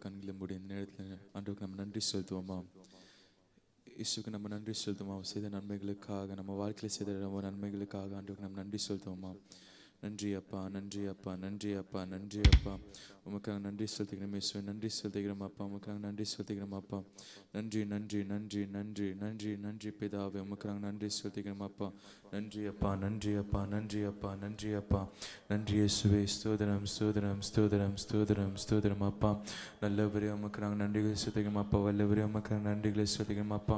கண்களை மூடி இந்த நேரத்தில் ஆண்டவருக்கு நம்ம நன்றி செலுத்துவோமா? இயேசுக்கு நம்ம நன்றி செலுத்துவோமா? செய்த நன்மைகளுக்காக, நம்ம வாழ்க்கையில் செய்த நன்மைகளுக்காக ஆண்டவருக்கு நம்ம நன்றி செலுத்துவோமா? நன்றி அப்பா, நன்றி அப்பா, நன்றி அப்பா, நன்றி அப்பா. உமக்காக நன்றி செலுத்துகிறோம் இயேசுவே, நன்றி செலுத்துகிறோம் அப்பா, உமக்காக நன்றி செலுத்துகிறோம் அப்பா. நன்றி நன்றி நன்றி நன்றி நன்றி நன்றி பிதாவே, உமக்காக நன்றி செலுத்துகிறோம் அப்பா. நன்றி அப்பா, நன்றி அப்பா, நன்றி அப்பா, நன்றி அப்பா. நன்றி இயேசுவே, ஸ்தோத்திரம் ஸ்தோத்திரம் ஸ்தோத்திரம் ஸ்தோத்திரம் ஸ்தோத்திரம் அப்பா. நல்லவரே உமக்காக நன்றிகளை செலுத்துகிறோம் அப்பா. வல்லவரே உமக்காக நன்றிகளை செலுத்துகிறோம் அப்பா.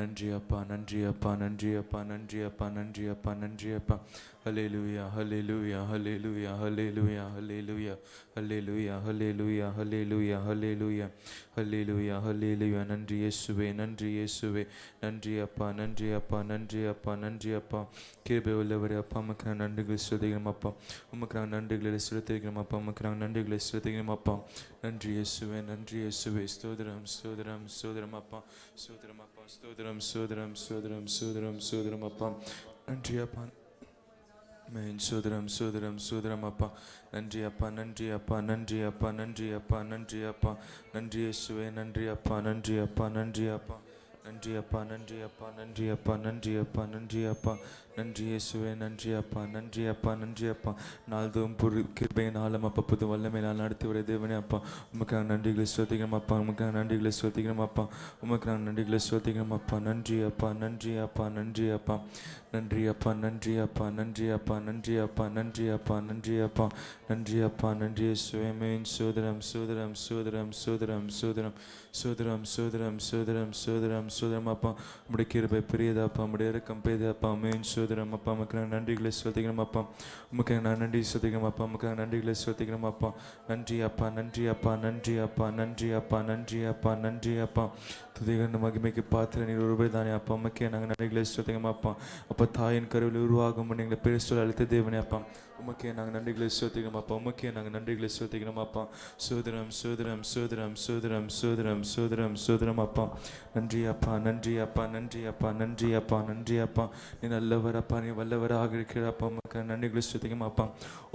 நன்றி அப்பா, நன்றி அப்பா, நன்றி அப்பா, நன்றி அப்பா, நன்றி அப்பா, நன்றி அப்பா. ஹல்லேலூயா ஹல்லேலூயா ஹல்லேலூயா ஹல்லேலூயா ஹல்லேலூயா ஹல்லேலூயா ஹல்லேலூயா ஹல்லேலூயா ஹல்லேலூயா ஹல்லேலூயா ஹல்லேலூயா. நன்றி இயேசுவே, நன்றி இயேசுவே, நன்றி அப்பா, நன்றி அப்பா, நன்றி அப்பா, நன்றி அப்பா. கிருபை உள்ளவரே அப்பா, உமக்கு நான் நன்றிகளை செலுத்துகிறோம் அப்பா. உமக்கு நான் நன்றிகளை செலுத்துகிறோம் அப்பா. உமக்கு நான் நன்றிகளை செலுத்துகிறோம் அப்பா. நன்றி இயேசுவே, நன்றி இயேசுவே. ஸ்தோத்திரம் ஸ்தோத்திரம் ஸ்தோத்திரம் அப்பா, ஸ்தோத்திரம் அப்பா, ஸ்தோத்திரம் ஸ்தோத்திரம் ஸ்தோத்திரம் ஸ்தோத்திரம் ஸ்தோத்திரம் அப்பா. நன்றி அப்பா, சோதரம் சோதரம் சோதரம் அப்பா. நன்றி அப்பா, நன்றி அப்பா, நன்றி அப்பா, நன்றி அப்பா, நன்றி அப்பா. நன்றி இயேசுவே, நன்றி அப்பா, நன்றி அப்பா, நன்றி அப்பா, நன்றி அப்பா, நன்றி அப்பா, நன்றி அப்பா, நன்றி அப்பா, நன்றி அப்பா. நன்றி இயேசுவே, நன்றி அப்பா, நன்றி அப்பா, நன்றி அப்பா. நாள்தோறும் கிருபையினாலும் அப்பா, புது வல்லமையினால் நடத்தி வர தேவனே அப்பா, உமக்காக நன்றிகளை செலுத்துகிறோம் அப்பா. உமக்காக நன்றிகளை செலுத்துகிறோம் அப்பா. உமக்காக நன்றிகளை செலுத்துகிறோம் அப்பா. நன்றி அப்பா, நன்றி அப்பா, நன்றி அப்பா, நன்றி அப்பா, நன்றி அப்பா, நன்றி அப்பா, நன்றி அப்பா, நன்றி அப்பா, நன்றி அப்பா, நன்றி அப்பா. நன்றி இயேசுவே, சோதரம் சோதரம் சோதரம் சோதரம் சோதரம் சோதரம் சோதரம் சோதரம் சோதரம் சோதரம் அப்பா. உம்முடைய கிருபை பெரியதாப்பா, உம்முடைய இரக்கம் பெரியதாப்பா. சோதரம் அப்பா, உமக்கு நான் நன்றிகளை செலுத்துகிறோம் அப்பா. உமக்கு நான் நன்றி செலுத்துகிறோம் அப்பா. உமக்கு நான் நன்றிகளை செலுத்துகிறோம் அப்பா. நன்றி அப்பா, நன்றி அப்பா, நன்றி அப்பா, நன்றி அப்பா, நன்றி அப்பா, நன்றி அப்பா. துதிகண்ட மகிமைக்கு பாத்திர நீர் ஒருவரே தானே அப்பா. உமக்கே நாங்கள் நன்றிகளை செலுத்துகிறோம் அப்பா. அப்பா, தாயின் கருவில் உருவாகும் எங்களை பேர் சொல்ல அழைத்த தேவனே அப்பா. உமக்கே நாங்கள் நன்றிகளை செலுத்துகிறோம் அப்பா. உமக்கே நாங்கள் நன்றிகளை செலுத்துகிறோம் அப்பா. சோதரம் சோதரம் சோதரம் சோதரம் சோதரம் சோதரம் சோதரம் அப்பா. நன்றி அப்பா, நன்றி அப்பா, நன்றி அப்பா, நன்றி அப்பா, நன்றி அப்பா. நீ நல்லவர் அப்பா, நீ வல்லவராக இருக்கிற அப்பா. உமக்கு நன்றிகளை செலுத்துகிறோம் அப்பா.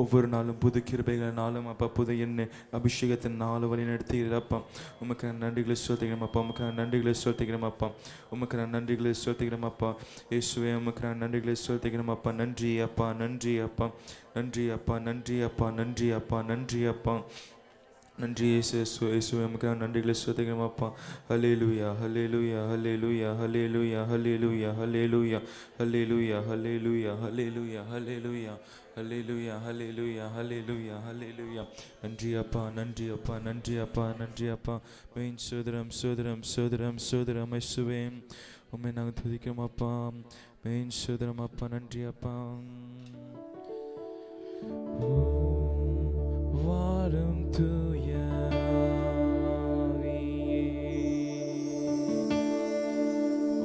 ஒவ்வொரு நாளும் புது கிருபைகள் நாளும் அப்பா, புது எண்ணெய் அபிஷேகத்தின் நாள் வழி நடத்துகிறப்பா. உமக்கு நன்றிகளை செலுத்துகிறோம் அப்பா. உமக்கு நன்றிகளை செலுத்துகிறோம் அப்பா. உமக்கு நான் நன்றிகளை செலுத்துகிறோம் அப்பா. இயேசுவே, உமக்கு நான் நன்றிகளை செலுத்துகிறோம் அப்பா. நன்றி அப்பா, நன்றி அப்பா, நன்றி அப்பா, நன்றி அப்பா, நன்றி அப்பா, நன்றி அப்பா. நன்றி இயேசுவே, உமக்கு நான் நன்றிகளை செலுத்துகிறோம் அப்பா. ஹல்லேலூயா ஹல்லேலூயா ஹல்லேலூயா ஹல்லேலூயா ஹல்லேலூயா ஹல்லேலூயா ஹல்லேலூயா ஹல்லேலூயா ஹல்லேலூயா ஹல்லேலூயா ஹல்லேலூயா ஹல்லேலூயா ஹல்லேலூயா ஹல்லேலூயா. நன்றி அப்பா, நன்றி அப்பா, நன்றி அப்பா, நன்றி அப்பா. சோதரம் சோதரம் சோதரம் சோதரம் இயேசுவே, உம்மை நாங்கள் துதிக்கிறோம் அப்பா. சோதரம் அப்பா, நன்றி அப்பா. வாரும் தூய ஆவியே,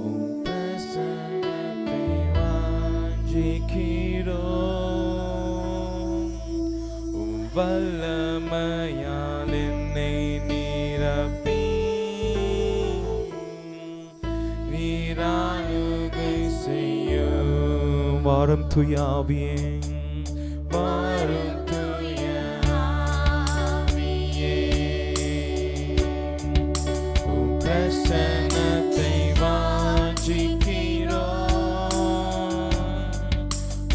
உம் பிரசன்னத்தை வாஞ்சிக்கிறோம். உம் வல்லமையால் என்னை நிரப்பி நீராளுகை செய்யும். வாரும் தூய ஆவியே, வாரும் பிரசன்னத்தை வாஞ்சிக்கிறோம்.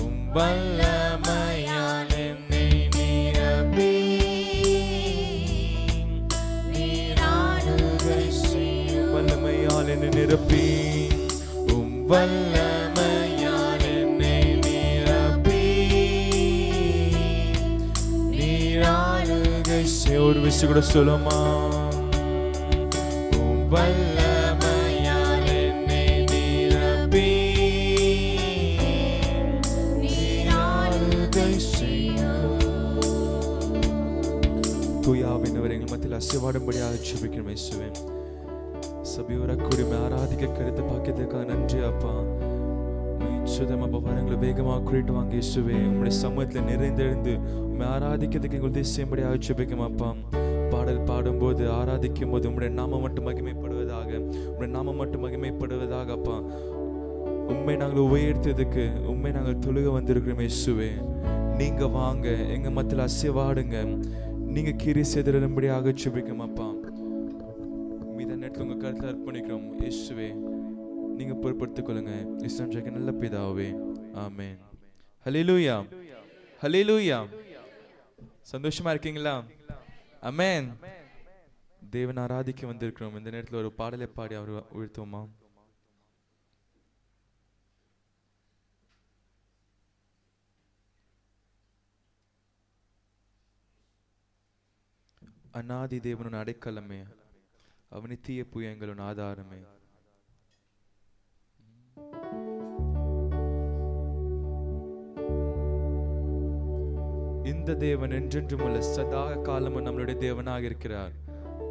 உம் வல்லமையால் என்னை நிரப்பி நீராளுகை செய்யும். வல்லமையால் என்னை நிரப்பி, உம் வல்லமையால் என்னை நிரப்பி நீராளுகை செய்யும். ஒரு விஷயம் கூட சொல்லுமா? வல்லமையால் என்னை நிரப்பி நீராளுகை செய்யும். தூய ஆவியானவரே, எங்கள் மத்தியில் அசைவாடும்படியாக ஜெபிக்கிறோம் இயேசுவே. சபையோர கூடி ஆராதிக்க கருத்து பாக்கியத்துக்காக நன்றி அப்பா. சுதமாக வரங்களை வேகமாக கூட்டிட்டு வாங்க இயேசுவே. உங்களுடைய சமூகத்தில் நிறைந்தெழுந்து உண்மை ஆராதிக்கிறதுக்கு எங்கள் தேசியம்படியாக ஜெபிக்கும் அப்பா. பாடல் பாடும்போது, ஆராதிக்கும் போது உம்முடைய நாமம் மட்டும் மகிமைப்படுவதாக, உம்முடைய நாமம் மட்டும் மகிமைப்படுவதாக அப்பா. உம்மை நாங்கள் உயர்த்ததுக்கு உம்மை நாங்கள் தொழுக வந்திருக்கிறோம் இயேசுவே. நீங்க வாங்க, எங்க மத்தியில் அசைவாடுங்க, நீங்க கிரி செதறும்படியாக ஜெபிக்கிறோம் அப்பா. மீத நேரத்தில் உங்க கருத்தில் அர்ப்பணிக்கிறோம் இயேசுவே. நீங்க பொறுப்படுத்திக் கொள்ளுங்க. இஸ்லாம் ஜெக நல்ல பிதாவே, ஆமென். ஹல்லேலூயா, ஹல்லேலூயா. சந்தோஷமா இருக்கீங்களா? ஆமென். தேவன் ஆராதிக்க வந்திருக்கிறோம். இந்த நேரத்தில் ஒரு பாடலை பாடி அவர் உயர்த்துவோமா? அநாதி தேவனுன் அடைக்கலமே, அவனித்திய புயங்களுன் ஆதாரமே. இந்த தேவன் என்றென்றும் உள்ள சதா காலமும் நம்மளுடைய தேவனாக இருக்கிறார்.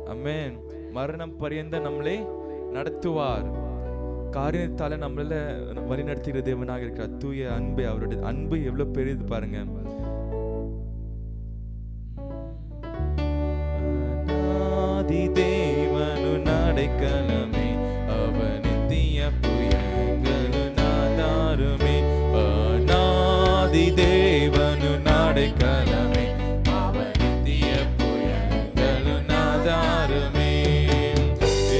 ஆமென். மரணம் பரியந்த நம்மளை நடத்துவார். காரியத்தால நம்மள வழி நடத்துகிற தேவனாக இருக்கிறார். தூய அன்பு, அவருடைய அன்பு எவ்வளவு பெரியது பாருங்க. அநாதி தேவனுன் அடைக்கலமே, அவனித்திய புயங்களுன் ஆதாரமே. அநாதி தேவனுன் அடைக்கலமே, அவனித்திய புயங்களுன் ஆதாரமே.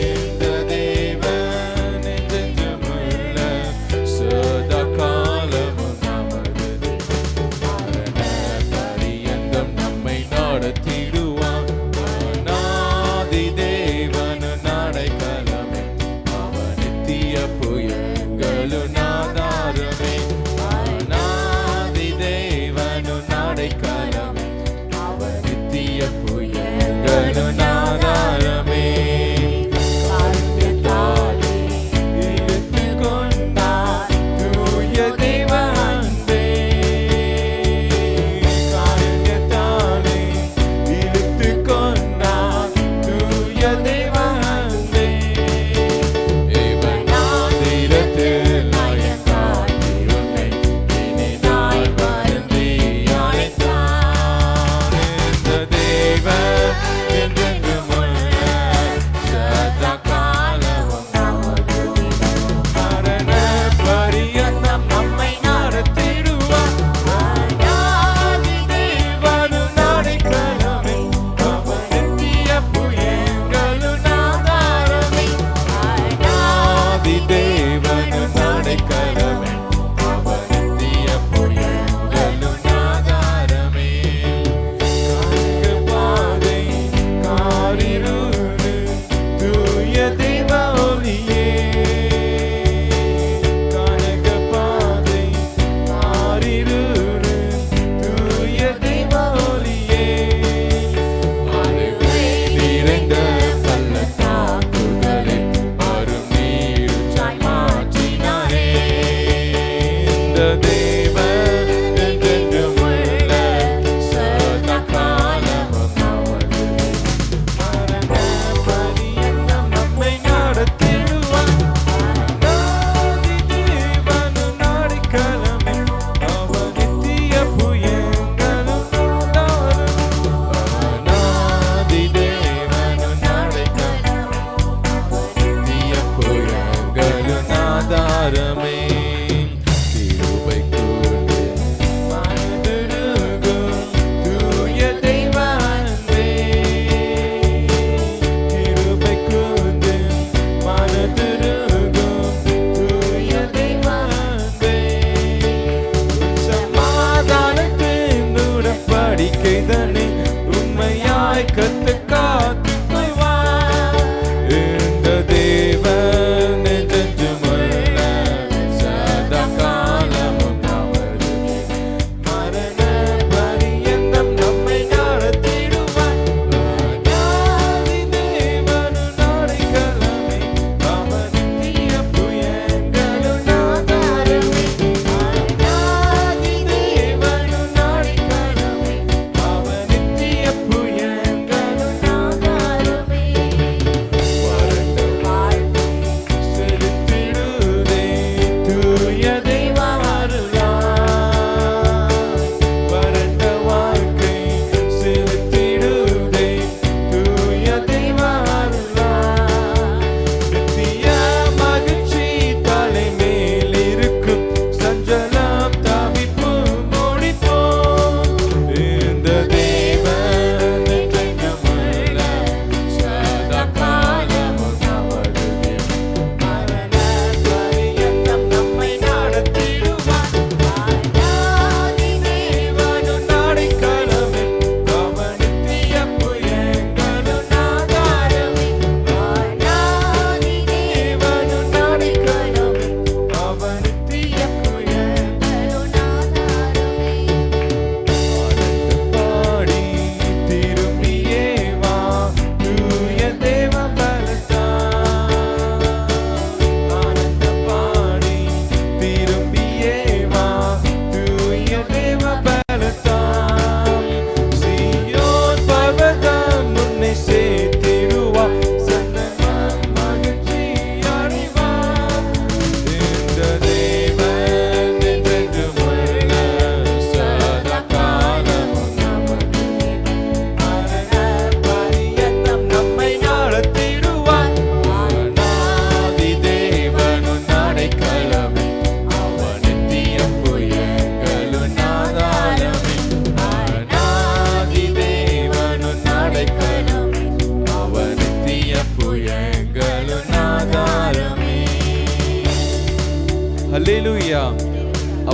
இந்த தேவன் என்றென்றும் உள்ள சதா காலமும் நமது மரண பரியந்தம் நம்மை நடத்திடுவான். அநாதி தேவனுன் அடைக்கலமே, அவனித்திய புயங்களுன் ஆதாரமே. அநாதி தேவனுன் அடைக்கலமே, அவனித்திய புயங்களுன் ஆதாரமே. காரியத்தாலே இழுத்துக் கொண்டார் தூய தேவ அன்பே. காரியத்தாலே இழுத்துக் கொண்டார் தூய தேவ அன்பே. இவனாதிரத்தில் நாயக்காய் உன்னை இனிதாய் வருந்தி அழைத்தார்.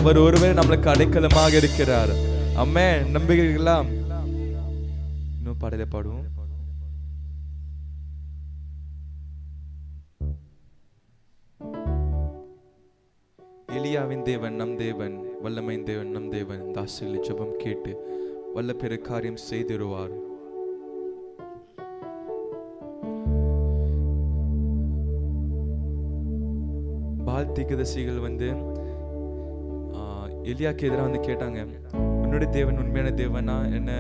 அவர் ஒருவரே நம்மளுக்கு அடைக்கலமாக இருக்கிறார். ஆமென். நம்புகிறீர்களா? இன்னும் பாடலை பாடுவோம். எலியாவின் தேவன் நம் தேவன், வல்லமையின் தேவன் நம் தேவன். தாசர்களின் ஜெபம் கேட்டு வல்ல பெரு காரியம் செய்திருவார். பால் தீர்க்கதரிசிகள் எலியாக்கு எதிராக கேட்டாங்க, உன்னுடைய தேவன் உண்மையான தேவனா, என்ன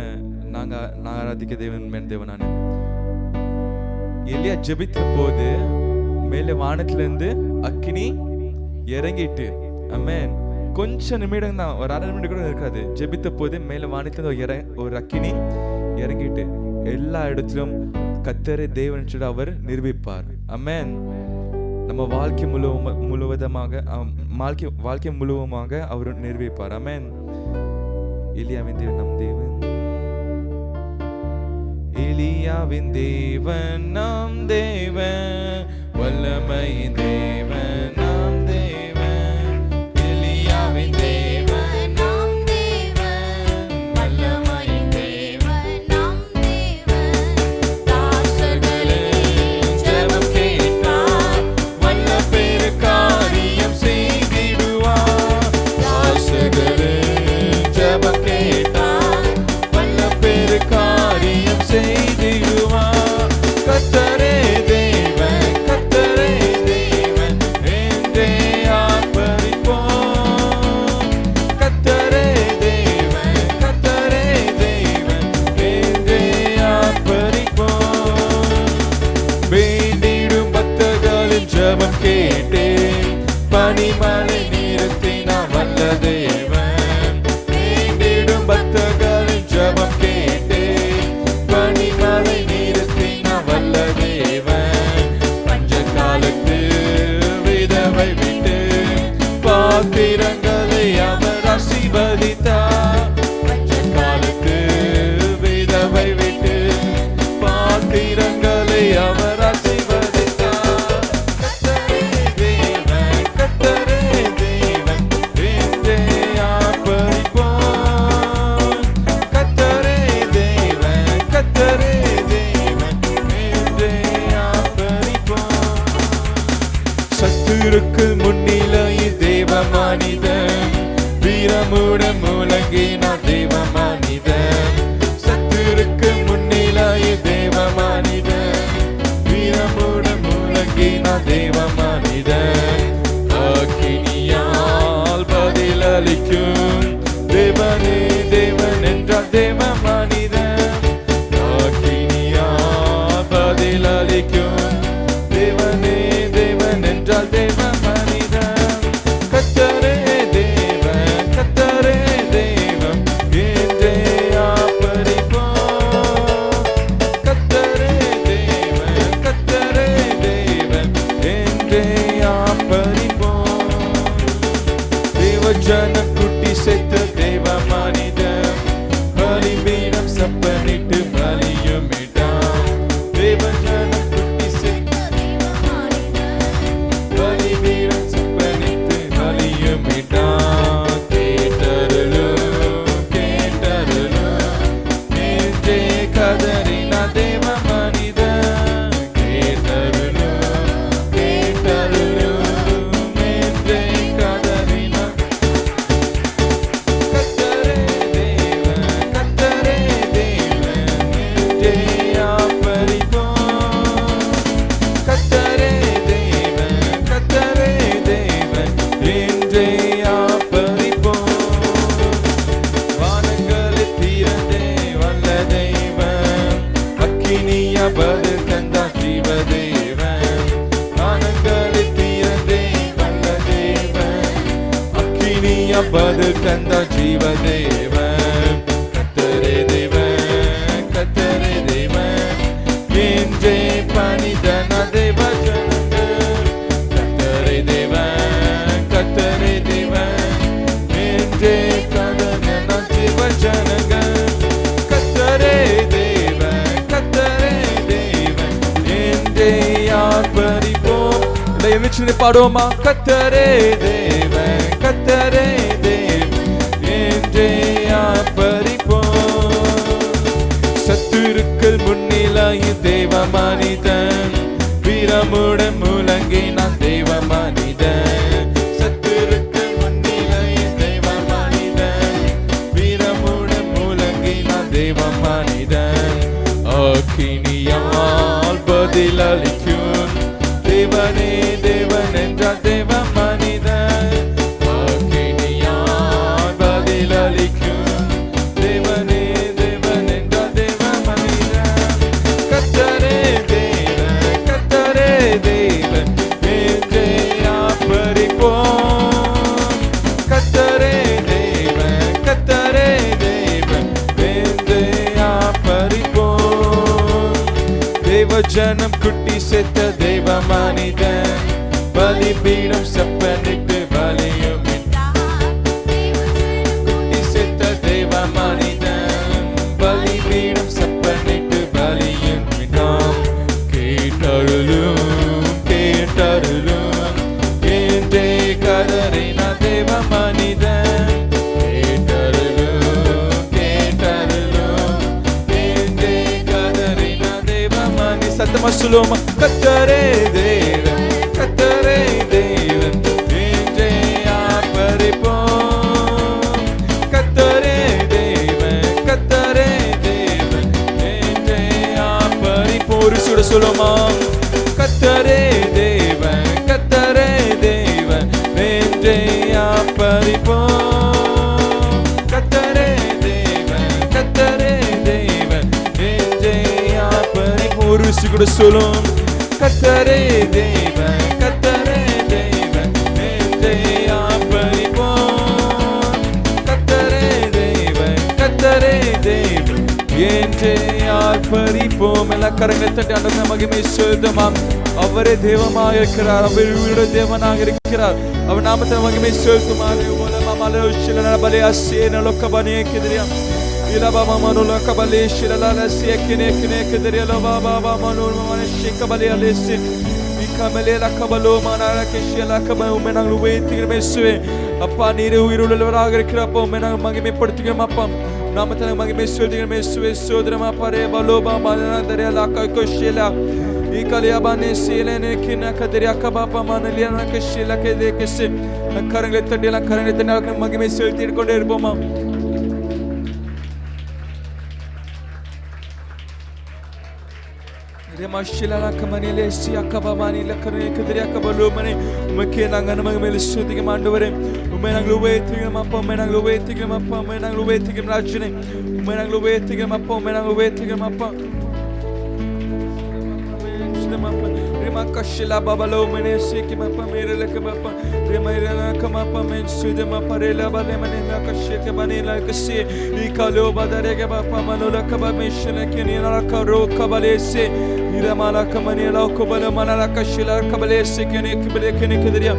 நான் ஆராதிக்க தேவன் உண்மையான தேவனானு. எலியா ஜெபித்த போது மேலே வானத்திலிருந்து அக்கினி இறங்கிட்டு, ஆமென். கொஞ்சம் நிமிடம் தான், ஒரு அரை நிமிடம் கூட இருக்காது. ஜெபித்த போது மேலே வானத்திலிருந்து ஒரு அக்கினி இறங்கிட்டு எல்லா இடத்திலும் கர்த்தரே தேவன் என்று அவர் நிரூபிப்பார். ஆமென். நம்ம வாழ்க்கை முழுவதுமாக அவர் நிரூபிப்பார். ஆமென். எலியாவின் தேவன் நம் தேவன், எலியாவின் தேவன் நம் தேவன், வல்லமையின் தேவன் நம் தேவன். எலியாவின் தேவன் நம் தேவன், வல்லமையின் தேவன் நம் தேவன். தாசர்களே ஜெபம் கேட்டார், வல்ல பெரு காரியம் செய்திடுவார். தாசர்களே ஜெபம் கேட்டார், வல்ல பெரு காரியம் செய்திடுவார். கர்த்தரே தேவன், கர்த்தரே தேவன் என்றே ஆர்ப்பரிப்போம். கர்த்தரே தேவன், கர்த்தரே தேவன் என்றே ஆர்ப்பரிப்போம். வேண்டிடும் பக்தர்களின் ஜெபம் கேட்டேன், பனிமலை நிறுத்தினார் வல்ல தேவன். வேண்டிடும் பக்தர்களின் ஜெபம் கேட்டேன், பனிமலை நிறுத்தினார் வல்ல தேவன். பஞ்ச காலத்து விதவை விட்டு பாத்திரங்களை அவர் ஆசீர்வதித்தார். பஞ்ச காலத்து விதவை விட்டு பாத்திரங்களை அவர் ஆசீர்வதித்தார். கர்த்தரே தேவன், கர்த்தரே தேவன் என்றே ஆர்ப்பரிப்போம். கர்த்தரே தேவன், கர்த்தரே தேவன் என்றே ஆர்ப்பரிப்போம். சத்துருக்கு முன்னிலையில் தேவ மனிதன், வீரமுடன் முழங்கினார் தேவ மனிதன். சத்துருக்கு முன்னிலையில் தேவ மனிதன், வீரமுடன் முழங்கினார் தேவ மனிதன். அக்கினியால் பதிலளிக்கும் தேவனே தேவன் என்றார் தேவ மனிதன். அக்கினியால் பதிலளிக்கும் தேவனே தேவன் என்றால் தேவ மனிதன். கர்த்தரே தேவன், கர்த்தரே தேவன் என்றே ஆர்ப்பரிப்போம். கர்த்தரே தேவன், கர்த்தரே தேவன் என்றே ஆர்ப்பரிப்போம். தேவஜனம் குட்டி செத்த தேவ மனிதன், பலிபீடம் சப்பனிட்டு பலியும் இட்டான். தேவஜனம் குட்டி செத்த பலிபீடம் சப்பனிட்டு பலியும் இட்டான். கேட்டருளும் கேட்டருளும் என்றே கதறினார் தேவ மனிதன். கேட்டருளும் கேட்டருளும் என்றே கதறினார். கர்த்தரே தேவன், கர்த்தரே தேவன் என்றே ஆர்ப்பரிப்போம். கர்த்தரே தேவன், கர்த்தரே தேவன் என்றே ஆர்ப்பரிப்போம். வானங்களை திறந்தே வல்ல தேவன், அக்கினியா பதில் தந்தார் ஜீவ தேவன். வானங்களை திறந்தே வல்ல தேவன், அக்கினியா பதில் தந்தார் ஜீவ தேவன். கர்த்தரே தேவன், கர்த்தரே தேவன் என்றே பணிதன தேவ ஜனங்கள். கர்த்தரே தேவன், கர்த்தரே தேவன் என்றே கதறின தேவ ஜனங்கள். கர்த்தரே தேவன், கர்த்தரே தேவன் என்றே ஆர்ப்பரிப்போம். எழுச்சி பாடுவோமா? கர்த்தரே தேவன், கர்த்தரே தேவன் பதிலளிக்கும் தேவனே தேவன் என்றால் தேவ மனிதன் அக்கினியாய் பதிலளிக்கும் தேவனே தேவன் என்றால் தேவ மனிதன் கர்த்தரே தேவன் கர்த்தரே தேவன் என்றே ஆர்ப்பரிப்போம் கர்த்தரே தேவன் கர்த்தரே தேவன் என்றே ஆர்ப்பரிப்போம் தேவ ஜனம் குட்டி செத்த தேவ மனிதன் பலிபீடம் செப்பனிட்டு பலியும் குட்டி செத்த தேவ மனிதன் பலிபீடம் செப்பனிட்டு பலியும் நாம் கேட்டருளும் கேட்டருளும் என்றே கதறின தேவ மனிதன் கேட்டருளும் கேட்டருளும் என்றே கதறின தேவ மனி சத்தமா சொல்லுவோமா கர்த்தரே தேவன் கர்த்தரே தேவன் என்றே ஆர்ப்பரிப்போம் கர்த்தரே தேவன் கர்த்தரே தேவன் என்றே ஆர்ப்பரிப்போம் ஒரு சுட சொல்லுமா கர்த்தரே தேவன் கர்த்தரே தேவன் என்றே ஆர்ப்பரிப்போம் கர்த்தரே தேவன் கர்த்தரே தேவன் என்றே ஆர்ப்பரிப்போம் ஒரு சுட சொல்லும் கர்த்தரே தேவன் கர்த்தரே தேவன் என்றே ஆர்ப்பரிப்போம் கர்த்தரே தேவன் கர்த்தரே தேவன் என்றே ஆர்ப்பரிப்போம் எல்லா கரங்களை தட்டி ஆண்டவரே மகிமை செலுத்துவோம் அவரே தேவமாக இருக்கிறார் அவர் உயிருள்ள தேவனாக இருக்கிறார் அவர் நாமத்தில் மகிமை செலுத்துமாறு உலகமாலே உச்சிலன பலே அசேன லோக்கபனே கிதரியா இலபாமா மனுல கபலே ஷிலலால சியக்கினே கினே கிதரியா லபாபா மனுல மன ஷிக்கபலே அலேசி இக்கமலே லக்கபலோ மனார கிஷியல கப உமெனங் லுவேத்திகிற மேசுவே அப்பா நீரே உயிருள்ளவராக இருக்கிற அப்பா உமெனங் மகிமைப்படுத்துகிறோம் அப்பா நாமத்தில் மகிமை செலுத்துகிற மேசுவே சோதரமா பரே பலோபா மன தரியா லக்க கோஷியல இக்கலியாபானே சீலனே கின கதரியா கபாபா மனலியன கிஷியல கதே கிஷி கரங்களை தட்டியெல்லாம் கரங்களை தட்டி மகிமை செலுத்திட்டு கொண்டே இருப்போமா Remashila kamanile si akabamani la karne kadriya kabalo mane umke nanga namagmel shuddhige manduvare umenanglu veethige mappa umenanglu veethige mappa umenanglu veethige rajne umenanglu veethige mappa umenanglu veethige mappa Remakashila babalo mane siki mappa mere lek mappa remayana kamappa men sudhe mappa rela bale mane nakashike banela kase ikalo badarege mappa manola kabameshne kinina karo kabalese Iramala kamanila kobala manala kashila kabalese kene kibele kene kidriya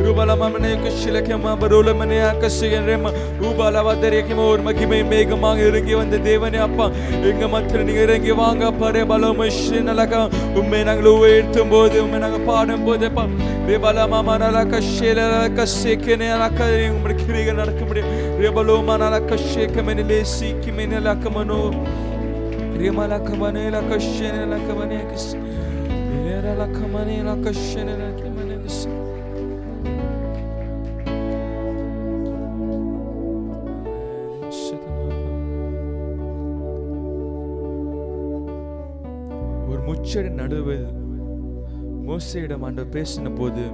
rubala mamane kashila kema barola mane akasigen rema rubala vadare kema or magime megamang irangi vanda devane appa enga mathra ninga irangi vaanga pare balomashina laka ummenanglu veerthumbodhu ummenanga paadumbodu appa rebala mamanala kashila kasekene alakari umrikiriga nadakkumudi rebalo manala kasheke menile sikimene lakamano Rimala kamane la kashene la kamane kis Ilera la kamane la kashene la kamane kis ஒரு முச்சடி நடுவில் மோசேயிடம் ஆண்டவர் பேசின போது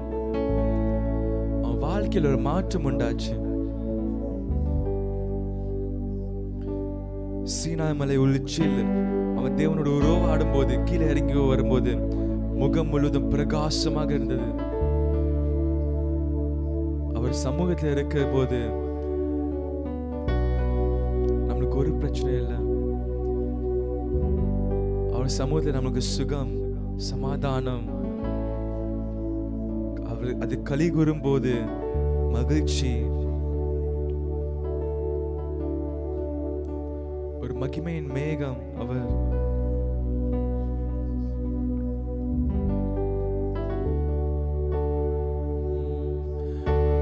அவன் வாழ்க்கையில் ஒரு மாற்றம் உண்டாச்சு சீனாய் மலை உச்சில் அவன் தேவனோட உருவாடும் போது கீழே இறங்கி வரும்போது முகம் முழுவதும் பிரகாசமாக இருந்தது அவர் சமூகத்தில் இருக்கிற போது நம்மளுக்கு ஒரு பிரச்சனை இல்லை அவர் சமூகத்தில் நம்மளுக்கு சுகம் சமாதானம் அவர் அது களி கூறும் போது மகிழ்ச்சி ஒரு மகிமையின் மேகம் அவர்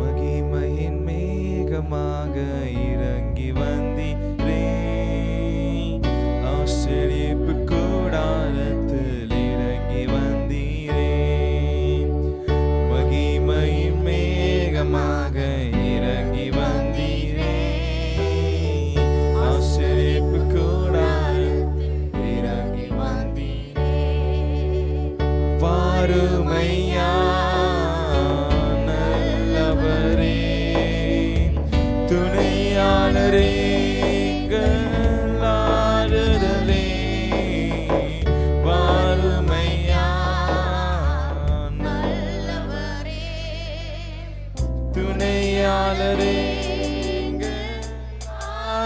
மகிமையின் மேகமாக இறங்கி வந்தீரே ஆசரிப்பு கூடாரத்தில் இறங்கி வந்தீரே மகிமையின் மேகமாக இறங்கி வந்தீரே ஆசரிப்பு கூடாரத்தில்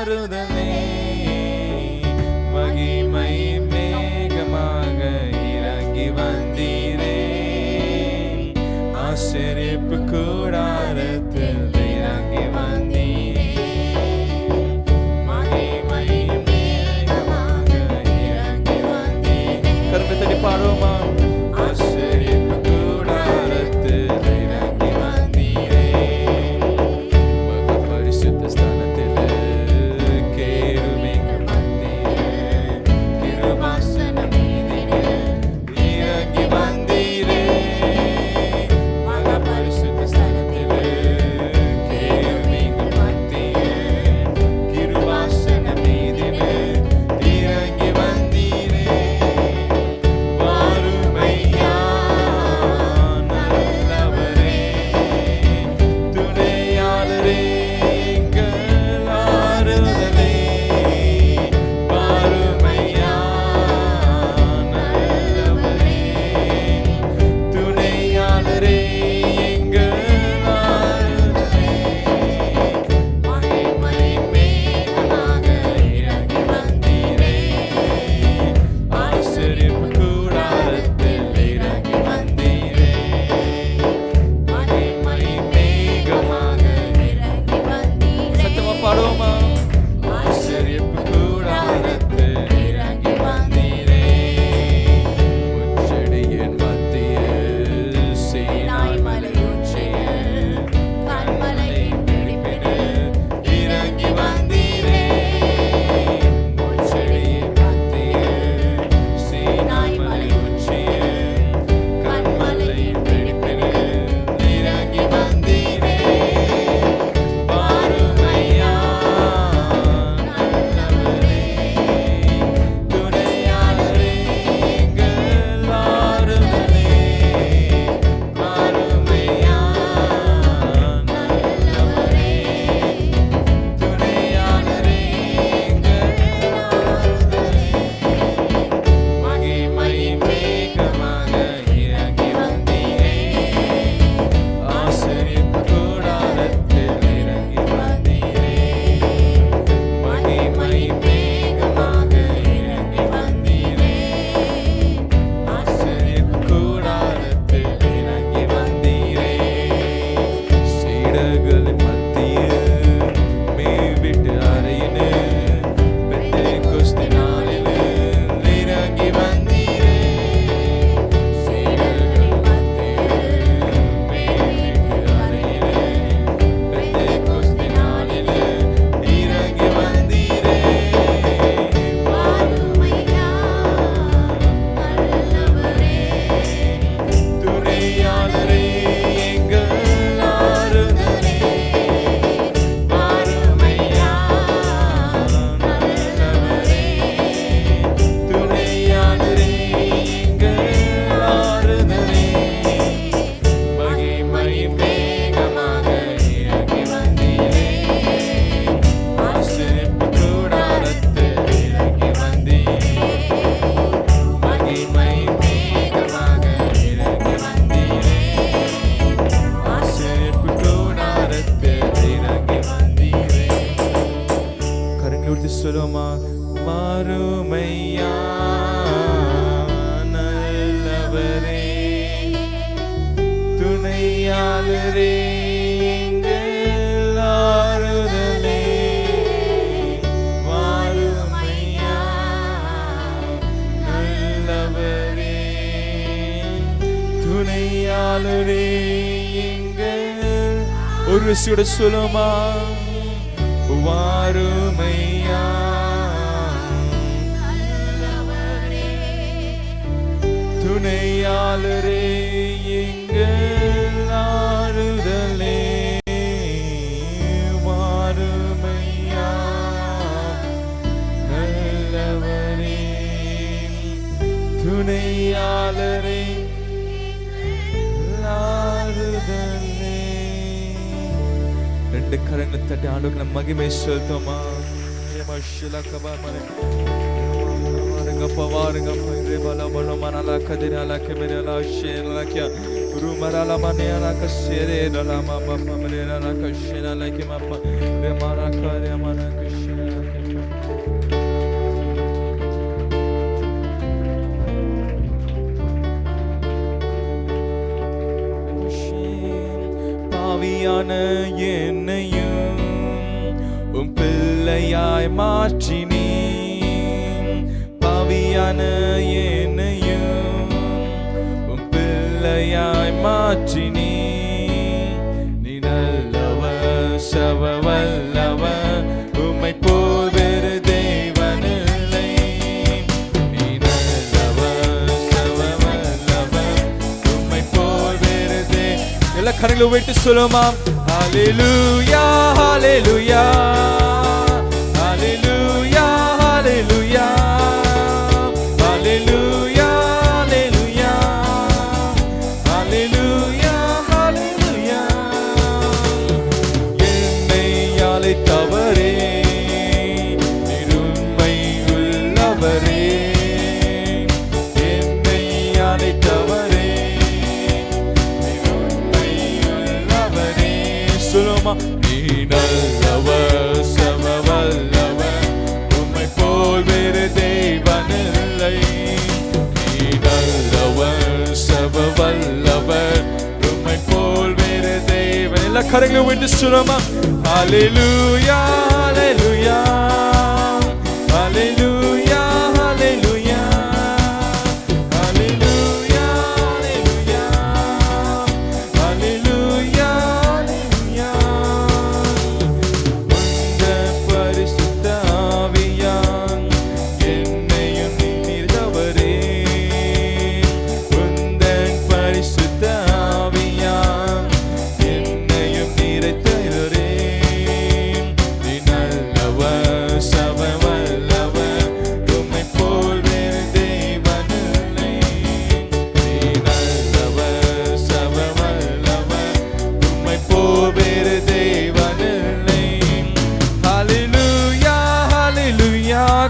ஆறுதலே மகிமை மேகமாக இறங்கி வந்தீரே ஆசரிப்பு கூடாரத்தில் இறங்கி வந்தீரே மகிமை மேகமாக இறங்கி வந்தீரே கருத்தை தட்டி பாடுவோமா ஆசரிப்பு கூடாரத்தில் இறங்கி வந்தீரே மகா பரிசுத்த ஸ்தானத்தில் கேருபீன்கள் மத்தியில் கிருபாசன மீதில் இறங்கி வந்தீரே மகா பரிசுத்த ஸ்தானத்தில் கேருபீன்கள் மத்தியில் கிருபாசன மீதில் இறங்கி வந்தீரே வாருமையா நல்லவரே துணையாளரே எங்கள் ஆறுதலே வாருமையா நல்லவரே துணையாளரே எங்கள் ஆறுதலே மகிமை மேகமாக இறங்கி வந்தீரே ஆசரிப்பு கூடாரத்தில் இறங்கி வந்தீரே மகிமை மேகமாக இறங்கி வந்தீரே சத்தமா பாடுவோமா ஆசரிப்பு கூடாரத்தில் இறங்கி வந்தீரே முச்செடியின் மத்தியில் சீனாய் மலையுச்சியில் கன்மலையின் பிடிப்பினில் இறங்கி வந்தீரே முச்செடியின் மத்தியில் சீனாய் மலையுச்சியில் கன்மலையின் பிடிப்பினில் இறங்கி வந்தீரே வாருமையா நல்லவரே துணையாளரே எங்கள் ஆறுதலே வாருமையா நல்லவரே துணையாளரே எங்கள் ஆறுதலே மகிமை மேகமாக இறங்கி வந்தீரே ஆசரிப்பு கூடாரத்தில் இறங்கி வந்தீரே மகிமை மேகமாக இறங்கி வந்தீரே ஆசரிப்பு கூடாரத்தில் இறங்கி வந்தீரே சீடர்களின் மத்தியில் மேய்விட்டு அறையினே பெந்தேகோஸ்தே நாளிலே இறங்கி வந்தீரே சீடர்களின் மத்தியில் மேய்விட்டு அறையினே பெந்தேகோஸ்தே நாளிலே இறங்கி வந்தீரே வாருமையா நல்லவரே துணையாளரே எங்கள் ஆறுதலே வாருமையா நல்லவரே துணையாளரே எங்கள் ஆறுதலே மகிமை மேகமாக இறங்கி வந்தீரே ஆசரிப்பு கூடாரத்தில் இறங்கி வந்தீரே மகிமை மேகமாக இறங்கி வந்தீரே ஆசரிப்பு கூடாரத்தில் இறங்கி வந்தீரே கரங்களை உயர்த்தி சொல்லுவோமா வாருமையா நல்லவரே துணையாளரே எங்கள் ஆறுதலே வாருமையா நல்லவரே துணையாளரே எங்கள் ஒரு விஷயோட சொல்லுமா வாருமையா துணையாளரே எங்கள் ஆறுதலே வாருமையா நல்லவரே துணையாளரே ஆறுதலே ரெண்டு கரங்களை தட்டி ஆண்டவருக்கு நம்ம மகிமை செலுத்துவோமா Pavaranga Pangrebala Balomana Kadina Camerala Shela Kia Rumarala Manera Casere, Lama Pamarena Kashina like him up, Remara Kariamana Kashina. பாவியான என்னையும் உம் பிள்ளையாய் மாற்றினீ. பாவியான என்னையும் உம் பிள்ளையாய் மாற்றினீ. நீ நல்லவர் சர்வவல்லவர், உம்மை போல் வேறு தேவனில்லை. நீ நல்லவர் சர்வவல்லவர், உம்மை போல் வேறு எல்லா கரங்களை உயர்த்தி சொல்லுமா. ஹல்லேலூயா ஹல்லேலூயா ஹல்லேலூயா ஹல்லேலூயா ஹல்லேலூயா ஹல்லேலூயா ஹல்லேலூயா. என்னை அழைத்தவரே நீர் உண்மை உள்ளவரே. என்னை அழைத்தவரே நீ நல்லவர் சர்வவல்லவர், உம்மை போல் வேறு தேவனில்லை. நீ நல்லவர் சர்வவல்லவர், உம்மை போல் வேறு தேவன். எல்லா கரங்களும் விட்டு சொல்லுமா. ஹல்லேலூயா ஹல்லேலூயா ஹல்லேலூயா ஹல்லேலூயா ஹல்லேலூயா ஹல்லேலூயா.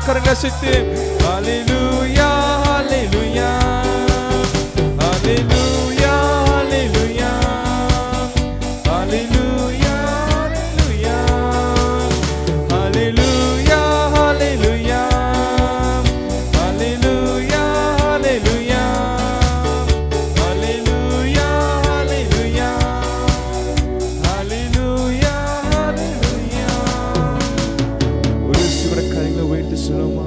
கரங்களை சித்து ஹல்லேலூயா ஹல்லேலூயா ஹல்லேலூயா ஹல்லேலூயா ஹல்லேலூயா ஹல்லேலூயா ஹல்லேலூயா ஹல்லேலூயா ஹல்லேலூயா ஹல்லேலூயா ஹல்லேலூயா ஹல்லேலூயா ஹல்லேலூயா. ஒரு சிவர கரங்களை உயர்த்தி சொல்லுமா.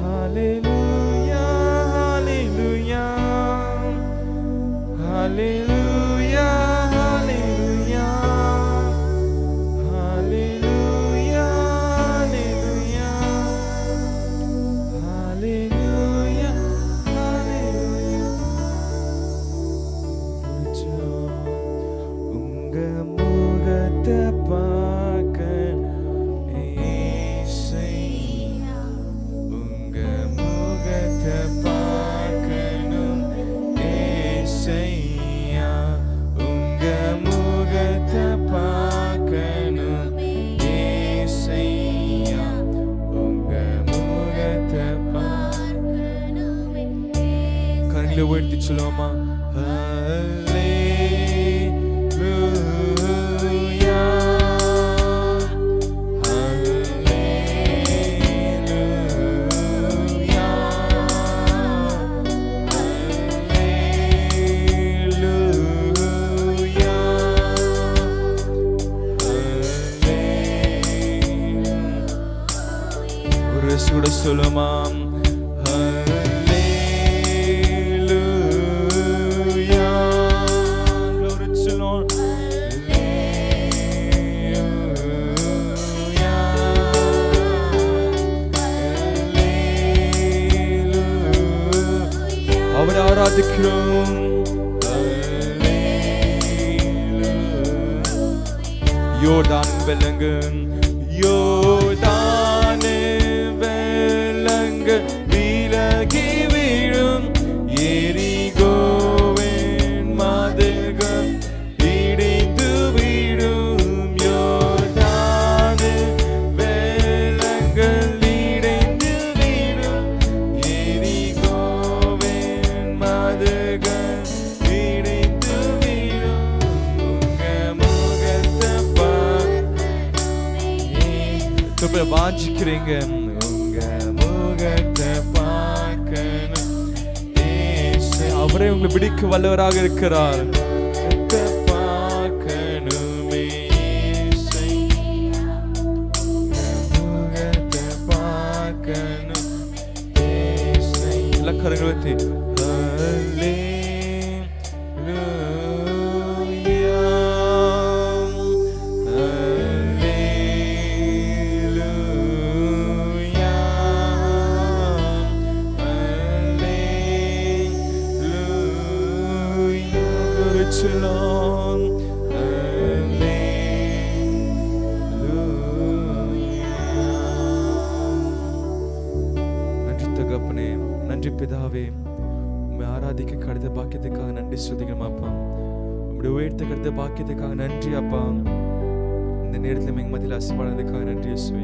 ஹல்லேலூயா ஹல்லேலூயா ஹல்லேலூயா ஹல்லேலூயா ஹல்லேலூயா ஹல்லேலூயா ஹல்லேலூயா. உங்க முகத்தை பார்க்க ஏசையா, உங்க முகத்தை பார்க்கணும் ஏசையா, உங்க முகத்தை பார்க்கணும் ஏசையா, உங்க முகத்தை பார்க்கணும். கரங்களை உயர்த்தி சொல்லுவோமா. ஹல்லேலூயா ஹல்லேலூயா ஹல்லேலூயா ஹல்லேலூயா. ஒரு கூட சொல்லுமா. அவரை ஆராதிக்கிறோம். யோர்தான் வெள்ளங்கு யோர்தான் வெள்ளங்கு விலகி வீழும் எரிகோவின் மதில்கள் இடிந்து வீழும். யோர்தான் வெள்ளங்கள் இடிந்து வீழும் எரிகோவின் மதில்கள் இடிந்து வீழும். உங்க முகத்தை பார்க்க வாஞ்சிக்கிறீங்க உங்க முகத்தை பார்க்கணும் இயேசு. அவரே உங்களை பிடிக்க வல்லவராக இருக்கிறார். பார்க்கணுமே இயேசு, முகத்தை பார்க்கணும் இயேசு. எல்லா கரங்களை வைத்து நன்றி பிதாவே, உம்மை ஆராதிக்க கிடைத்த பாக்கியத்துக்காக நன்றி சொல்லுகிறோம் அப்பா. உம்முடைய உயர்த்த கிடைத்த பாக்கியத்துக்காக நன்றி அப்பா. இந்த நேரத்தில் எங்க மத்தியில் ஆசீர்வாதத்துக்காக நன்றி இயேசுவே.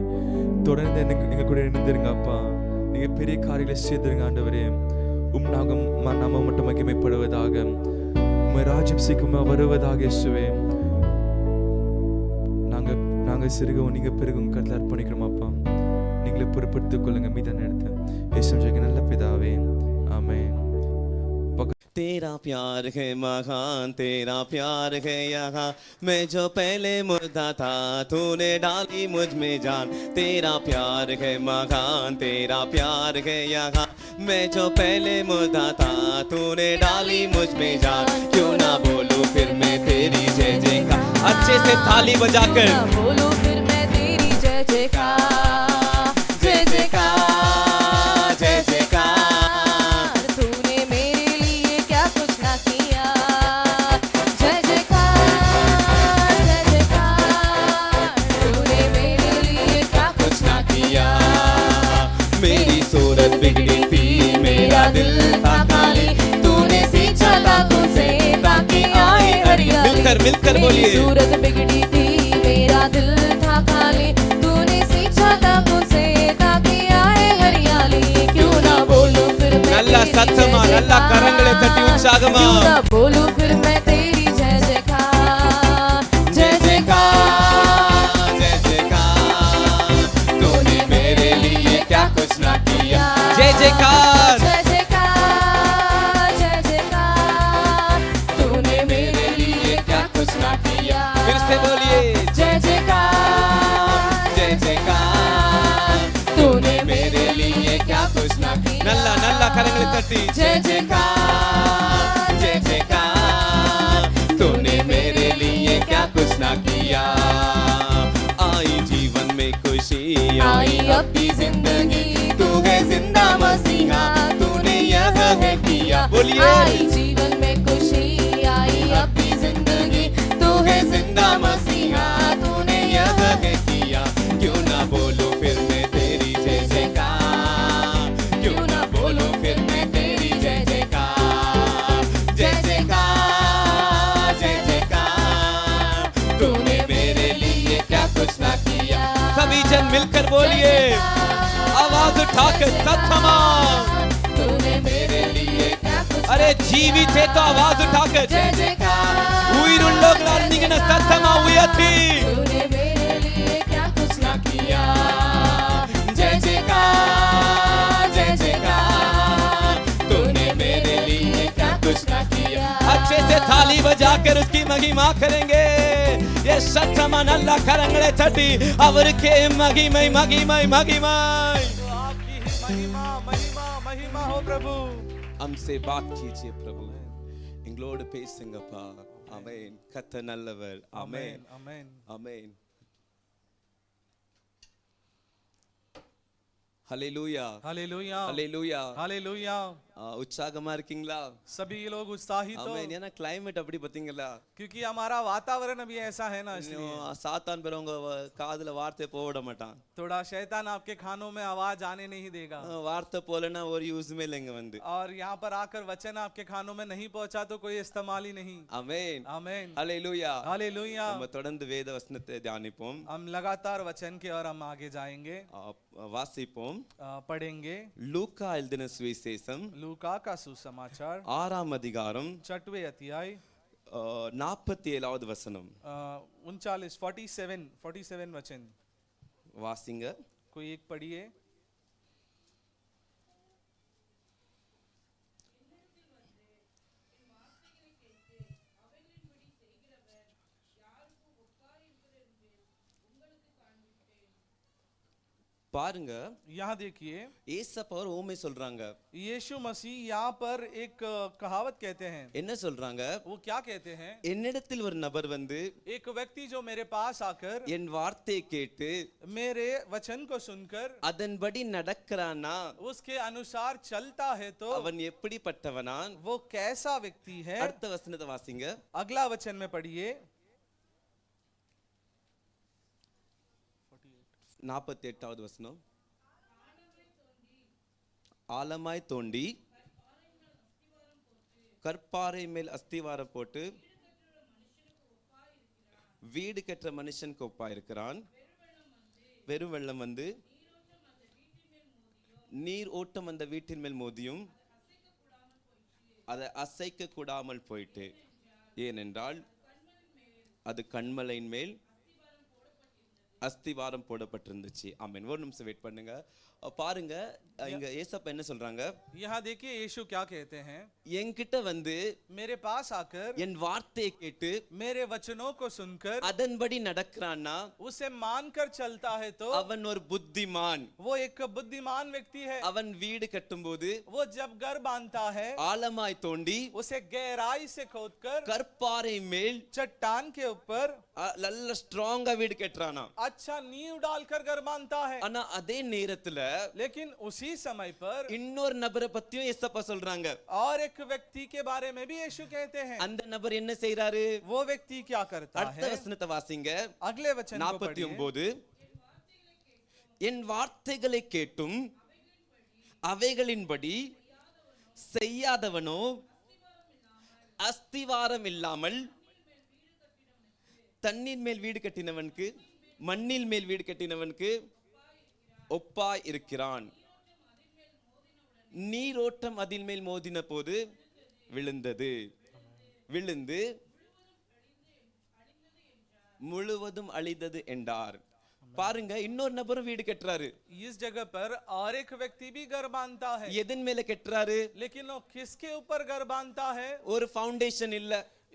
தொடர்ந்து எங்க கூட இணைந்திருங்க அப்பா. நீங்க பெரிய காரியங்களை செய்திருங்க ஆண்டவரே. நாம மட்டும் மகிமைப்படுவதாக, உம்மை ராஜ்யம் சீக்கிரமா வருவதாக இயேசுவே. நாங்க சிறுகவும் நீங்க பெருகும் கருத்தில் அர்ப்பணிக்கிறோம் அப்பா. நீங்களே பொறுப்படுத்திக் கொள்ளுங்க மீதான இடத்தை यीशु के நல்ல பிதாவே ஆமென். तेरा प्यार है महान, तेरा प्यार है यहाँ, मैं जो पहले मुर्दा था तूने डाली मुझ में जान। तेरा प्यार है महान, तेरा प्यार है यहाँ, मैं जो पहले मुर्दा था तूने डाली मुझ में जान। क्यों ना बोलूं फिर मैं तेरी जय जयकार, अच्छे से ताली बजाकर बोलूं फिर मैं तेरी जय जयकार, जय जयकार, जय जयकार। तूने मेरे लिए क्या कुछ ना किया, जय जयकार, जय जयकार। तूने मेरे लिए क्या कुछ ना किया। मेरी सूरत बिगड़ी थी, मेरा दिल था खाली, तूने सींचा लाखों से ताकि आए हरियाली। मिलकर बोलिए। सूरत बिगड़ी थी, मेरा दिल था खाली, तूने सींचा लाखों से ताकि आए हरियाली। क्यों ना बोलूं फिर मैं नल्ला सत्समा नल्ला करंगले तटी उत्साहमा, क्यों ना बोलूं फिर मैं तेरी जय जयकार, जय जयकार, जय जयकार। तूने मेरे लिए क्या कुछ ना किया, जय जयकार, जय जयकार, जय जयकार। तूने मेरे लिए क्या कुछ ना किया। फिर से बोलिए। जय जयकार, जय जयकार। तूने मेरे लिए क्या कुछ ना किया। नल्ला नल्ला करंगले तटी जय जयकार, जय जयकार। तूने मेरे लिए क्या कुछ ना किया। आई जीवन में खुशी, आई अपनी जिंदगी, तू है जिंदा मसीहा, तूने यह है किया। बोलिए। आई जीवन में खुशी, आई अपनी जिंदगी, तू है जिंदा मसीहा, तूने यह है किया। क्यों ना बोलूं फिर मैं तेरी जय जयकार, क्यों ना बोलूं फिर मैं तेरी जय जयकार, जय जयकार, जय जयकार। तूने मेरे लिए क्या कुछ ना किया। सभी जन मिलकर बोलिए, आवाज उठाकर सत्समा। तूने मेरे लिए क्या कुछ। अरे जीवित है तो आवाज उठाकर जय जयकार। उयरुल्लोगलार्निगिन सत्समा उयति। तूने मेरे लिए क्या कुछ ना किया। जय जयकार, जय जयकार। तूने मेरे लिए क्या कुछ ना किया। अच्छे से थाली बजाकर उसकी महिमा करेंगे। ये सत्समा नल्ला करंगले तटी அவருக்கு மகிமை மகிமை மகிமை। आपकी ही महिमा महिमा महिमा हो प्रभु। हमसे बात कीजिए प्रभु, எங்களோடு பேசுங்கப்பா। ஆமென்। கர்த்தர் நல்லவர்। ஆமென், आमेन, ஆமென்। ஹalleluya, हालेलुया, ஹalleluya, हालेलुया। உற்சாகமா இருக்கீங்களா? सभी लोग उत्साहित हो, ஆமென்। ஏன்னா climate அப்படி பாத்தீங்களா? क्योंकि हमारा वातावरण अभी ऐसा है ना, इसलिए சாத்தான் பெறவங்க காதுல வார்த்தை போட மாட்டான்। थोड़ा शैतान आपके कानों में आवाज आने नहीं देगा। வார்த்தை போலனா ஒரு யூஸ்மே இல்லைங்க வந்து। और यहाँ पर आकर वचन आपके कानों में नहीं पहुंचा तो कोई इस्तेमाल ही नहीं। ஆமென், आमेन, ஹalleluya, हालेलुया। நம்ம தொடர்ந்து வேத வசனத்தை தியானிப்போம், हम लगातार वचन की ओर हम आगे जाएंगे, வாசிப்போம்। पढ़ेंगे। லூக்கா எழுதின சுவிசேஷம் लूका का सुसमाचार 6ஆம் அதிகாரம் 6वें अध्याय 47வது வசனம் 47 वचन வாசிங்க। कोई एक पढ़िए। பாருங்க, यहाँ देखिए ஏசப்பா ஒரு ஓமை சொல்றாங்க. यीशु मसीह यहाँ पर एक कहावत कहते हैं। என்ன சொல்றாங்க? वो क्या कहते हैं? என்னிடத்தில் ஒரு நபர் வந்து एक व्यक्ति जो मेरे पास आकर என் வார்த்தையை கேட்டு मेरे वचन को सुनकर அதன்படி நடக்கிறானா उसके अनुसार चलता है तो அவன் எப்படிப்பட்டவனான்? वो कैसा व्यक्ति है। அடுத்த வசனத்தை வாசிங்க. अगला वचन में पढ़िए 48வது வசனம். ஆழமாய் தோண்டி கற்பாறை மேல் அஸ்திவாரம் போட்டு வீடு கட்டுற மனுஷனுக்கு ஒப்பா இருக்கிறான். வெறும் வெள்ளம் வந்து நீர் ஓட்டம் அந்த வீட்டின் மேல் மோதியும் அதை அசைக்க கூடாமல் போயிட்டு, ஏனென்றால் அது கண்மலையின் மேல் அஸ்திவாரம் போடப்பட்டிருந்துச்சு. ஆமென். ஒரு நிமிஷம் வெயிட் பண்ணுங்க. பாருங்க, இங்க ஏசப்பா என்ன சொல்றாங்க? यहाँ देखिए यीशु क्या कहते हैं। என்கிட்ட வந்து मेरे पास आकर என் வார்த்தையை கேட்டு मेरे वचनों को सुनकर அதன்படி நடக்கிறான்னா उसे मानकर चलता है तो அவன் ஒரு புத்திமான். वो एक बुद्धिमान व्यक्ति है। அவன் வீடு கட்டும்போது वो जब घर बांधता है ஆழமாய் தோண்டி उसे गहराई से खोदकर கற்பாறை மேல் चट्टान के ऊपर நல்ல ஸ்ட்ராங்கா வீடு கட்டுறானா. अच्छा नींव डालकर घर बांधता है। ஆனா அதே நேரத்துல लेकिन उसी समय पर இன்னொரு நபரை பத்தியும் ஏசப்பா சொல்றாங்க. और एक व्यक्ति के बारे में भी यीशु कहते हैं। அந்த நபர் என்ன செய்றாரு? वो व्यक्ति क्या करता அடுத்த है? வசனத்தை வாசிங்க. अगले वचन को पढ़िए 49. என் வார்த்தைகளை கேட்டும் அவைகளின்படி செய்யாதவனோ அஸ்திவாரம் இல்லாமல் தண்ணீர் மேல் வீடு கட்டினவனுக்கு மண்ணில் மேல் வீடு கட்டினவனுக்கு ஒப்பாய் இருக்கிறான். நீரோட்டம் அதில் மேல் மோதின போது விழுந்தது, விழுந்து முழுவதும் அழிந்தது என்றார். பாருங்க, இன்னொரு நபரும் வீடு கட்டுறாரு. इस जगह पर और एक व्यक्ति भी घर बांधता है। எதன் மேல கட்டுறாரு? लेकिन वो किसके ऊपर घर बांधता है? ஒரு ஃபவுண்டேஷன் இல்ல,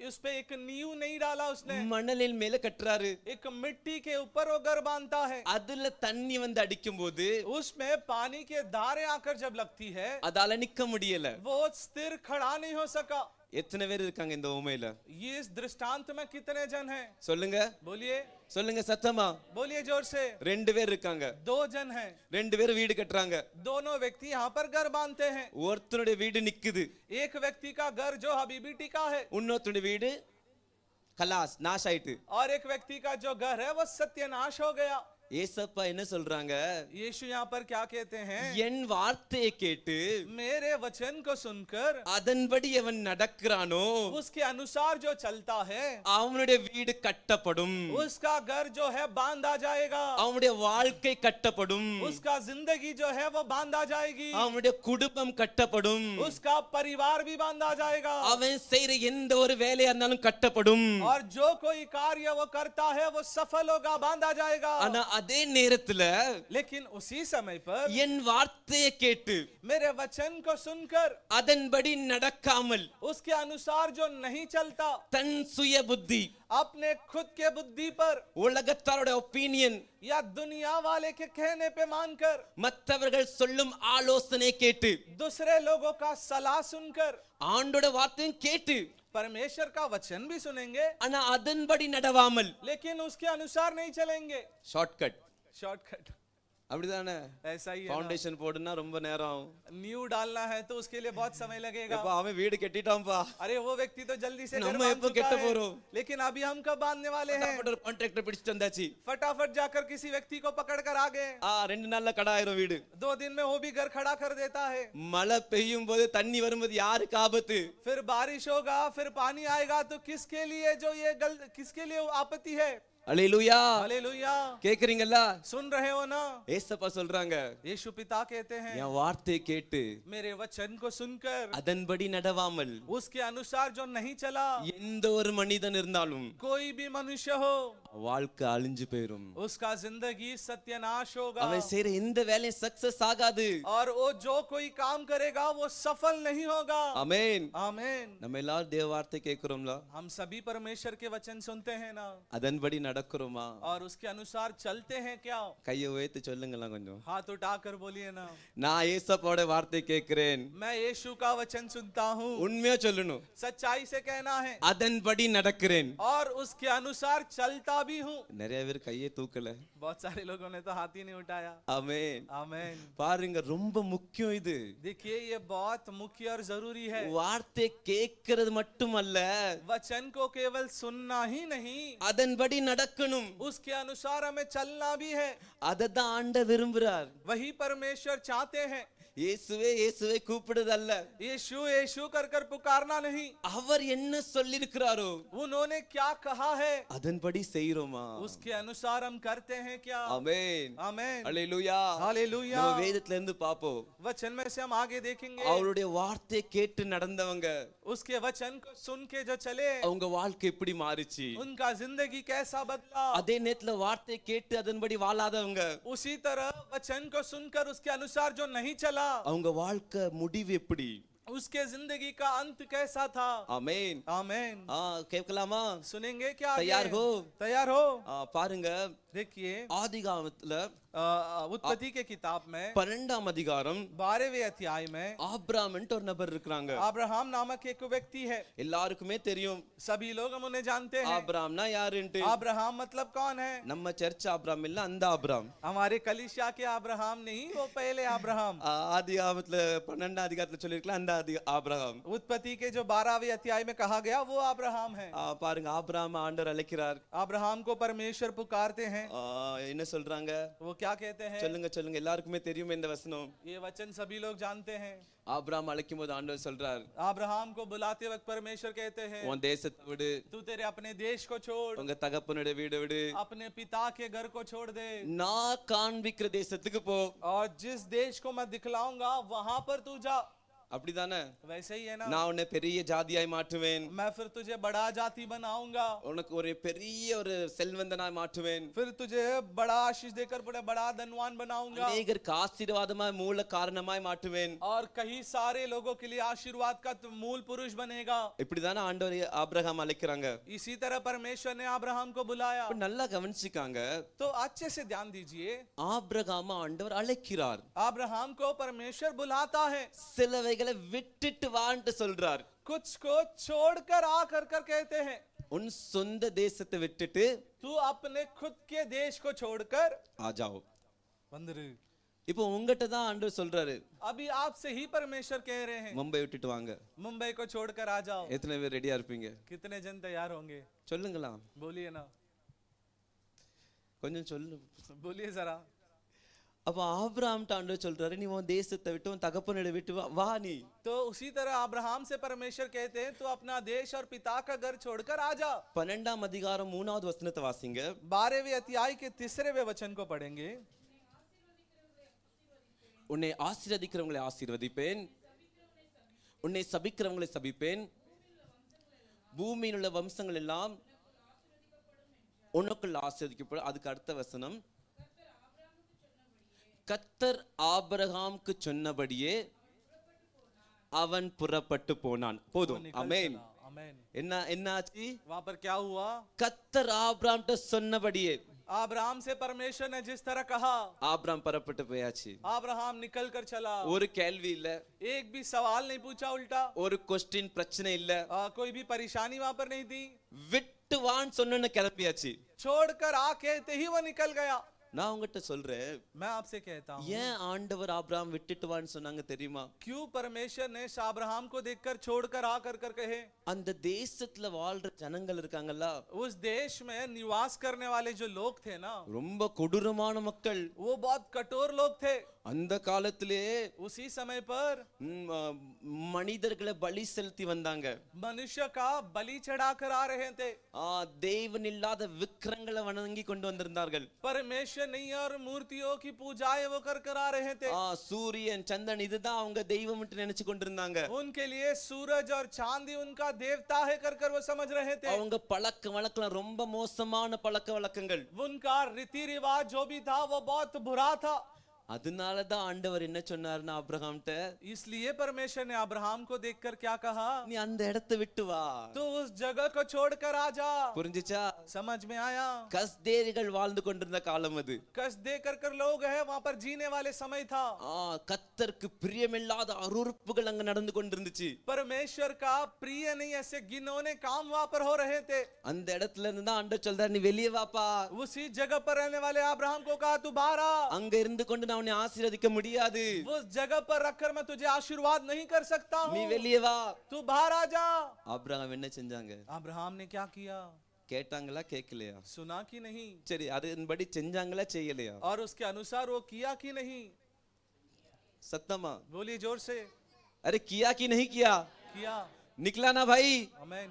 उस पे एक नींव नहीं डाला उसने। மணலின் மேல கட்டுறாரு. एक मिट्टी के ऊपर वो घर बांधता है। அதுல தண்ணி வந்து அடிக்கும் போது उसमें पानी के धारे आकर जब लगती है அதால நிக்க முடியல. वो स्थिर खड़ा नहीं हो सका। எத்தனை பேர் இருக்காங்க இந்த உமையில? ये इस दृष्टांत में कितने जन हैं? சொல்லுங்க, बोलिए, சொல்லுங்க சத்தமா. बोलिए जोर से। 2 பேர் இருக்காங்க. 2 जन हैं। 2 பேர் வீடு கட்டுறாங்க. दोनों व्यक्ति यहाँ पर घर बांधते हैं। ஒருத்தனுடைய வீடு நிக்குது, एक व्यक्ति का घर जो हबीबी टिका है இன்னொருத்தனுடைய வீடு கலாஸ் நாஷ் ஆயிட்டு. और एक व्यक्ति का जो घर है वो सत्यानाश हो गया। ஏசப்பா என்ன சொல்றாங்க? यीशु यहाँ पर क्या कहते हैं? என் வார்த்தையை கேட்டு मेरे वचन को सुनकर அதன்படி எவன் நடக்கிறானோ उसके अनुसार जो चलता है அவனுடைய வீடு கட்டப்படும், उसका घर जो है बांधा जाएगा। அவனுடைய வாழ்க்கை கட்டப்படும், उसका जिंदगी जो है वो बांधा जाएगी। அவனுடைய குடும்பம் கட்டப்படும், उसका परिवार भी बांधा जाएगा। அவன் செய்யற எந்த ஒரு வேலையா இருந்தாலும் கட்டப்படும். और जो कोई कार्य वो करता है वो सफल होगा, बांधा जाएगा। ஆனா அதே நேரத்துல लेकिन उसी समय पर என் வார்த்தையை கேட்டு मेरे वचन को सुनकर அதன்படி நடக்காமல் उसके अनुसार जो नहीं चलता, தன் சுய புத்தி, अपने खुद के बुद्धि पर உலகத்தாரோட ஒப்பீனியன், या दुनिया वाले के कहने पे मानकर, மற்றவர்கள் சொல்லும் ஆலோசனை கேட்டு, दूसरे लोगों का सलाह सुनकर, ஆண்டோட வார்த்தையும் கேட்டு परमेश्वर का वचन भी सुनेंगे ஆனா அதன்படி நடவாமல் लेकिन उसके अनुसार नहीं चलेंगे। ஷார்ட்கட், शॉर्टकट அப்படிதானே? ऐसा ही है ना। ஃபவுண்டேஷன் போடுனா ரொம்ப நேரம் ஆகும். न्यू डालना है तो उसके लिए बहुत समय लगेगा। எப்பா அவன் வீடு கட்டிட்டான்பா, अरे वो व्यक्ति तो जल्दी से घर நம்ம बांध எப்போ चुका கெட்ட है। போறோம்? लेकिन अभी हम कब बांधने वाले हैं? ஒரு கான்ட்ராக்டர் பிடிச்சிட்டு வந்தாச்சு. फटाफट जाकर किसी व्यक्ति को पकड़ कर आ गए। 2 நாள்ல கடை ஆயிரும் வீடு. 2 दिन में वो भी घर खड़ा कर देता है। மழை பெய்யும் போது தண்ணி வரும்போது யாருக்கு ஆபத்து? फिर बारिश होगा, फिर पानी आएगा तो किसके लिए जो किसके लिए वो आपत्ति है? அல்லேலூயா हालेलुया கேக்குறீங்களா? सुन रहे हो ना? ஏசப்பா சொல்றாங்க, यीशु पिता कहते हैं என் வார்த்தையை கேட்டு मेरे वचन को सुनकर அதன்படி நடவாமல் उसके अनुसार जो नहीं चला, எந்த ஒரு மனிதன் இருந்தாலும் कोई भी मनुष्य हो, வாழ்க்கை அழிஞ்சு போயிரும். उसका जिंदगी सत्यानाश होगा அவன் செய்யற எந்த வேலையும் சக்சஸ் ஆகாது. और वो जो कोई काम करेगा वो सफल नहीं होगा। ஆமென். आमीन। நம்ம எல்லாரும் தேவ வார்த்தை கேக்குறோம்ல, हम सभी परमेश्वर के वचन सुनते हैं ना, அதன்படி நடக்கிறோமா? और उसके अनुसार चलते हैं क्या? கையை உயர்த்தி சொல்லுங்களா கொஞ்சம். हाथ उठाकर बोलिए ना, நான் ஏசப்பாவோட வார்த்தை கேட்கிறேன். मैं यीशु का वचन सुनता हूँ। உண்மையா சொல்லணும், सच्चाई से कहना है அதன்படி நடக்கிறேன். और उसके अनुसार चलता भी हूँ। நிறைய பேர் கையை தூக்கல. बहुत सारे लोगों ने तो हाथ ही नहीं उठाया। ஆமென். आमीन। பாருங்க, ரொம்ப முக்கியம் இது. देखिए ये बहुत मुख्य और जरूरी है। வார்த்தை கேட்கிறது மட்டுமல்ல, वचन को केवल सुनना ही नहीं, அதன்படி நடக்கணும். उसके अनुसार हमें चलना भी है। அததான் ஆண்டவர் விரும்புறார். वही परमेश्वर चाहते हैं। இயேசுவே இயேசுவே கூப்பிடுதல்ல, यीशु यीशु कर कर पुकारना नहीं, அவர் என்ன சொல்லிருக்கிறாரோ उन्होंने क्या कहा है அதன்படி செய்றோமா? उसके अनुसार हम करते हैं क्या? ஆமென். आमीन। அல்லேலூயா. हालेलुया। நம்ம வேதத்துல இருந்து பாப்போம், वचन में से हम आगे देखेंगे, அவருடைய வார்த்தையை கேட்டு நடந்தவங்க, उसके वचन को सुन के जो चले அவங்க வாழ்க்கை எப்படி மாறிச்சு. उनका जिंदगी कैसा बदला। அதே நேரத்துல வார்த்தையை கேட்டு அதன்படி வாழாதவங்க, उसी तरह वचन को सुनकर उसके अनुसार जो नहीं चला, அவங்க வாழ்க்கை முடிவு எப்படி. उसके जिंदगी का अंत कैसा था। ஆமென். आमीन। கேட்கலாமா? सुनेंगे क्या? तैयार आगे? हो? तैयार हो? பாருங்க, देखिए ஆதிகாமத்துல उत्पत्ति के किताब में 12ஆம் அதிகாரம் 12वें अध्याय में ஆபிரகாம்ன்ட்டு ஒரு நபர் இருக்காங்க. अब्राहम नामक एक व्यक्ति है। எல்லாருக்குமே தெரியும் सभी लोग हम उन्हें जानते हैं। ஆபிரகாம்னா யாருன்ட்டு. अब्राहम मतलब कौन है? நம்ம சர்ச் ஆபிரகாம் இல்ல, அந்த ஆபிரகாம். हमारे कलीसिया के अब्राहम नहीं, वो पहले अब्राहम। ஆதிகாமத்துல 12ஆம் அதிகாரத்துல சொல்லிருக்கலாம், அந்த ஆபிரகாம். उत्पत्ति के जो 12वें अध्याय में कहा गया वो अब्राहम है। பாருங்க, ஆபிரகாம் ஆண்டவர் அழைக்கிறார். अब्राहम को परमेश्वर पुकारते हैं। என்ன சொல்றாங்க? वो क्या कहते हैं? சொல்லுங்க சொல்லுங்க, எல்லாருக்குமே தெரியும் இந்த வசனம். ये वचन सभी लोग जानते हैं। ஆபிரகாம் அழைக்கும் போது ஆண்டவர் சொல்றார், अब्राहम को बुलाते वक्त परमेश्वर कहते हैं, உன் தேசத்தை விடு, तू तेरे अपने देश को छोड़, உங்க தகப்பனுடைய வீடு விடு, अपने पिता के घर को छोड़ दे, நான் காண்பிக்கிற தேசத்துக்கு போ. और जिस देश को मैं दिखलाऊंगा वहां पर तू जा। அப்படிதானே? वैसे ही है ना। நான் உன்னை பெரிய ஜாதியாய் மாற்றுவேன், मैं फिर तुझे बड़ा जाति बनाऊंगा, உனக்கு ஒரு பெரிய ஒரு செல்வந்தனாய் மாற்றுவேன், फिर तुझे बड़ा आशीष देकर बड़ा बड़ा धनवान बनाऊंगा, அநேகருக்கு ஆசீர்வாதமாய் மூல காரணமாய் மாற்றுவேன். और कई सारे लोगों के लिए आशीर्वाद का तू मूल पुरुष बनेगा। இப்படிதானே ஆண்டவர் ஆபிரகாம் அழைக்கிறாங்க. इसी तरह परमेश्वर ने अब्राहम को बुलाया। இப்ப நல்லா கவனிச்சுக்காங்க, तो अच्छे से ध्यान दीजिए, ஆபிரகாம் ஆண்டவர் அழைக்கிறார், अब्राहम को परमेश्वर बुलाता है, சிலவைகளை விட்டுட்டு வான்னு சொல்றார். कुछ को छोड़कर आ कर कर कहते हैं, உன் சொந்த தேசத்தை விட்டுட்டு तू अपने खुद के देश को छोड़कर आ जाओ. बंदर। இப்போ உங்ககிட்ட தான் ஆண்டவர் சொல்றாரு, अभी आपसे ही परमेश्वर कह रहे हैं, மும்பை விட்டுட்டு வாங்க. मुंबई को छोड़कर आ जाओ। எத்தனை பேர் ரெடியா இருப்பீங்க? कितने जन तैयार होंगे? சொல்லுங்களா, बोलिए ना, கொஞ்சம் சொல்லு. बोलिए जरा। அப்ப ஆபிரகாம் ஆண்டவர் சொல்றாரு, நீ உன் தேசத்தை விட்டு உன் தகப்பனோட விட்டு வா நீ. तो उसी तरह अब्राहम से परमेश्वर कहते हैं, तू अपना देश और पिता का घर छोड़कर आ जा। 12ஆம் அதிகாரம் 3வது வசனத்தை வாசிங்க. 12वें अध्याय के 3वें वचन को पढ़ेंगे। உன்னை ஆசீர்வதிக்கிறவங்களை ஆசீர்வதிப்பேன், உன்னை சபிக்கிறவங்களை சபிப்பேன், பூமியில் உள்ள வம்சங்கள் எல்லாம் உனக்குள்ள ஆசீர்வதிக்கப்படும். அதுக்கு அடுத்த வசனம், கர்த்தர் ஆபிரகாமுக்கு சொன்னபடியே அவன் புறப்பட்டு போனான். போதும். ஆமென். आमीन। என்ன ஆச்சு? वहां पर क्या हुआ? கர்த்தர் ஆபிரகாம்கிட்ட சொன்னபடியே अब्राहम से परमेश्वर ने जिस तरह कहा, ஆபிரகாம் புறப்பட்டு போயாச்சு. अब्राहम निकल कर चला। ஒரு கேள்வி இல்ல, एक भी सवाल नहीं पूछा उल्टा, ஒரு क्वेश्चन பிரச்சனை இல்ல, कोई भी परेशानी वहां पर नहीं थी। விட்டு வான்னு சொன்ன கிளம்பியாச்சு. छोड़कर आ कहते ही वो निकल गया। நான் உங்ககிட்ட சொல்றேன், मैं आपसे कहता हूँ, ஏன் ஆண்டவர் ஆபிரகாம் விட்டுட்டு வான்னு சொன்னாங்க தெரியுமா? क्यों परमेश्वर ने अब्राहम को देखकर छोड़कर आ कर कर कहे? அந்த தேசத்துல வாழ்ற ஜனங்கள் இருக்காங்கல்ல, उस देश में निवास करने वाले जो लोग थे ना, ரொம்ப கொடூரமான மக்கள். वो बहुत कठोर लोग थे। அந்த காலத்திலே उसी समय पर மனிதர்களை பலி செலுத்தி வந்தாங்க. मनुष्य का बलि चढ़ाकर आ रहे थे. தேவன் இல்லாத விக்கிரங்களை வணங்கி கொண்டு வந்திருந்தார்கள். परमेश्वर नहीं और मूर्तियों की पूजाएं वो कर आ रहे थे. சூரியன் சந்திரன் இதுதான் அவங்க தெய்வம் நினைச்சு கொண்டிருந்தாங்க. उनके लिए सूरज और चांद ही उनका देवता है कर वो समझ रहे थे. அவங்க பழக்க வழக்கம் ரொம்ப மோசமான பழக்க வழக்கங்கள். उनका रीति रिवाज जो भी था वो बहुत बुरा था. அதனாலதான் ஆண்டவர் என்ன சொன்னாருன்னா அப்ரஹாம்ட்ட, इसलिए परमेश्वर ने अब्राहम को देखकर क्या कहा, நீ அந்த இடத்தை விட்டு வா, तो उस जगह को छोड़कर आ जा. புரிஞ்சுச்சா? समझ में आया? கஸ்தேரிகள் வாழ்ந்து கொண்டிருந்த காலம் அது. कसदे कर लोग है वहां पर जीने वाले समय था. கர்த்தருக்கு பிரியமில்லாத அருவருப்புகள் அங்க நடந்து கொண்டிருந்துச்சு. परमेश्वर का प्रिय नहीं ऐसे घिनौने काम वहां पर हो रहे थे. அந்த இடத்துல இருந்து தான் ஆண்டவர் சொல்றாரு, நீ வெளியே வாப்பா. उसी जगह पर रहने वाले अब्राहम को कहा तू बाहर आ. அங்க இருந்து கொண்டு நான் உன்னை ஆசீர்வதிக்க முடியாது. उस जगह पर रखकर मैं तुझे आशीर्वाद नहीं कर सकता हूँ. நீ வெளியே வா. तू बाहर आ जा. ஆபிரகாம் என்ன செஞ்சாங்க? अब्राहम ने क्या किया? கேட்டாங்களா கேட்கலையா? सुना कि नहीं? சரி, அதன்படி செஞ்சாங்களா செய்யலையா? और उसके अनुसार वो किया कि नहीं? சத்தமா बोलिए जोर से. अरे किया कि नहीं किया? किया. निकला ना भाई? आमेन.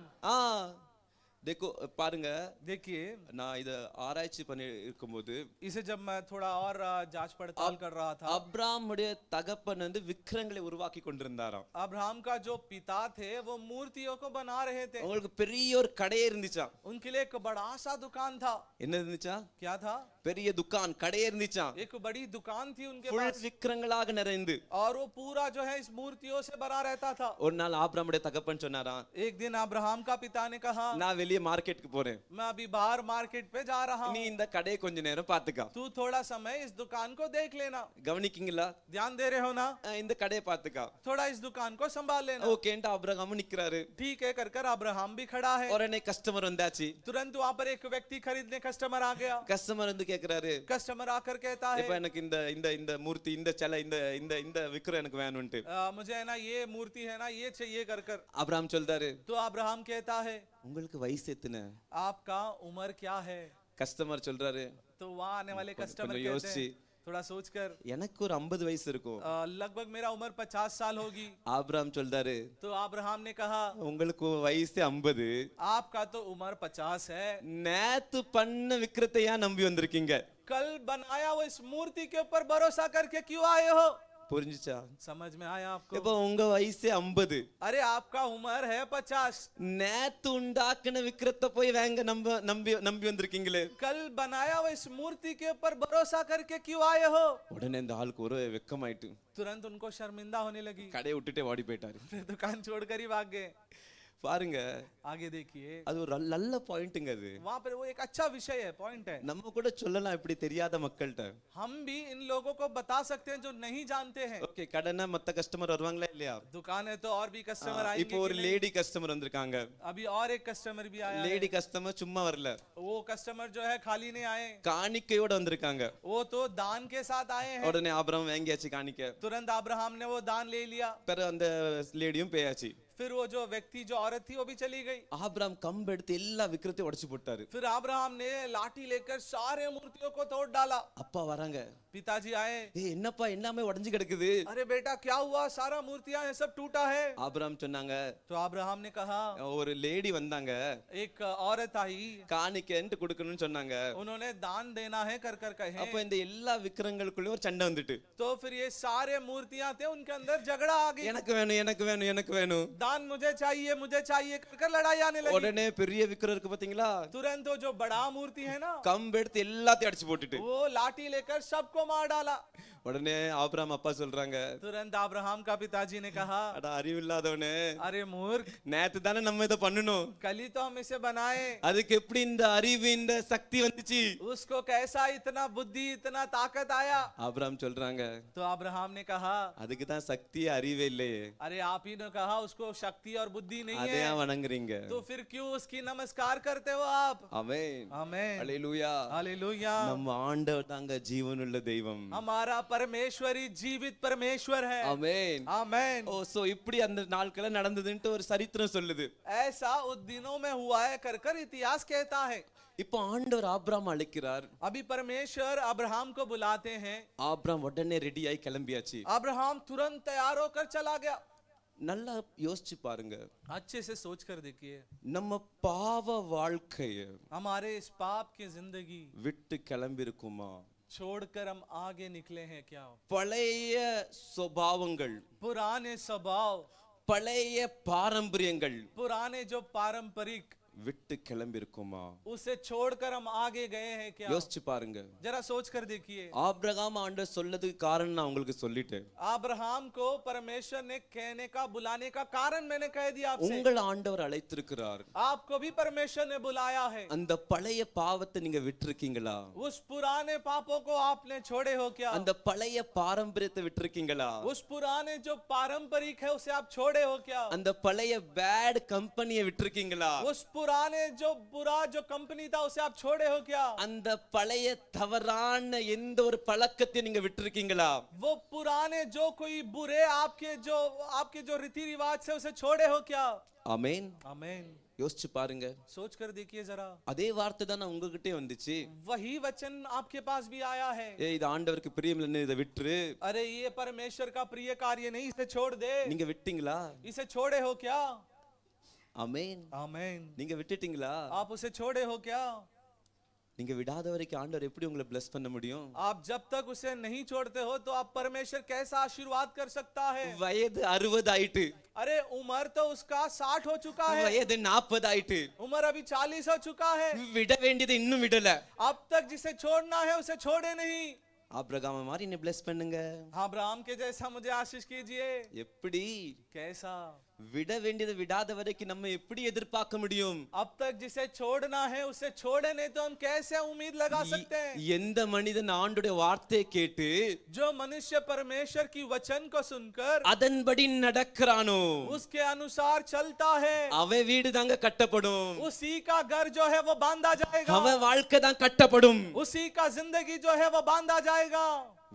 देखो பாருங்க, देखिए நான் இத ஆராய்ச்சி பண்ணி இருக்கும்போது इसे जब मैं थोड़ा और जांच पड़ताल कर रहा था, அப்ராமுடைய தகப்பன் வந்து விக்கிரங்களை உருவாக்கி கொண்டிருந்தாராம். अब्राहम का जो पिता थे वो मूर्तियों को बना रहे थे. உங்களுக்கு பெரிய ஒரு கடையே இருந்துச்சாம். उनके लिए एक बड़ा सा दुकान था. என்ன இருந்துச்சா? क्या था? பெரிய दुकान கடையே இருந்துச்சாம். एक बड़ी दुकान थी उनके ஃபுல் पास விக்கிரங்களாக நிறைந்து. और वो पूरा जो है इस मूर्तियों से भरा रहता था. ஒரு நாள் ஆபிரகாமுடைய தகப்பன் சொன்னாராம், एक दिन अब्राहम का पिता ने कहा, நான் வெளியே மார்க்கெட்டுக்கு போறேன், मैं अभी बाहर मार्केट पे जा रहा நீ हूँ, இந்த கடையை கொஞ்ச நேரம் பாத்துக்க. तू थोड़ा समय इस दुकान को देख लेना. கவனிக்கீங்களா? ध्यान दे रहे हो ना? இந்த கடையை பாத்துக்க. थोड़ा इस दुकान को संभाल लेना. ஓகேன்ட்டு ஆபிரகாம் நிக்கிறாரு. ठीक है कर अब्राहम भी खड़ा है. உடனே கஸ்டமர் வந்தாச்சு. तुरंत वहां पर एक व्यक्ति खरीदने कस्टमर आ गया. கஸ்டமர் வந்து கேக்குறாரு, कस्टमर आकर कहता है, இப்ப எனக்கு இந்த இந்த இந்த மூர்த்தி, இந்த சிலை, இந்த இந்த இந்த விக்கிரம் எனக்கு வேணும்ட்டு. मुझे है ना ये मूर्ति है ना ये चाहिए कर ஆபிரகாம் சொல்றாரு, तो अब्राहम कहता है, உங்களுக்கு வயசு எத்தனை? आपका उम्र क्या है? கஸ்டமர் சொல்றாரு, तो वहां आने वाले कस्टमर கொஞ்சம் कहते யோசிச்சு, हैं, थोड़ा सोचकर, எனக்கு ஒரு 50 வயசு இருக்கும். लगभग मेरा उम्र 50 साल होगी. ஆபிரகாம் சொல்றாரு, तो अब्राहम ने कहा, உங்களுக்கு வயசு 50, आपका तो उम्र 50 है, நேத்து பண்ண விக்கிரத்தை ஏன் நம்பி வந்திருக்கீங்க? कल बनाया वो इस मूर्ति के ऊपर भरोसा करके क्यों आए हो? புரிஞ்சுச்சா? समझ में आया आपको? இப்ப உங்க வயசு 50, अरे आपका उम्र है 50, நேத்து உண்டாக்குன விக்கிரத்தை போய் வேங்க நம்பி நம்பி வந்திருக்கீங்களே. कल बनाया वो इस मूर्ति के ऊपर भरोसा करके क्यों आए हो? உடனே இந்த ஆளுக்கு ஒரு வெக்கமாயிட்டு तुरंत उनको शर्मिंदा होने लगी. கடையை விட்டுட்டே ஓடி போயிட்டாரு. फिर दुकान छोड़कर ही भाग गए. பாருங்க, आगे देखिए, அது ஒரு நல்ல பாயிண்ட்ங்க. அது वहां पर वो एक अच्छा विषय है, पॉइंट है. நம்ம கூட சொல்லலாம் இப்படி தெரியாத மக்கள்கிட்ட. हम भी इन लोगों को बता सकते हैं जो नहीं जानते हैं. ஓகே, கடனா மத்த கஸ்டமர் வருவாங்களா இல்லையா? दुकान है तो और भी कस्टमर आएंगे. இப்போ ஒரு कि नहीं? லேடி கஸ்டமர் வந்திருக்காங்க. अभी और एक कस्टमर भी आया है. லேடி கஸ்டமர் சும்மா வரல, वो कस्टमर जो है खाली नहीं आए, காணிக்கையோட வந்திருக்காங்க. वो तो दान के साथ आए हैं. உடனே ஆபிரகாம் வாங்கியாச்சு காணிக்கை. तुरंत अब्राहम ने वो दान ले लिया. பிறகு அந்த லேடியும் பேயாச்சு. फिर वो जो व्यक्ति जो औरत थी वो भी चली गई. ஆபிரகாம் கம்பு எடுத்து எல்லா விக்கிரத்தையும் உடைச்சு போட்டாரு. फिर अब्राहम ने लाठी लेकर सारे मूर्तियों को तोड़ डाला. அப்பா வராங்க, पिताजी आए, என்னப்பா எல்லாமே உடைஞ்சு கிடக்குது? अरे बेटा क्या हुआ, सारा मूर्तियां ये सब टूटा है. ஆபிரகாம் சொன்னாங்க, तो अब्राहम ने कहा, ஒரு லேடி வந்தாங்க, एक औरत आई, காணிக்கைன்ட்டு கொடுக்கணும்னு சொன்னாங்க. उन्होंने दान देना है कर कहे. அப்ப இந்த எல்லா விக்கிரங்களுக்குள்ளயும் ஒரு சண்டை வந்துட்டு, तो फिर ये सारे मूर्तियां थे उनके अंदर झगड़ा आ गई. எனக்கு வேணும் எனக்கு வேணும் எனக்கு வேணும், दान मुझे चाहिए कर लड़ाई आने लगी. உடனே பெரிய விக்கிரம் இருக்கு பாத்தீங்களா, तुरंत वो जो बड़ा मूर्ति है ना, கம்பு எடுத்து எல்லாத்தையும் அடிச்சு போட்டுட்டு, वो लाठी लेकर सबको मार डाला. உடனே ஆபிரகாம் அப்பா சொல்றாங்க, तुरंत अब्राहम का पिताजी ने कहा, அட அறிவு இல்லாதவனே, अरे मूर्ख, நேத்து தானே நம்ம இத பண்ணணும், कल ही तो हम इसे बनाए, அதுக்கு எப்படி இந்த அறிவு இந்த சக்தி வந்துச்சு? उसको कैसा इतना बुद्धि इतना ताकत आया? ஆபிரகாம் சொல்றாங்க, तो अब्राहम ने कहा, அதுக்கு தான் சக்தி அறிவே இல்லையே, अरे आप ही ने कहा उसको शक्ति और बुद्धि नहीं அதை है, ஏன் வணங்குறீங்க? तो फिर क्यों उसकी नमस्कार करते हो आप? ஆமென், आमेन, அல்லேலூயா. हालेलुया. நம்ம ஆண்டவர் தாங்க ஜீவனுள்ள தெய்வம். हमारा परमेश्वरी जीवित परमेश्वर है। ஆமென். आमेन। ஓ சோ இப்படி அந்த நாட்கள நடந்ததுன்னு ஒரு சரித்திரம் சொல்லுது. ऐसा उस दिनों में हुआ है कर इतिहास कहता है। இப்போ ஆண்டவர் ஆபிரகாம் அழைக்கிறார். अभी परमेश्वर अब्राहम को बुलाते हैं। ஆபிரகாம் உடனே ரெடி ஆகி கிளம்பியாச்சு. अब्राहम तुरंत तैयार होकर चला गया। நல்லா யோசிச்சு பாருங்க. अच्छे से सोच कर देखिए, நம்ம பாவ வாழ்க்கைய हमारे इस पाप की जिंदगी விட்டு கிளம்பி இருக்குமா? छोड़कर हम आगे निकले हैं क्या? பழைய சுபாவங்கள், पुराने स्वभाव, பழைய பாரம்பரியங்கள் पुराने जो पारंपरिक, விட்டு கிளம்பி இருக்குமா? उसे छोड़कर हम आगे गए हैं क्या? யோசிச்சு பாருங்க. जरा सोच कर देखिए। ஆபிரகாம் ஆண்டவர் சொல்லதுக்கு காரணம் நான் உங்களுக்கு சொல்லிட்டேன். अब्राहम को परमेश्वर ने कहने का, बुलाने का कारण मैंने कह दिया आपसे। உங்கள் ஆண்டவர் அழைத்திருக்கிறார். आपको भी परमेश्वर ने बुलाया है। அந்த பழைய பாவத்தை நீங்க விட்டுருக்கீங்களா? उस पुराने पापों को आपने छोड़े हो क्या? அந்த பழைய பாரம்பரியத்தை விட்டுருக்கீங்களா? उस पुराने जो पारंपरिक है उसे आप छोड़े हो क्या? அந்த பழைய பேட் கம்பெனியை விட்டுருக்கீங்களா? उस पुराने जो बुरा जो कंपनी था उसे आप छोड़े हो क्या? அந்த பழைய தவறான எந்த ஒரு பழக்கத்தை நீங்க விட்டுருக்கீங்களா? वो पुराने जो कोई बुरे आपके जो रीति रिवाज से उसे छोड़े हो क्या? ஆமென். आमेन। யோசிச்சு பாருங்க. सोच कर देखिए जरा। அதே வார்த்தை தான் உங்ககிட்டே வந்துச்சு. वही वचन आपके पास भी आया है। இது ஆண்டவருக்கு பிரியமில்லைன்னு இதை விட்டுரு. अरे ये परमेश्वर का प्रिय कार्य नहीं, इसे छोड़ दे। நீங்க விட்டீங்களா? इसे छोड़े हो क्या? ஆமென். आमेन। நீங்க விட்டுட்டீங்களா? आप उसे छोड़े हो क्या? நீங்க விடாத வரைக்கும் ஆண்டவர் எப்படி உங்களை bless பண்ண முடியும்? आप जब तक उसे नहीं छोड़ते हो तो आप परमेश्वर कैसा आशीर्वाद कर सकता है? வயது 60 ஆயிட்டு. अरे उम्र तो उसका 60 हो चुका है। வயது 40 ஆயிட்டு. उम्र अभी 40 हो चुका है। விட வேண்டியது இன்னும் விடல. अब तक जिसे छोड़ना है उसे छोड़े नहीं। ஆபிரகாம் மாதிரி என்ன bless பண்ணுங்க. अब्राहम के जैसा मुझे आशीष कीजिए। எப்படி? कैसा? விட வேண்டியது விடாத வரைக்கும் நம்ம எப்படி எதிர்பார்க்க முடியும்? अब तक जिसे छोड़ना है उसे छोड़े नहीं तो हम कैसे उम्मीद लगा सकते हैं? எந்த மனிதன் ஆண்டவருடைய வார்த்தையை கேட்டு जो मनुष्य परमेश्वर की वचन को सुनकर அதன்படி நடக்கிறானோ उसके अनुसार चलता है, அவன் வீடு தாங்க கட்டப்படும். उसी का घर जो है वो बांधा जाएगा। அவன் வாழ்க்கை தான் கட்டப்படும். उसी का जिंदगी जो है वो बांधा जाएगा।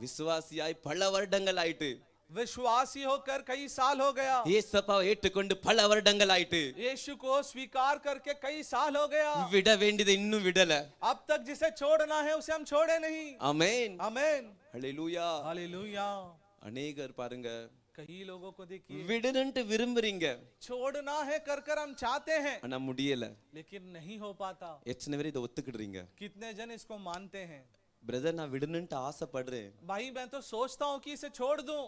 விசுவாசியாய் பல வருடங்கள் ஆயிட்டு. विश्वासी होकर कई साल हो गया। இயேசுவை ஏற்றுக்கொண்டு பல வருடங்கள் ஆயிட்டு. यीशु को स्वीकार करके कई साल हो गया। விட வேண்டியது இன்னும் விடல. अब तक जिसे छोड़ना है उसे हम छोड़े नहीं। ஆமென். आमेन। ஹல்லேலூயா. हालेलुया। அநேகர் பாருங்க कई लोगों को देखिए, விடணும்னு விரும்புறீங்க, छोड़ना है कर हम चाहते हैं ஆனா முடியல. लेकिन नहीं हो पाता। எத்தனை பேர் இதை ஒத்துக்கிடுறீங்க? कितने जन इसको मानते हैं? பிரதர் நான் விடணும்னு ஆசைப்படுறேன், भाई मैं तो सोचता हूँ कि इसे छोड़ दूं,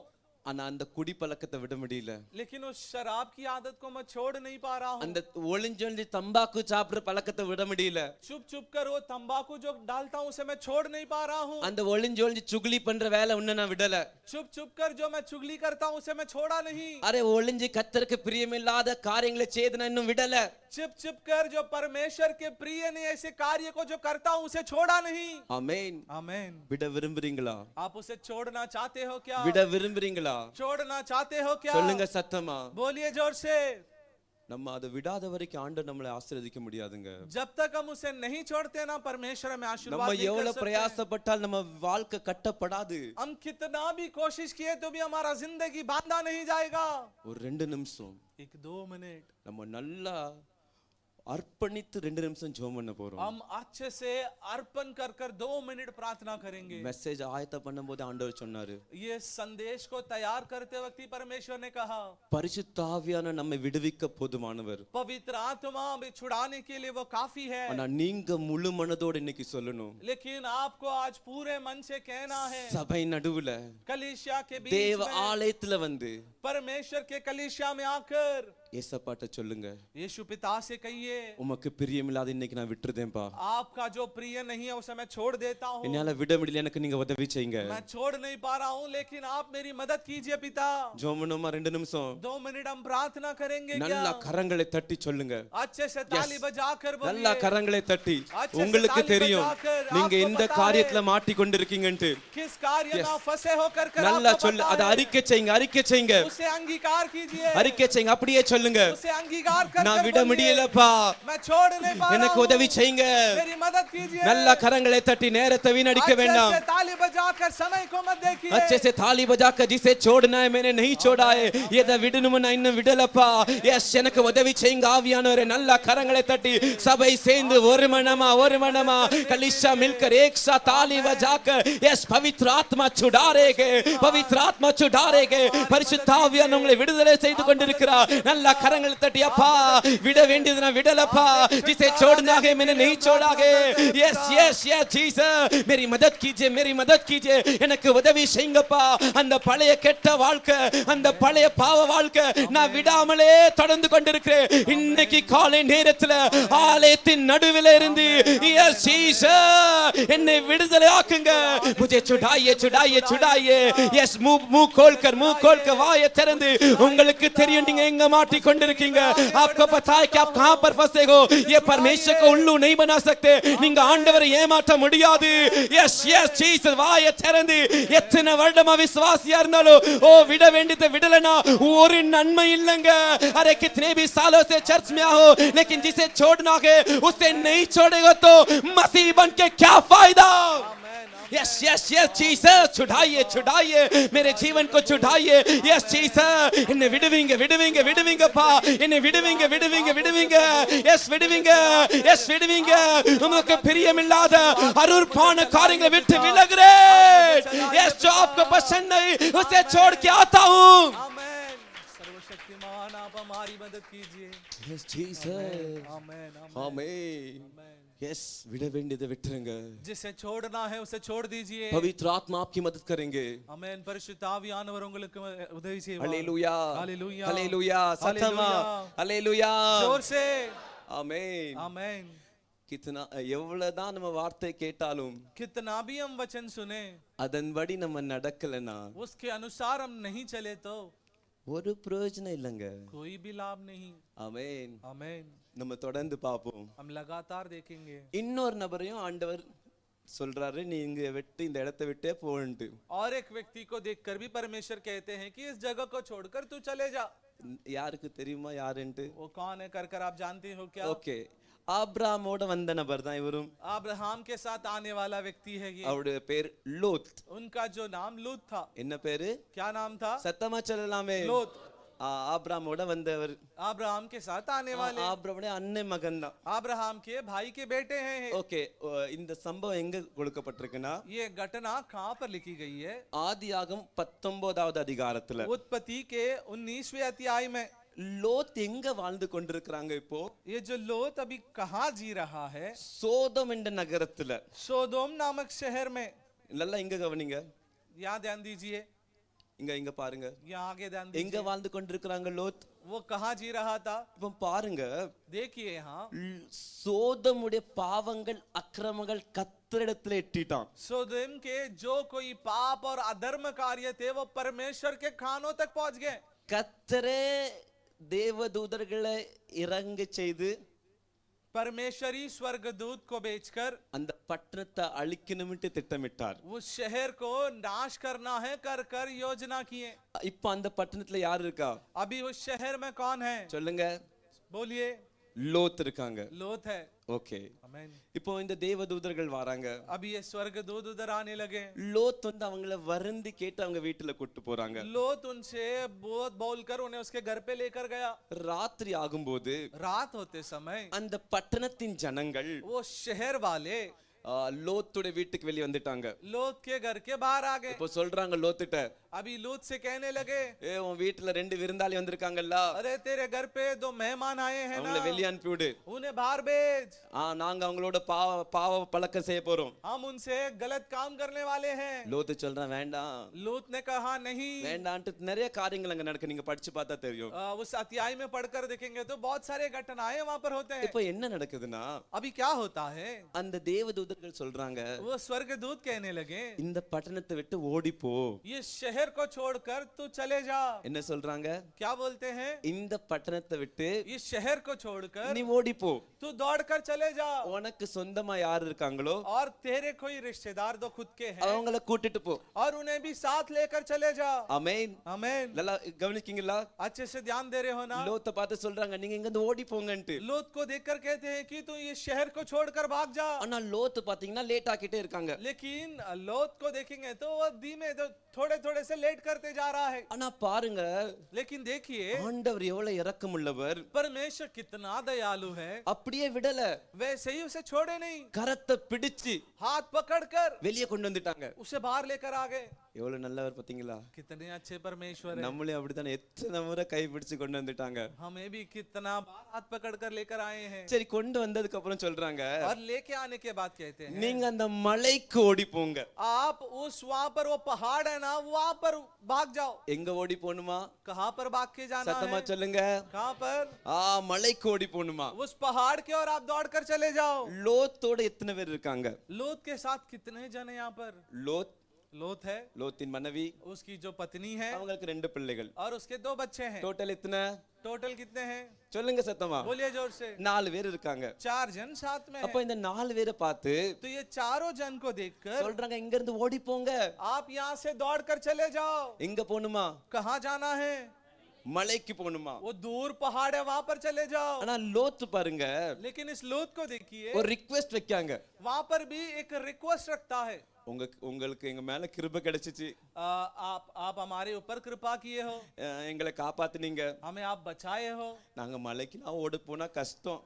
ஆனா அந்த குடி பழக்கத்தை விட முடியல. लेकिन उस शराब की आदत को मैं छोड़ नहीं पा रहा हूँ। அந்த ஒளிஞ்சொளிஞ்சு தம்பாக்கு சாப்பிடுற பழக்கத்தை விட முடியல. चुप चुप कर वो तंबाकू जो डालता हूँ उसे मैं छोड़ नहीं पा रहा हूँ। அந்த ஒளிஞ்சொளிஞ்சு சுகுலி பண்ற வேலை உன்ன நான் விடல. चुप चुप कर जो मैं चुगली करता हूँ उसे मैं छोड़ा नहीं। அரே ஒளிஞ்சு கர்த்தருக்கு பிரியமில்லாத காரியங்களை செய்து நான் இன்னும் விடல. चुप चुप कर जो परमेश्वर के प्रिय नहीं ऐसे कार्य को जो करता हूँ उसे छोड़ा नहीं। ஆமென். आमेन। விட விரும்புறீங்களா? आप उसे छोड़ना चाहते हो क्या? விட விரும்புறீங்களா? छोड़ना चाहते हो क्या? சொல்லுங்க சத்தமா. बोलिए जोर से। நம்ம அதை விடாத வரைக்கும் ஆண்டவர் நம்மளை ஆசீர்வதிக்க முடியாதுங்க. जब तक हम उसे नहीं छोड़ते ना परमेश्वर हमें आशीर्वाद நம்ம नहीं कर எவ்வளவு सकते। பிரயாசப்பட்டால் நம்ம வாழ்க்கை கட்டப்படாது. हम कितना भी कोशिश किए तो भी हमारा जिंदगी बांधा नहीं जाएगा। ஒரு 2 நிமிஷம் 1-2 मिनट நம்ம நல்லா அர்ப்பணித்து 2 நிமிஷம் ஜெபம் பண்ண போறோம். हम अच्छे से अर्पण कर 2 मिनट प्रार्थना करेंगे। மெசேஜ் ஆயத்த பண்ணும்போது ஆண்டவர் சொன்னாரு, ये संदेश को तैयार करते वक्त ही परमेश्वर ने कहा, பரிசுத்த ஆவியான நம்மை விடுவிக்க போதுமானவர். पवित्र आत्मा हमें छुड़ाने के लिए वो काफी है। ஆனா நீங்க முழு மனதோட இன்னைக்கு சொல்லணும். लेकिन आपको आज पूरे मन से कहना है, சபை நடுவுல कलीसिया के தேவ बीच में, ஆலயத்துல வந்து परमेश्वर के कलीसिया में आकर ஏசப்பாட்ட சொல்லுங்க, यीशु पिता से कहिए, உமக்கு பிரியமில்லாத இன்னைக்கு நான் விட்டுறதேன்பா. आपका जो प्रिय नहीं है उसे मैं छोड़ देता हूँ। என்னால விட முடியல, எனக்கு நீங்க உதவி செய்யுங்க. मैं छोड़ नहीं पा रहा हूँ लेकिन आप मेरी मदद कीजिए पिता। ஜெபம் பண்ணுமா 2 நிமிஷம் 2 मिनट हम प्रार्थना करेंगे। நல்லா क्या கரங்களை தட்டி சொல்லுங்க. अच्छे से ताली बजाकर நல்லா बोलिए, கரங்களை தட்டி अच्छे से உங்களுக்கு ताली தெரியும் बजाकर நீங்க आपको எந்த पता है காரியத்துல மாட்டிக்கொண்டிருக்கீங்கன்னு. किस कार्य में आप फंसे होकर நல்லா आपको சொல்லு, पता அதை है। அறிக்கை செய்யுங்க, उसे अंगीकार कीजिए। அறிக்கை செய்யுங்க, அப்படியே சொல்லுங்க उसे अंगीकार कर நான் कर விட बोलिए, முடியலப்பா मैं छोड़ नहीं पा रहा எனக்கு हूँ, உதவி செய்யுங்க मेरी मदद कीजिए। நல்ல கரங்களை தட்டி நேரத்தை வீணடிக்க अच्छे வேண்டாம் से ताली बजाकर समय को मत देखिए। अच्छे से थाली बजाकर जिसे छोड़ना है मैंने नहीं छोड़ा है எதை விடணும்னு நான் இன்னும் விடலப்பா எஸ் எனக்கு உதவி செய்யுங்க ஆவியானவரே நல்ல கரங்களை தட்டி சபை சேர்ந்து ஒரு மனமா कलीसिया मिलकर एक साथ ताली बजाकर यस पवित्र आत्मा சுடாரேகே பரிசுத்த ஆவியானவர் உங்களை விடுதலை செய்து கொண்டிருக்கிறார் நல்ல கரங்களை தட்டி அப்பா விட வேண்டியது நான் விடலப்பா जिसे छोड़ना है मैंने नहीं छोड़ा है यस यस यस जीसस मेरी मदद कीजिए எனக்கு உதவி செய்யுங்கப்பா அந்த பழைய கெட்ட வாழ்க்கை அந்த பழைய பாவ வாழ்க்கை நான் விடாமலே தொடர்ந்து கொண்டிருக்கிறேன் இன்னைக்கு காலை நேரத்துல ஆலயத்தின் நடுவில் இருந்து எஸ் ஜீசஸ் என்னை விடுதலை ஆக்குங்க मुझे छुड़ाइए यस मुंह खोलकर வாயை திறந்து உங்களுக்கு தெரியும் நீங்க எங்க மாட்டி கொண்டிருக்கீங்க आपको पता है कि आप कहां पर फंसे हो ये परमेश्वर को उल्लू नहीं बना सकते நீங்க ஆண்டவரை ஏமாற்ற முடியாது எஸ் எஸ் ஜீசஸ் வாயை திறந்து எத்தனை வருடமா விசுவாசியா இருந்தாலும் ஓ விட வேண்டியதை விடலனா ஒரு நன்மை இல்லங்க अरे कितने भी सालों से चर्च में हो लेकिन जिसे छोड़ना है उसे नहीं छोड़ेगा तो मसीह बन के क्या फायदा यस यस यस जीसस छुड़ाइए मेरे जीवन को छुड़ाइए यस जीसस इन्हें விடுவீங்கப்பா என்னை விடுவீங்க यस விடுவீங்க உங்களுக்கு பிரியமில்லாத அருள்பான காரியங்களை விட்டு விலகுறேன் यस जो आपको पसंद नहीं उसे छोड़ के आता हूं आमेन। सर्वशक्तिमान आप हमारी मदद कीजिए। यस जीसस आमेन आमेन यस விட வேண்டியதை விட்டுருங்க जिसे छोड़ना है उसे छोड़ दीजिए। पवित्र आत्मा आपकी मदद करेंगे आमेन। परिशुद्ध आवियानवर உங்களுக்கு உதவி செய்வார்। हालेलुया हालेलुया हालेलुया सतमा हालेलुया जोर से आमेन आमेन। कितना எவ்வளவுதான் நம்ம வார்த்தை கேட்டாலும் कितना भी हम वचन सुने அதன்படி நம்ம நடக்கலனா उसके अनुसार हम नहीं चले तो ஒரு பிரயோஜனம் இல்லங்க कोई भी लाभ नहीं। ஆமென் आमेन। நம்ம தொடர்ந்து பாப்போம் हम लगातार देखेंगे। இன்னொரு நபரையும் ஆண்டவர் சொல்றாரு நீ இங்க விட்டு இந்த இடத்தை விட்டே போன்ட்டு और एक व्यक्ति को देखकर भी परमेश्वर कहते हैं कि इस जगह को छोड़कर तू चले जा। யாருக்கு தெரியுமா யாருன்ட்டு वो कौन है कर आप जानते हो क्या? ஓகே ஆபிரகாமோட வந்த நபர் தான் இவரும் अब्राहम के साथ आने वाला व्यक्ति है ये। அவருடைய பேர் லோத் उनका जो नाम लूत था। என்ன பேரு क्या नाम था? சத்தமா சொல்லலாமே लूत। ஆபிரகாமோட வந்தவர் अब्राहम के साथ आने वाले ஆபிரகாமுடைய அண்ணன் மகன் தான் अब्राहम के भाई के बेटे हैं। ஓகே இந்த சம்பவம் எங்க கொடுக்கப்பட்டிருக்குன்னா ये घटना कहाँ पर लिखी गई है? ஆதியாகமம் 19வது அதிகாரத்துல उत्पत्ति के 19वें अध्याय में। லோத் எங்க வாழ்ந்து கொண்டிருக்காங்க இப்போ ये जो लोत अभी कहाँ जी रहा है? சோதோம் என்ற நகரத்துல सोदोम नामक शहर में। நல்லா இங்க கவனிங்க यहाँ ध्यान दीजिए। இங்க பாருங்க यहाँ आगे ध्यान எங்க दीजिए। வாழ்ந்து கொண்டிருக்காங்க லோத் वो कहाँ जी रहा था? இப்போ பாருங்க देखिए यहाँ சோதமுடைய பாவங்கள் அக்கிரமங்கள் கர்த்தரிடத்துல எட்டிட்டான் सोदोम के जो कोई पाप और अधर्म कार्य थे वो परमेश्वर के कानों तक पहुंच गए। கர்த்தரே தேவதூதர்களை இறங்க செய்து परमेश्वरी स्वर्गदूत को भेजकर அந்த பட்டணத்தை அழிக்கணும்னு திட்டமிட்டார் उस शहर को नाश करना है कर योजना किए। இப்போ அந்த பட்டணத்துல யார் இருக்கா अभी उस शहर में कौन है? சொல்லுங்க बोलिए। லோத் இருக்காங்க लोत है। ஓகே आमेन। இப்போ இந்த தேவதூதர்கள் வராங்க अभी ये स्वर्गदूत उधर आने लगे। லோத் வந்து அவங்கள வருந்தி கேட்டு அவங்க வீட்டுல கூட்டு போறாங்க लोत उनसे बहुत बोलकर उन्हें उसके घर पे लेकर गया। ராத்திரி ஆகும்போது रात होते समय அந்த பட்டணத்தின் ஜனங்கள் वो शहर वाले லோத்துடைய வீட்டுக்கு வெளியே வந்துட்டாங்க लोत के घर के बाहर आ गए। இப்போ சொல்றாங்க லோத்துட்ட अभी लूत से कहने लगे ஏ உன் வீட்டுல ரெண்டு விருந்தாளி வந்திருக்காங்கல்ல अरे तेरे घर पे दो मेहमान आए हैं ना, அவங்கள வெளியே அனுப்பி விடு उन्हें बाहर भेज। நாங்க அவங்களோட பாவ பழக்கம் செய்ய போறோம் हम उनसे गलत काम करने वाले हैं। லோத்து சொல்றான் வேண்டாம் लूत ने कहा नहीं। வேண்டான்ட்டு நிறைய காரியங்கள் அங்க நடக்கு நீங்க படிச்சு பார்த்தா தெரியும் उस अध्याय में पढ़कर देखेंगे तो बहुत सारे घटनाएं वहां पर होते हैं। இப்போ என்ன நடக்குதுன்னா अभी क्या होता है? அந்த தேவதூதர் தேவதூதர்கள் சொல்றாங்க वो स्वर्गदूत कहने लगे இந்த பட்டணத்தை விட்டு ஓடிப்போ. ये शहर को छोड़कर तू चले जा। என்ன சொல்றாங்க? क्या बोलते हैं? இந்த பட்டணத்தை விட்டு इस शहर को छोड़कर நீ ஓடிப்போ. तू दौड़कर चले जा உனக்கு சொந்தமா யார் இருக்காங்களோ और तेरे कोई रिश्तेदार दो खुद के हैं அவங்கள கூட்டிட்டு போ. और उन्हें भी साथ लेकर चले जा। ஆமென். आमीन। நல்லா கவனிக்கீங்களா? अच्छे से ध्यान दे रहे हो ना? லோத்தை பார்த்து சொல்றாங்க நீங்க இங்க இருந்து ஓடி போங்கன்ட்டு. लोत को देखकर कहते हैं कि तू ये शहर को छोड़कर भाग जा। ஆனா லோத்து பாத்தீங்கன்னா லேட் ஆக்கிட்டே இருக்காங்க. लेकिन लोत को देखेंगे तो वो धीमे थोड़े थोड़े से लेट करते जा रहा है। ஆனா பாருங்க लेकिन देखिए ஆண்டவர் எவ்வளவு இரக்கமுள்ளவர். परमेश्वर कितना दयालु है। அப்படியே விடல, वैसे ही उसे छोड़े नहीं, கரத்தை பிடிச்சு हाथ पकड़कर வெளியே கொண்டு வந்துட்டாங்க. उसे बाहर लेकर आ गए। எவ்வளவு நல்லவர் பாத்தீங்களா? कितने अच्छे परमेश्वर है। நம்மளே அப்படித்தானே எத்தனை முறை கை பிடிச்சு கொண்டு வந்துட்டாங்க. हमें भी कितना बार हाथ पकड़कर लेकर आए हैं। சரி கொண்டு வந்ததுக்கு அப்புறம் சொல்றாங்க और लेके आने के बाद कहते हैं நீங்க அந்த மலைக்கு ஓடி போங்க. आप उस वहां पर वो पहाड़ है ना वहां पर भाग जाओ। எங்க ஓடி போணுமா? कहां पर भाग के जाना சத்தமா है? சொல்லுங்க. कहां पर? மலைக்கு ஓடி போணுமா? उस पहाड़ के और आप दौड़ कर चले जाओ। லோத்தோட எத்தனை பேர் இருக்காங்க? लोत के साथ कितने जन हैं यहाँ पर? लोत है, லோத்தின் மனைவி, उसकी जो पत्नी है அவங்களுக்கு 2 பிள்ளைகள். और उसके 2 बच्चे हैं। டோட்டல் எத்தனை? टोटल कितने हैं? சொல்லுங்க சத்தமா. बोलिए जोर से। 4 பேர் இருக்காங்க. 4 जन साथ में அப்ப हैं। இந்த 4 பேரை பார்த்து तो ये चारों जन को देखकर சொல்றாங்க இங்க இருந்து ஓடி போங்க. आप यहाँ से दौड़ कर चले जाओ। எங்க போணுமா? कहाँ जाना है? மலைக்கு போணுமா? वो दूर पहाड़ है वहां पर चले जाओ। ஆனா லோத்து பாருங்க लेकिन इस लोत को देखिए ஒரு ரிக்வெஸ்ட் வைக்காங்க. वहां पर भी एक रिक्वेस्ट रखता है। உங்களுக்கு எங்க மேல கிருபை கிடைச்சிச்சு, आप हमारे ऊपर कृपा किए हो, எங்களை காப்பாத்துனீங்க, हमें आप बचाए हो। நாங்க மலைக்கு நான் ஓட போனா கஷ்டம்.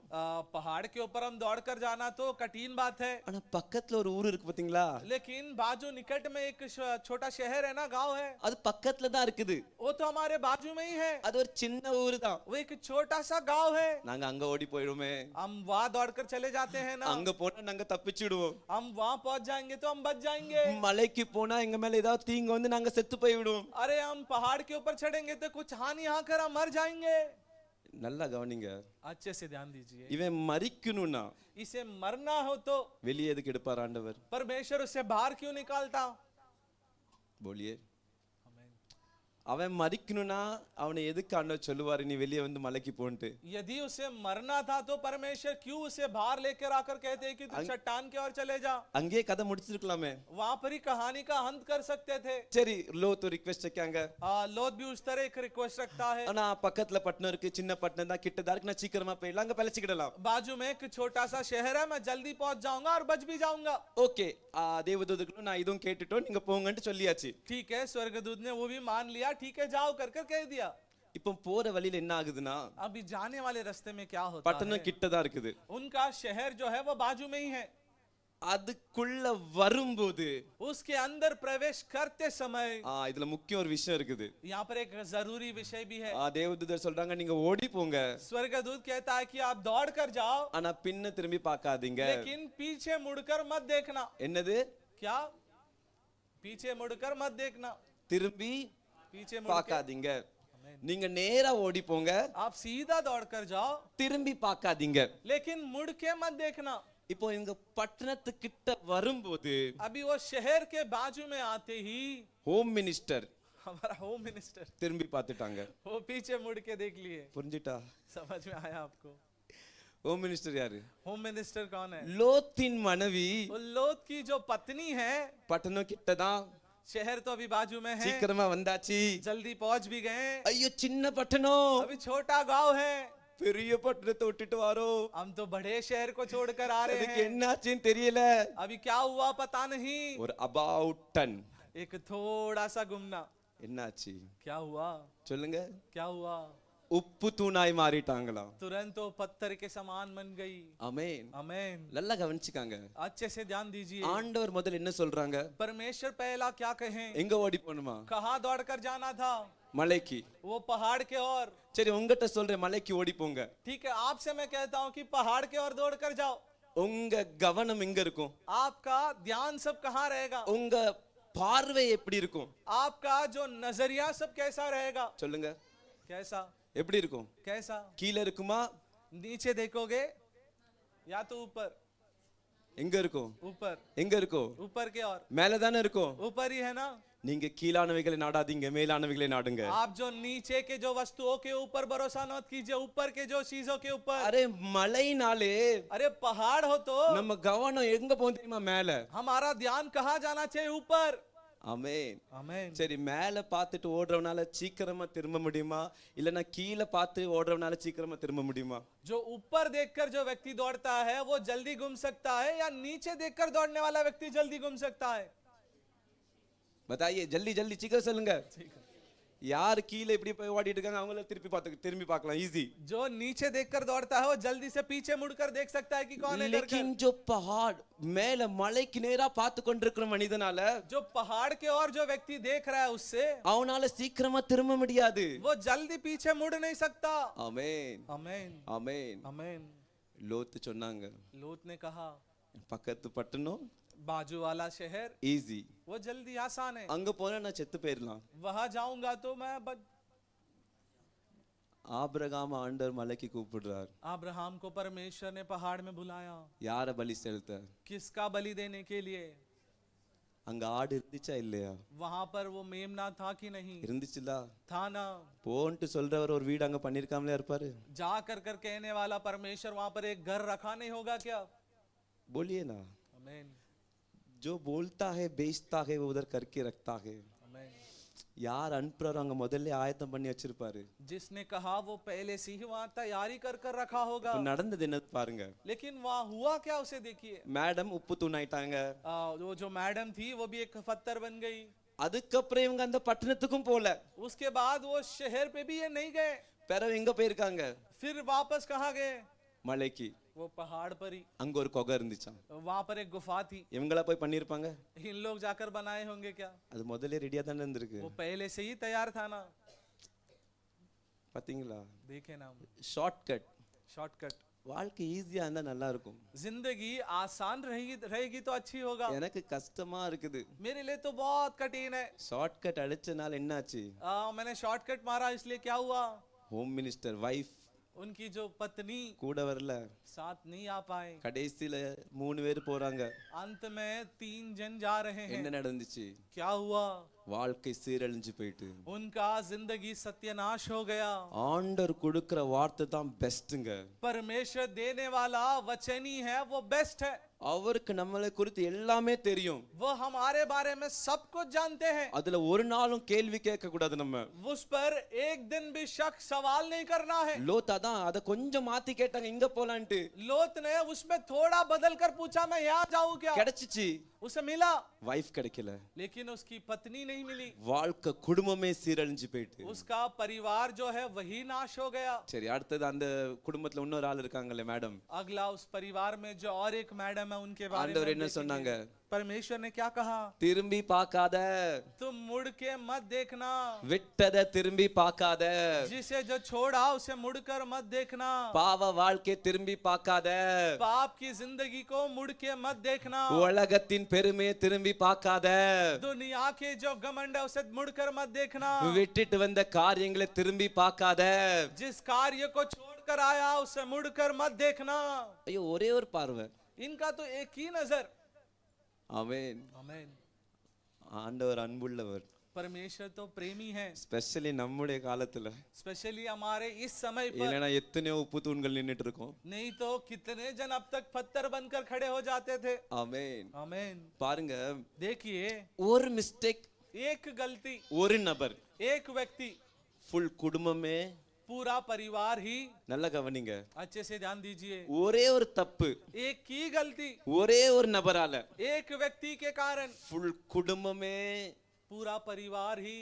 पहाड़ के ऊपर हम दौड़कर जाना तो कठिन बात है। ஆனா பக்கத்துல ஒரு ஊர் இருக்கு பாத்தீங்களா? लेकिन बाजू निकट में एक छोटा शहर है ना, गांव है, அது பக்கத்துல தான் இருக்குது. वो तो हमारे बाजू में ही है। அது ஒரு சின்ன ஊர் தான். वो एक छोटा सा गांव है। நாங்க அங்க ஓடி போயிடுவோமே, हम वहां दौड़कर चले जाते हैं ना, அங்க போனா நாங்க தப்பிச்சிடுவோம். हम वहां पहुंच जाएंगे तो हम बच जाएंगे। மலைக்கு போனா எங்க மேல ஏதாவது தீங்கு வந்து நாங்க செத்து போய்விடுவோம். अरे हम पहाड़ के ऊपर चढ़ेंगे तो कुछ हानि आकर हम मर जाएंगे। நல்லா கவனிங்க. अच्छे से ध्यान दीजिए। இவன் மரிக்கணும்னா इसे मरना हो तो வெளியே எதுக்கு எடுப்பார் ஆண்டவர்? परमेश्वर उसे बाहर क्यों निकालता? बोलिए. அவன் மரிக்கணும்னா அவனை எதுக்கு ஆண்டவர் சொல்லுவாரு நீ வெளியே வந்து மலைக்கு போன்ட்டு? यदि उसे मरना था तो परमेश्वर क्यों उसे बाहर लेकर आकर कहते हैं कि तू चट्टान के ओर चले जा? அங்கேயே கதை முடிச்சிருக்கலாமே. वहां पर ही कहानी का अंत कर सकते थे। சரி லோத் ரிக்வெஸ்ட் வைக்காங்க. लोत भी उस तरह एक रिक्वेस्ट रखता है। ஆனா பக்கத்துல பட்டணம் இருக்கு, சின்ன பட்டணம் தான், கிட்டதா இருக்கு, நான் சீக்கிரமா போயிடலாம், அங்க பழச்சிக்கிடலாம். बाजू में एक छोटा सा शहर है, मैं जल्दी पहुंच जाऊंगा और बच भी जाऊंगा। ஓகே, தேவதூதர்களும் நான் இதுவும் கேட்டுட்டோம், நீங்க போங்கன்னு சொல்லியாச்சு. ठीक है, स्वर्गदूत ने वो भी मान लिया, ठीक है जाओ कर कह दिया। இப்போ போற வழியில என்ன ஆகுதுன்னா अभी जाने वाले रास्ते में क्या होता பட்டணம் है? கிட்டதா இருக்குது. उनका शहर जो है वो बाजू में ही है। அதுக்குள்ள வரும்போது उसके अंदर प्रवेश करते समय இதுல முக்கியம் ஒரு விஷயம் இருக்குது. यहाँ पर एक जरूरी विषय भी है। தேவதூதர் சொல்றாங்க நீங்க ஓடி போங்க, स्वर्गदूत कहता है कि आप दौड़ कर जाओ, ஆனா பின்ன திரும்பி பார்க்காதீங்க. लेकिन पीछे मुड़कर मत देखना। என்னது? क्या? पीछे मुड़कर मत देखना। திரும்பி पीछे मुड़ के பார்க்காதீங்க. நீங்க நேரா ஓடி போங்க, आप सीधा दौड़ कर जाओ, திரும்பி பார்க்காதீங்க. लेकिन मुड़ के मत देखना। இப்போ இங்க பட்டணத்துக்கிட்ட வரும்போது अभी वो शहर के बाजू में आते ही ஹோம் மினிஸ்டர் हमारा होम मिनिस्टर திரும்பி பார்த்துட்டாங்க. वो पीछे मुड़ के देख लिए। புரிஞ்சிட்டா? समझ में आया आपको? ஹோம் மினிஸ்டர் யாரு? होम मिनिस्टर कौन है? லோத்தின் மனைவி. वो लोत की जो पत्नी है। பட்டணம் கிட்டதான், शहर तो अभी बाजू में है, சீக்கிரமா வந்தாச்சு. जल्दी पहुंच भी गए। ஐயோ சின்ன பட்டணம், अभी छोटा गांव है, பெரிய பட்டணத்தை விட்டுட்டு வாரோ, हम तो बड़े शहर को छोड़कर आ रहे அதுக்கு हैं। என்னாச்சுன்னு தெரியல. अभी क्या हुआ पता नहीं। ஒரு அபவுட் டன். एक थोड़ा सा गुमना। என்னாச்சு क्या हुआ? சொல்லுங்க. क्या हुआ? உப்பு தூணாய் மாறிட்டாங்களாம். तुरंत वो पत्थर के समान बन गई। ஆமென். आमेन। நல்லா கவனிச்சுக்காங்க. अच्छे से ध्यान दीजिए। ஆண்டவர் முதல்ல என்ன சொல்றாங்க? परमेश्वर पहला क्या कहें? எங்க ஓடி போணுமா? कहाँ दौड़कर जाना था? மலைக்கு. वो पहाड़ के ओर। சரி உங்ககிட்ட சொல்றேன் மலைக்கு ஓடி போங்க. ठीक है, आपसे मैं कहता हूँ कि पहाड़ के ओर दौड़कर जाओ। உங்க கவனம் எங்க இருக்கும்? आपका ध्यान सब कहाँ रहेगा? உங்க பார்வை எப்படி இருக்கும்? आपका जो नजरिया सब कैसा रहेगा? சொல்லுங்க. कैसा? எப்படி இருக்கும்? कैसा? கீழ இருக்குமா? नीचे देखोगे या तो ऊपर? எங்க இருக்கும் ऊपर எங்க இருக்கும் ऊपर के और மேல தானே இருக்கும் ऊपर ही है ना। நீங்க கீழானவைகளை நாடாதீங்க மேலானவைகளை நாடுங்க आप जो नीचे के जो वस्तुओं के ऊपर भरोसा मत कीजिए, ऊपर के जो चीजों के ऊपर। அரே மலைனாலே अरे पहाड़ हो तो நம்ம கவனம் எங்க போகும் தெரியுமா மேல हमारा ध्यान कहाँ जाना चाहिए? ऊपर। ஆமென் आमेन। சரி மேல பார்த்துட்டு ஓடுறவனால சீக்கிரமா திரும்ப முடியுமா இல்லனா கீழே பார்த்து ஓடுறவனால சீக்கிரமா திரும்ப முடியுமா जो ऊपर देखकर जो व्यक्ति दौड़ता है वो जल्दी घूम सकता है, या नीचे देखकर दौड़ने वाला व्यक्ति जल्दी घूम सकता है? बताइए जल्दी जल्दी சீக்கிரம் சொல்லுங்க யார் கீழே இப்படி போய் ஓடிட்டு இருக்காங்க அவங்கள திரும்பி பார்க்கலாம் ஈஸி जो नीचे देखकर दौड़ता है वो जल्दी से पीछे मुड़कर देख सकता है कि कौन है करके। लेकिन जो पहाड़ மேல மலைக்கு நேரா பார்த்து கொண்டிருக்கிற மனிதனால जो पहाड़ के और जो व्यक्ति देख रहा है उससे அவனால சீக்கிரமா திரும்ப முடியாது वो जल्दी पीछे मुड़ नहीं सकता। ஆமென் आमेन। ஆமென் आमेन। லோத்து சொன்னாங்க लूत ने कहा பக்கத்து பட்டணம் बाजू वाला शहर ஈஸி वो जल्दी आसान है, அங்க போனா நான் செத்து போயிடலாம் वहां जाऊंगा तो मैं ஆபிரகாம் ஆண்டவர் மலைக்கு கூப்பிடுறார் अब्राहम को परमेश्वर ने पहाड़ में बुलाया। யார பலி செலுத்த किसका बलि देने के लिए? அங்க ஆடு இருந்துச்சா இல்லையா वहां पर वो मेमना था कि नहीं? இருந்துச்சுல था ना। போன்ட்டு சொல்றவர் ஒரு வீடு அங்க பண்ணிருக்காமலே இருப்பாரு जा कर कर कहने वाला परमेश्वर वहां पर एक घर रखा नहीं होगा क्या? बोलिए ना आमेन। जो बोलता है बेचता है वो उधर करके रखता है आमेन। யார் அனுப்புறாரோ அங்க முதல்ல ஆயத்தம் பண்ணி வச்சிருப்பாரு जिसने कहा वो पहले से ही वहां तैयारी कर कर रखा होगा। இப்ப நடந்தது என்ன பாருங்க लेकिन वहां हुआ क्या उसे देखिए। மேடம் உப்பு தூண் ஆயிட்டாங்க वो जो मैडम थी वो भी एक पत्थर बन गई। அதுக்கப்புறம் இவங்க அந்த பட்டணத்துக்கும் போல उसके बाद वो शहर पे भी ये नहीं गए, பிறகு எங்க போயிருக்காங்க फिर वापस कहाँ गए? மலைக்கு वो पहाड़ पर ही। அங்க ஒரு குகை இருந்துச்சாம் वहां पर एक गुफा थी। இவங்களா போய் பண்ணிருப்பாங்க इन लोग जाकर बनाए होंगे क्या? அது முதல்ல ரெடியா தானே இருந்திருக்கு वो पहले से ही तैयार था ना। பாத்தீங்களா देखे ना, ஷார்ட்கட் शॉर्टकट। வாழ்க்கை ஈஸியா இருந்தா நல்லா இருக்கும் जिंदगी आसान रहेगी तो अच्छी होगा। எனக்கு கஷ்டமா இருக்குது मेरे लिए तो बहुत कठिन है। ஷார்ட்கட் அடிச்சனால என்னாச்சு मैंने शॉर्टकट मारा इसलिए क्या हुआ? ஹோம் மினிஸ்டர் வைஃப் उनकी जो पत्नी கூட வரல साथ नहीं आ पाए। கடைசியில 3 பேர் போறாங்க अंत में 3 जन जा रहे हैं। என்ன நடந்துச்சு क्या हुआ? வாழ்க்கை சீரழிஞ்சு போயிட்டு उनका जिंदगी सत्यानाश हो गया। ஆண்டவர் கொடுக்கிற வார்த்தை தான் பெஸ்ட்ங்க परमेश्वर देने वाला वचन ही है, वो बेस्ट है। அவருக்கு நம்மளை குறித்து எல்லாமே தெரியும் वो हमारे बारे में सब कुछ जानते हैं। அதுல ஒரு நாளும் கேள்வி கேட்க கூடாது நம்ம उस पर एक दिन भी शक सवाल नहीं करना है। லோத் அதான் அத கொஞ்சம் மாத்தி கேட்டாங்க இங்க போலான்ட்டு लोत ने उसमें थोड़ा बदल कर पूछा मैं यहाँ जाऊँ क्या? கிடைச்சிச்சு उसे मिला, வைஃப் கிடைக்கல लेकिन उसकी पत्नी नहीं मिली। வாழ்க்கை குடும்பமே சீரழிஞ்சு போயிட்டு उसका परिवार जो है वही नाश हो गया। சரி அடுத்தது அந்த குடும்பத்துல இன்னொரு ஆள் இருக்காங்கல்ல மேடம் अगला उस परिवार में जो और एक मैडम है उनके बारे ஆண்டவர் में என்ன देखेंगे। சொன்னாங்க परमेश्वर ने क्या कहा? திரும்பி பார்க்காத तुम मुड़ के मत देखना, விட்டத திரும்பி பார்க்காத जिसे जो छोड़ा उसे मुड़कर मत देखना। பாவ வாழ்க்கை திரும்பி பார்க்காத पाप की जिंदगी को मुड़ के मत देखना। உலகத்தின் பெருமையை திரும்பி பார்க்காத दुनिया के जो घमंड है उसे मुड़कर मत देखना। விட்டுட்டு வந்த காரியங்களை திரும்பி பார்க்காத जिस कार्य को छोड़कर आया उसे मुड़कर मत देखना। ஐயோ ஒரே ஒரு பார்வை इनका तो एक ही नजर। ஆமென் आमेन। ஆண்டவர் அன்புள்ளவர் परमेश्वर तो प्रेमी है, ஸ்பெஷலி நம்முடைய காலத்துல स्पेशली हमारे इस समय पर। இல்லைன்னா எத்தனையோ உப்பு தூண்கள் நின்னுட்டு இருக்கோம் नहीं तो कितने जन अब तक पत्थर बनकर खड़े हो जाते थे। ஆமென் आमेन। பாருங்க देखिए, ஒரு மிஸ்டேக் एक गलती, ஒரு நபர் एक व्यक्ति, ஃபுல் குடும்பமே पूरा परिवार ही। நல்லா கவனிங்க अच्छे से ध्यान दीजिए, ஒரே ஒரு தப்பு एक ही गलती, ஒரே ஒரு நபரால एक व्यक्ति के कारण ஃபுல் குடும்பமே पूरा परिवार ही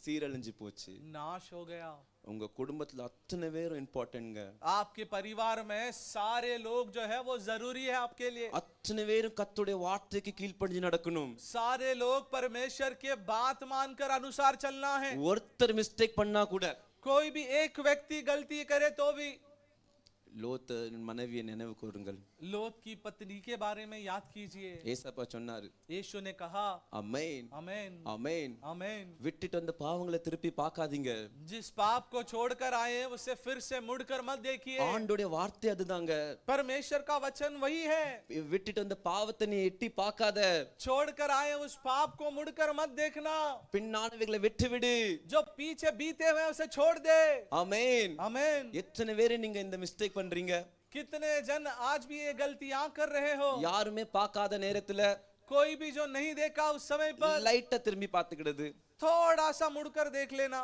சீரழிஞ்சு போச்சு नाश हो गया। உங்க குடும்பத்துல அத்தனை பேரும் இம்பார்ட்டன்ட்ங்க आपके परिवार में सारे लोग जो है वो जरूरी है आपके लिए। அத்தனை பேரும் கர்த்தருடைய வார்த்தைக்கு கீழ்ப்படிஞ்சு நடக்கணும் सारे लोग परमेश्वर के बात मानकर अनुसार चलना है। ஒருத்தர் மிஸ்டேக் பண்ணா கூட कोई भी एक व्यक्ति गलती करे तो भी। லோத்து மனைவியை நினைவு கூறுங்கள் लोत की पत्नी के बारे में याद कीजिए। ஏசப்பா சொன்னாரு, यीशु ने कहा அமேன் आमेन அமேன், आमेन। விட்டுட்டு வந்த பாவங்களை திருப்பி பார்க்காதீங்க. जिस पाप को छोड़कर आए उसे फिर से मुड़कर मत देखिए। ஆண்டோடைய வார்த்தை அதுதாங்க. परमेश्वर का वचन वही है। விட்டுட்டு வந்த பாவத்தை நீ எட்டி பார்க்காத. छोड़कर आए उस पाप को मुड़कर मत देखना। பின்னானவைகளை விட்டு விடு. जो पीछे बीते हुए उसे छोड़ दे। ஆமென் आमेन। எத்தனை பேர் நீங்க இந்த மிஸ்டேக் பண்றீங்க? कितने जन आज भी ये गलतियां कर रहे हो। யாருமே பார்க்காத நேரத்துல कोई भी जो नहीं देखा उस समय पर லைட்டா திரும்பி பார்த்துக்கிடுது. थोड़ा सा मुड़कर देख लेना।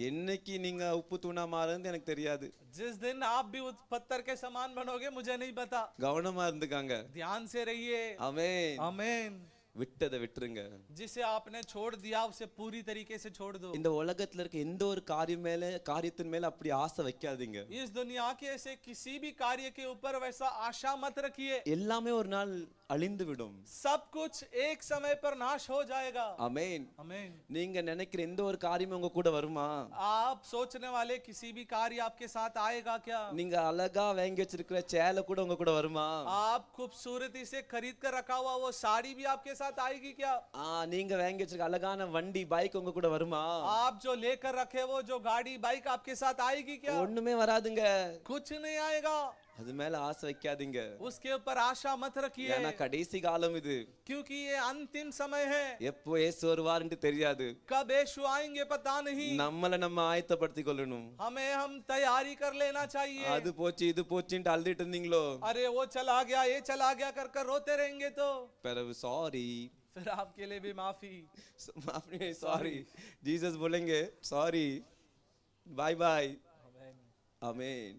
என்னைக்கு நீங்க உப்பு தூணா மாறுறது எனக்கு தெரியாது. जिस दिन आप भी उस पत्थर के समान बनोगे मुझे नहीं पता। கவனமா இருந்துக்காங்க. ध्यान से रहिए। ஆமென். आमेन। விட்டதை விட்டுருங்க. जिसे आपने छोड़ दिया उसे पूरी तरीके से छोड़ दो। இந்த உலகத்துல இருக்க எந்த ஒரு காரியத்தின் மேல அப்படி ஆசை வைக்காதீங்க. इस दुनिया के ऐसे किसी भी कार्य के ऊपर वैसा आशा मत रखिए। எல்லாமே ஒரு நாள் அழிந்து விடும். सब कुछ एक समय पर नाश हो जाएगा। ஆமென். आमेन। நீங்க நினைக்கிற எந்த ஒரு காரியமும் உங்க கூட வருமா? आप सोचने वाले किसी भी कार्य आपके साथ आएगा क्या? நீங்க அழகா வாங்கி வச்சிருக்கிற சேலை கூட உங்க கூட வருமா? आप खूबसूरती से खरीद कर रखा हुआ वो साड़ी भी आपके साथ आएगी क्या? நீங்க வாங்கி வச்சிருக்க அழகான வண்டி பைக் உங்க கூட வருமா? आप जो लेकर रखे वो जो गाड़ी बाइक आपके साथ आएगी क्या? ஒண்ணுமே வராதுங்க. कुछ नहीं आएगा। அது மேல ஆசை வைக்காதீங்க. उसके ऊपर आशा मत रखिए। ஏன்னா கடைசி காலம் இது. क्योंकि ये अंतिम समय है। எப்போ இயேசு வருவார்னு தெரியாது. कब यीशु आएंगे पता नहीं। நம்மள நம்ம ஆயத்தப்படுத்திக் கொள்ளணும். हम तैयारी कर लेना चाहिए। அது போச்சு இது போச்சுன்னு அழுதுட்டு இருந்தீங்களோ, अरे वो चला गया ये चला गया कर रोते रहेंगे तो பிறகு சாரி फिर आपके लिए भी माफी। சாரி ஜீசஸ் बोलेंगे சாரி बाय बाय. ஆமென்.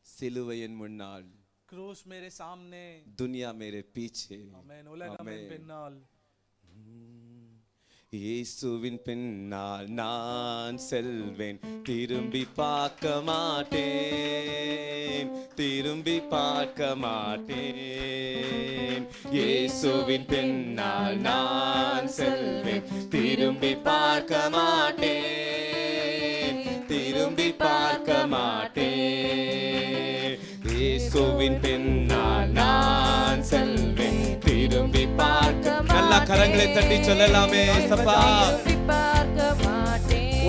சிலுவையின் முன்னால், क्रूस मेरे सामने, दुनिया मेरे पीछे. आमेन। उलगम एन पिन्नाल, இயேசுவின் பின்னால் நான் செல்வேன், திரும்பி பார்க்க மாட்டேன், திரும்பி பார்க்க மாட்டேன். இயேசுவின் பின்னால் நான் செல்வேன், திரும்பி பார்க்க மாட்டேன், திரும்பி பார்க்க மாட்டேன். இயேசுவின் பின்னால் நான் செல்வேன், திரும்பி பார்க்க. நல்ல கரங்களை தட்டி சொல்லலாமே சப்பா.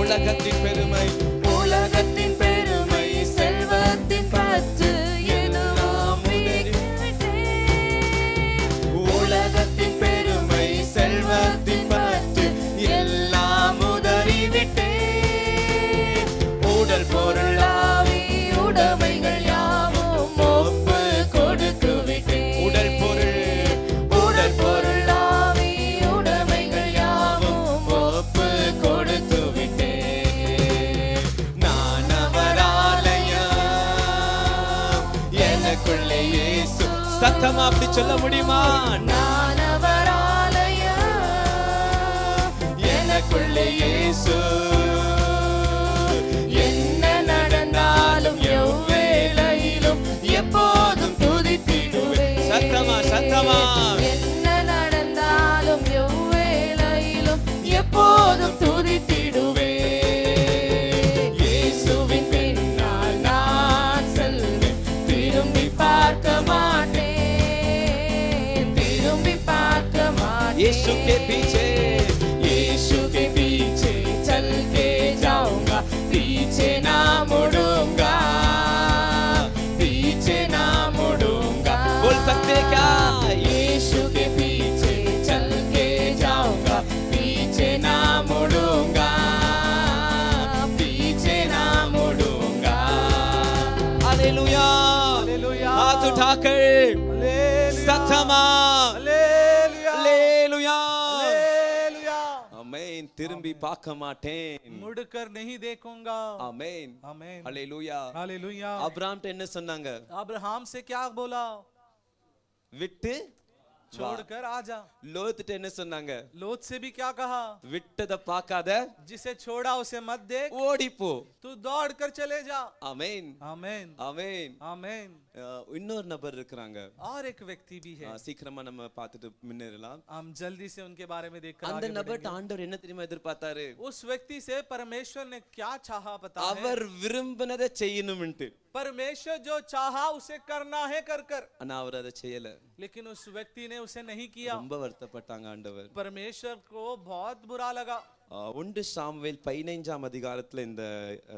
உலகத்தின் பெருமை, உலகத்தின் பெருமை, செல்வத்தின் பற்று எல்லாம் உலகத்தின் பெருமை, செல்வத்தின் பற்று எல்லாம் உதறிவிட்டேன். உடல் பொருள் ஆவி உடைமைகள் யாவும் ஒப்பு கொடுத்து விட்டேன். உடல் பொருள் ஆவி உடைமைகள் யாவும் ஒப்பு கொடுத்து விட்டேன். நான் அவர் ஆலயம், எனக்குள்ளே இயேசு. சத்தமா அப்படி சொல்ல முடியுமா? நான் அவர் ஆலயம், எனக்குள்ளே இயேசு. என்ன நடந்தாலும் எவ்வேளையிலும் எப்போதும் துதித்திடுவேன். சத்தமா சத்தமா. என்ன நடந்தாலும் எவ்வேளையிலும் எப்போதும் துதித்திடுவேன். இயேசுவின் பின்னால் நான் செல்வேன், திரும்பி பார்க்க மாட்டேன், திரும்பி பார்க்க மாட்டேன். यीशु के पीछे, यीशु के पीछे चल के जाऊंगा, पीछे ना मुड़ूंगा, पीछे ना मुड़ूंगा. बोल सकते क्या? यीशु के पीछे चल के जाऊंगा, पीछे ना मुड़ूंगा, पीछे ना मुड़ूंगा. हालेलुया, हालेलुया, हाथ उठाकर सत्समा, हालेलुया, हालेलुया, हालेलुया। आमेन. திரும்பி பார்க்க மாட்டேன். मुड़कर नहीं देखूंगा। ஆமென். आमेन। ஹalleluya. हालेलुया। அப்ராம்ட்ட என்ன சொன்னாங்க? अब्राहम से क्या बोला? விட்டு छोड़कर आ जा। லோத்துட்ட என்ன சொன்னாங்க? लोथ से भी क्या कहा? விட்டத பார்க்காத, जिसे छोड़ा उसे मत देख, ஓடிப்போ. तू दौड़ कर चले जा। ஆமென், आमेन ஆமென். आमेन। இன்னொரு நபர் இருக்கிறாங்க. और एक व्यक्ति भी है, சீக்கிரமா நம்ம பார்த்துட்டு முன்னேறலாம். हम जल्दी से उनके बारे में देखकर அந்த आगे நபர் बढ़ेंगे। ஆண்டவர் என்ன தெரியுமா எதிர்பார்த்தாரு? उस व्यक्ति से परमेश्वर ने क्या चाहा पता है? அவர் விரும்பினதை செய்யணும்ட்டு. परमेश्वर जो चाहा उसे करना है कर कर, ஆனா அவர் அதை செய்யல. लेकिन उस व्यक्ति ने उसे नहीं किया। ரொம்ப வருத்தப்பட்டாங்க ஆண்டவர். परमेश्वर को बहुत बुरा लगा। 1 சாமுவேல் 15ஆம் அதிகாரத்துல இந்த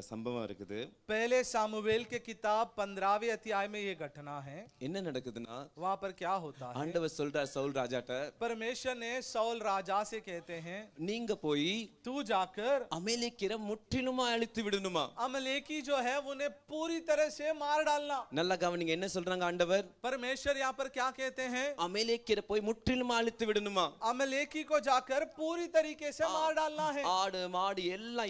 சம்பவம் இருக்குது. पहले सामुवेल के किताब 15वें अध्याय में ये घटना है। என்ன நடக்குதுன்னா, वहाँ पर क्या होता है? ஆண்டவர் சொல்றார் சவுல் ராஜாட்ட, परमेश्वर ने सौल राजा से कहते हैं, நீங்க போய் तू जाकर அமலேக்கியரை முற்றிலுமா அழித்து விடணுமா. अमलेकी जो है उन्हें पूरी तरह से मार डालना। நல்லா கவனிங்க, என்ன சொல்றாங்க ஆண்டவர்? परमेश्वर यहाँ पर क्या कहते हैं? அமலேக்கியரை போய் முற்றிலுமா அழித்து விடணுமா. अमलेकी को जाकर पूरी तरीके से मार डालना है। ஆடு மாடு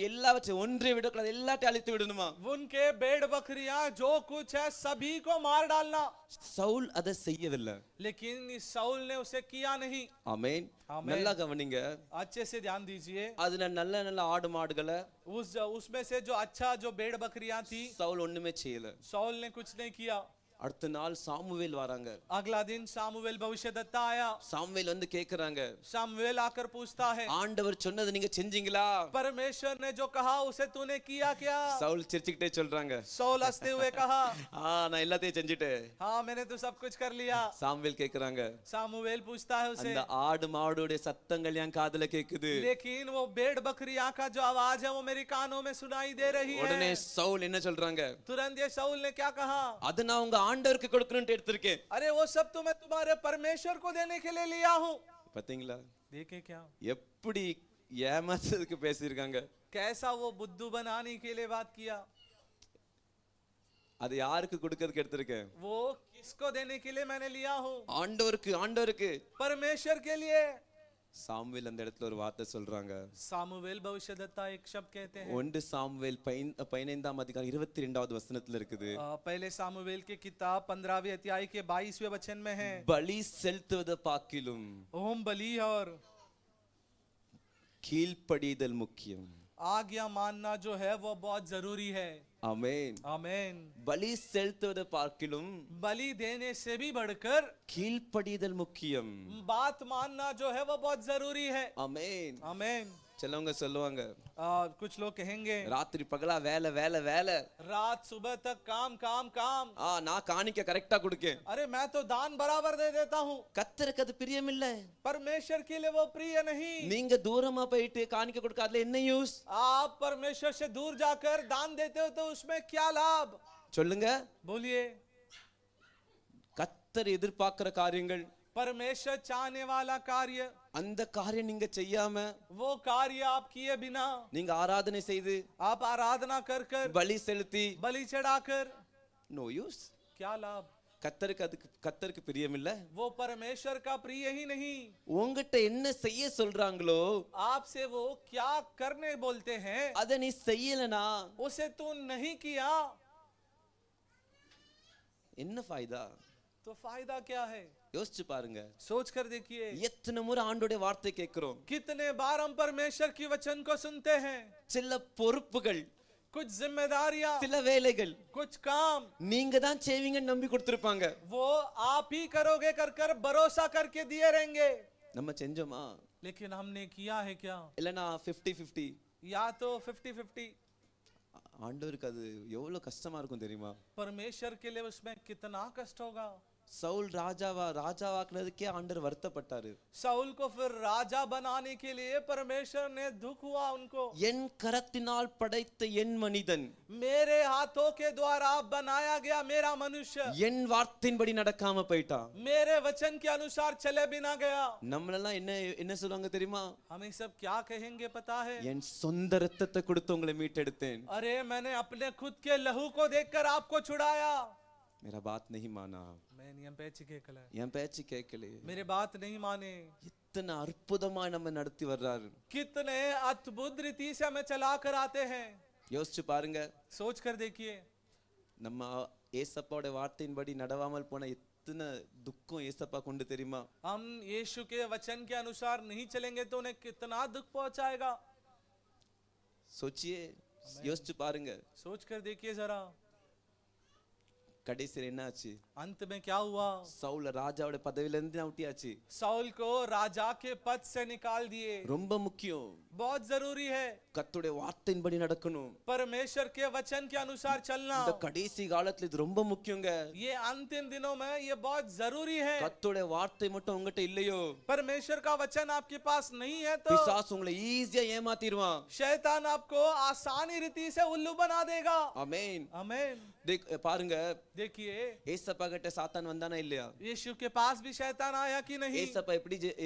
எல்லாவற்றையும் ஒன்றே விடக்கூடாது, எல்லாத்தையும் அழித்து விடணுமா. उनके भेड़ बकरियां जो कुछ है सभी को मार डालना। சவுல் அதை செய்யவில்லை. लेकिन इस सौल ने उसे किया नहीं। ஆமென். ஆமென். நல்லா கவனிங்க, अच्छे से ध्यान दीजिए। அதுல நல்ல நல்ல ஆடு மாடுகளை उसमें से जो अच्छा जो भेड़ बकरियां थी, சவுல் ஒண்ணுமே செய்யல. सौल ने कुछ नहीं किया। அடுத்த நாள் சாமுவேல் வராங்க. अगला दिन सामुवेल भविष्यद्वक्ता आया। சாமுவேல் வந்து கேக்குறாங்க, सामुवेल आकर पूछता है, ஆண்டவர் சொன்னது நீங்க செஞ்சீங்களா? परमेश्वर ने जो कहा उसे तूने किया क्या? சவுல் சிரிச்சுக்கிட்டே சொல்றாங்க, सौल हंसते हुए कहा, நான் எல்லாத்தையும் செஞ்சுட்டேன். हाँ मैंने तो सब कुछ कर लिया। சாமுவேல் கேக்குறாங்க, सामुवेल पूछता है उसे, அந்த ஆடு மாடுடைய சத்தங்கள் என் காதுல கேக்குது. लेकिन वो भेड़ बकरियां का जो आवाज है वो मेरी कानों में सुनाई दे रही உடனே है। சவுல் என்ன சொல்றாங்க? तुरंत ये सौल ने क्या कहा? அது நான் உங்க ஆண்டவருக்கு கொடுக்கணும்னு எடுத்திருக்கேன். अरे वो सब तो मैं तुम्हारे परमेश्वर को देने के लिए लिया हूँ। பாத்தீங்களா देखे क्या எப்படி ஏமாத்துறதுக்கு பேசியிருக்காங்க. कैसा वो बुद्धू बनाने के लिए बात किया। அது யாருக்கு கொடுக்கிறதுக்கு எடுத்திருக்கேன்? वो किसको देने के लिए मैंने लिया हूँ? ஆண்டவருக்கு. परमेश्वर के लिए। சாமுவேல் அந்த இடத்துல ஒரு வார்த்தை சொல்றாங்க. सामुवेल भविष्यद्वक्ता एक शब्द कहते हैं। 1 சாமுவேல் 15ஆம் அதிகாரம் 22வது வசனத்துல இருக்குது. पहले सामुवेल की किताब 15वें अध्याय के 22वें वचन में है, பலி செலுத்துவது பாக்கிலும் होम बलि और கீழ்ப்படிதல் முக்கியம். आज्ञा मानना जो है वो बहुत जरूरी है। ஆமென். आमेन। பலி செலுத்துவது பார்க்கிலும் बलि देने से भी बढ़कर கீழ்ப்படிதல் முக்கியம். बात मानना जो है वो बहुत जरूरी है। ஆமென். आमेन। சிலவங்க சொல்லுவாங்க, कुछ लोग कहेंगे, ராத்திரி பகலா வேலை रात सुबह तक काम काम काम। நான் காணிக்க கரெக்டா கொடுக்கேன். अरे मैं तो दान बराबर दे देता हूँ। கர்த்தருக்கு அது பிரியமில்ல. परमेश्वर के लिए वो प्रिय नहीं। நீங்க தூரமா போயிட்டு காணிக்க கொடுக்காதல என்ன யூஸ்? आप परमेश्वर से दूर जाकर दान देते हो तो उसमें क्या लाभ? சொல்லுங்க. बोलिए। கர்த்தர் எதிர்பார்க்கிற காரியங்கள், परमेश्वर चाहने वाला कार्य, அந்த காரியம் நீங்க செய்யாம, वो कार्य आप किए बिना, நீங்க ஆராதனை செய்து आप आराधना कर कर, பலி செலுத்தி, बलि चढ़ाकर, நோ யூஸ். क्या लाभ? கர்த்தருக்கு பிரியமில்ல. वो परमेश्वर का प्रिय ही नहीं। உங்ககிட்ட என்ன செய்ய சொல்றாங்களோ आपसे वो क्या करने बोलते हैं, அத நீ செய்யலனா उसे तू नहीं किया என்ன फायदा? तो फायदा क्या है? யோசிச்சு பாருங்க. सोच कर देखिए, எத்தனை முறை ஆண்டோட வார்த்தை கேட்கிறோம். कितने बार हम परमेश्वर की वचन को सुनते हैं। சில பொறுப்புகள், कुछ जिम्मेदारियां, சில வேலைகள் कुछ काम நீங்க தான் செய்வீங்கன்னு நம்பி கொடுத்திருப்பாங்க. वो आप ही करोगे कर कर भरोसा करके दिए रहेंगे। நம்ம செஞ்சோமா? लेकिन हमने किया है क्या? இல்லனா 50-50. या तो 50-50। ஆண்டவருக்கு அது எவ்வளவு கஷ்டமா இருக்கும் தெரியுமா? परमेश्वर के लिए उसमें कितना कष्ट होगा। சவுல் ராஜாவாக்குனதுக்கே ஆண்டவர் வருத்தப்பட்டாரு. साउल को फिर राजा बनाने के लिए परमेश्वर ने दुख हुआ उनको। என் கரத்தினால் படைத்த என் மனிதன், मेरे हाथों के द्वारा बनाया गया मेरा मनुष्य என் வார்த்தையின்படி நடக்காம போயிட்டான். मेरे वचन के अनुसार चले बिना गया। நம்மளெல்லாம் என்ன சொல்லுவாங்க தெரியுமா? हमें सब क्या कहेंगे पता है? என் சொந்த ரத்தத்தை கொடுத்து உங்களை மீட்டெடுத்தேன். अरे मैंने अपने खुद के लहू को देखकर आपको छुड़ाया। मेरा बात नहीं माना, मैंने என் பேச்சு கேட்கல, என் பேச்சு கேட்கலையே. मेरे बात नहीं माने। இத்தனை அற்புதமா நம்ம நடத்தி வர்றாரு. कितने अद्भुत रीति से हमें चला कर आते हैं। யோசிச்சு பாருங்க. सोच कर देखिए, நம்ம ஏசப்பாவோட வார்த்தையின்படி நடவாமல் போன எத்தனை துக்கம் ஏசப்பாக்கு உண்டு தெரியுமா? हम यीशु के वचन के अनुसार नहीं चलेंगे तो उन्हें कितना दुख पहुंचाएगा। सोचिए, யோசிச்சு பாருங்க, सोच कर देखिए जरा, கடைசியில் என்ன ஆச்சு? अंत में क्या हुआ? சவுல ராஜாவோட பதவியில இருந்து நவுட்டியாச்சு. साउल को राजा के पद से निकाल दिए। ரொம்ப முக்கியம், बहुत जरूरी है கர்த்தருடைய வார்த்தையின்படி நடக்கணும். परमेश्वर के वचन के अनुसार चलना। இந்த கடைசி காலத்துல இது ரொம்ப முக்கியங்க. ये अंतिम दिनों में ये बहुत जरूरी है। கர்த்தருடைய வார்த்தை மட்டும் உங்ககிட்ட இல்லையோ, परमेश्वर का वचन आपके पास नहीं है तो பிசாசு உங்களை ஈஸியா ஏமாத்திடுவான். शैतान आपको आसानी रीति से उल्लू बना देगा। ஆமென். आमीन। பாருங்க, देखिए ஏசப்பா கிட்ட சாத்தான் வந்தானா இல்லையா? यीशु के पास भी शैतान आया कि नहीं? ஏசப்பா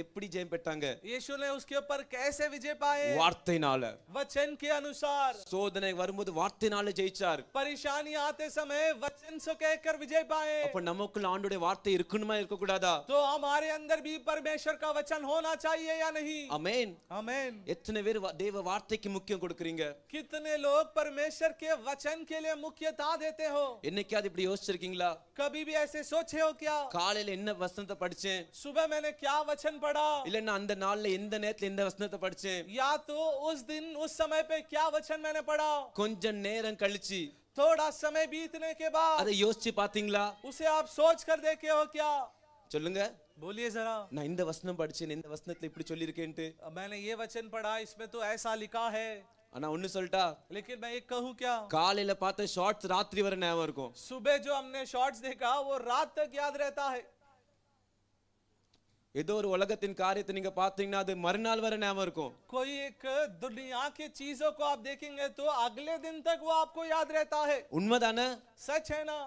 எப்படி ஜெயம் பெற்றாங்க? यीशु ने उसके ऊपर कैसे विजय पाए? வார்த்தையினால. वचन के अनुसार। சோதனை வரும்போது வார்த்தையினால ஜெயிச்சார். परेशानी आते समय वचन से कहकर विजय पाए। அப்ப நமக்குள்ள ஆண்டவருடைய வார்த்தை இருக்கணுமா இருக்க கூடாதா? तो हमारे अंदर भी परमेश्वर का वचन होना चाहिए या नहीं? ஆமென். आमीन। எத்தனை பேர் தேவ வார்த்தைக்கு முக்கியம் கொடுக்கறீங்க? कितने लोग परमेश्वर के वचन के लिए मुख्यता देते हो? என்னைக்காவது இப்படி யோசிச்சிருக்கீங்களா? कभी भी ऐसे सोचे हो क्या? காலையில என்ன வசனத்தை படிச்சேன், सुबह मैंने क्या वचन पढ़ा, இல்லன்னா அந்த நாள்ல எந்த நேரத்துல எந்த வசனத்தை படிச்சேன், या तो उस दिन उस समय पे क्या वचन मैंने पढ़ा, கொஞ்ச நேரம் கழிச்சு थोड़ा समय बीतने के बाद அதை யோசிச்சு பாத்தீங்களா? उसे आप सोच कर देखे हो क्या? சொல்லுங்க. बोलिए जरा। நான் இந்த வசனம் படிச்சேன், இந்த வசனத்துல இப்படி சொல்லியிருக்கேன்ட்டு. मैंने ये वचन पढ़ा, इसमें तो ऐसा लिखा है। ஆனா ஒண்ணு சொல்லட்டா, लेकिन मैं एक कहूं क्या? காலையில பார்த்த ஷார்ட்ஸ் ராத்திரி வரை ஞாபகம் இருக்கும். सुबह जो हमने शॉर्ट्स देखा वो रात तक याद रहता है। ஏதோ ஒரு உலகத்தின் காரியத்தை நீங்க பாத்தீங்கன்னா அது மறுநாள் வரை ஞாபகம் இருக்கும். कोई एक दुनिया की चीजों को आप देखेंगे तो अगले दिन तक वो आपको याद रहता है। உண்மைதானே? सच है ना?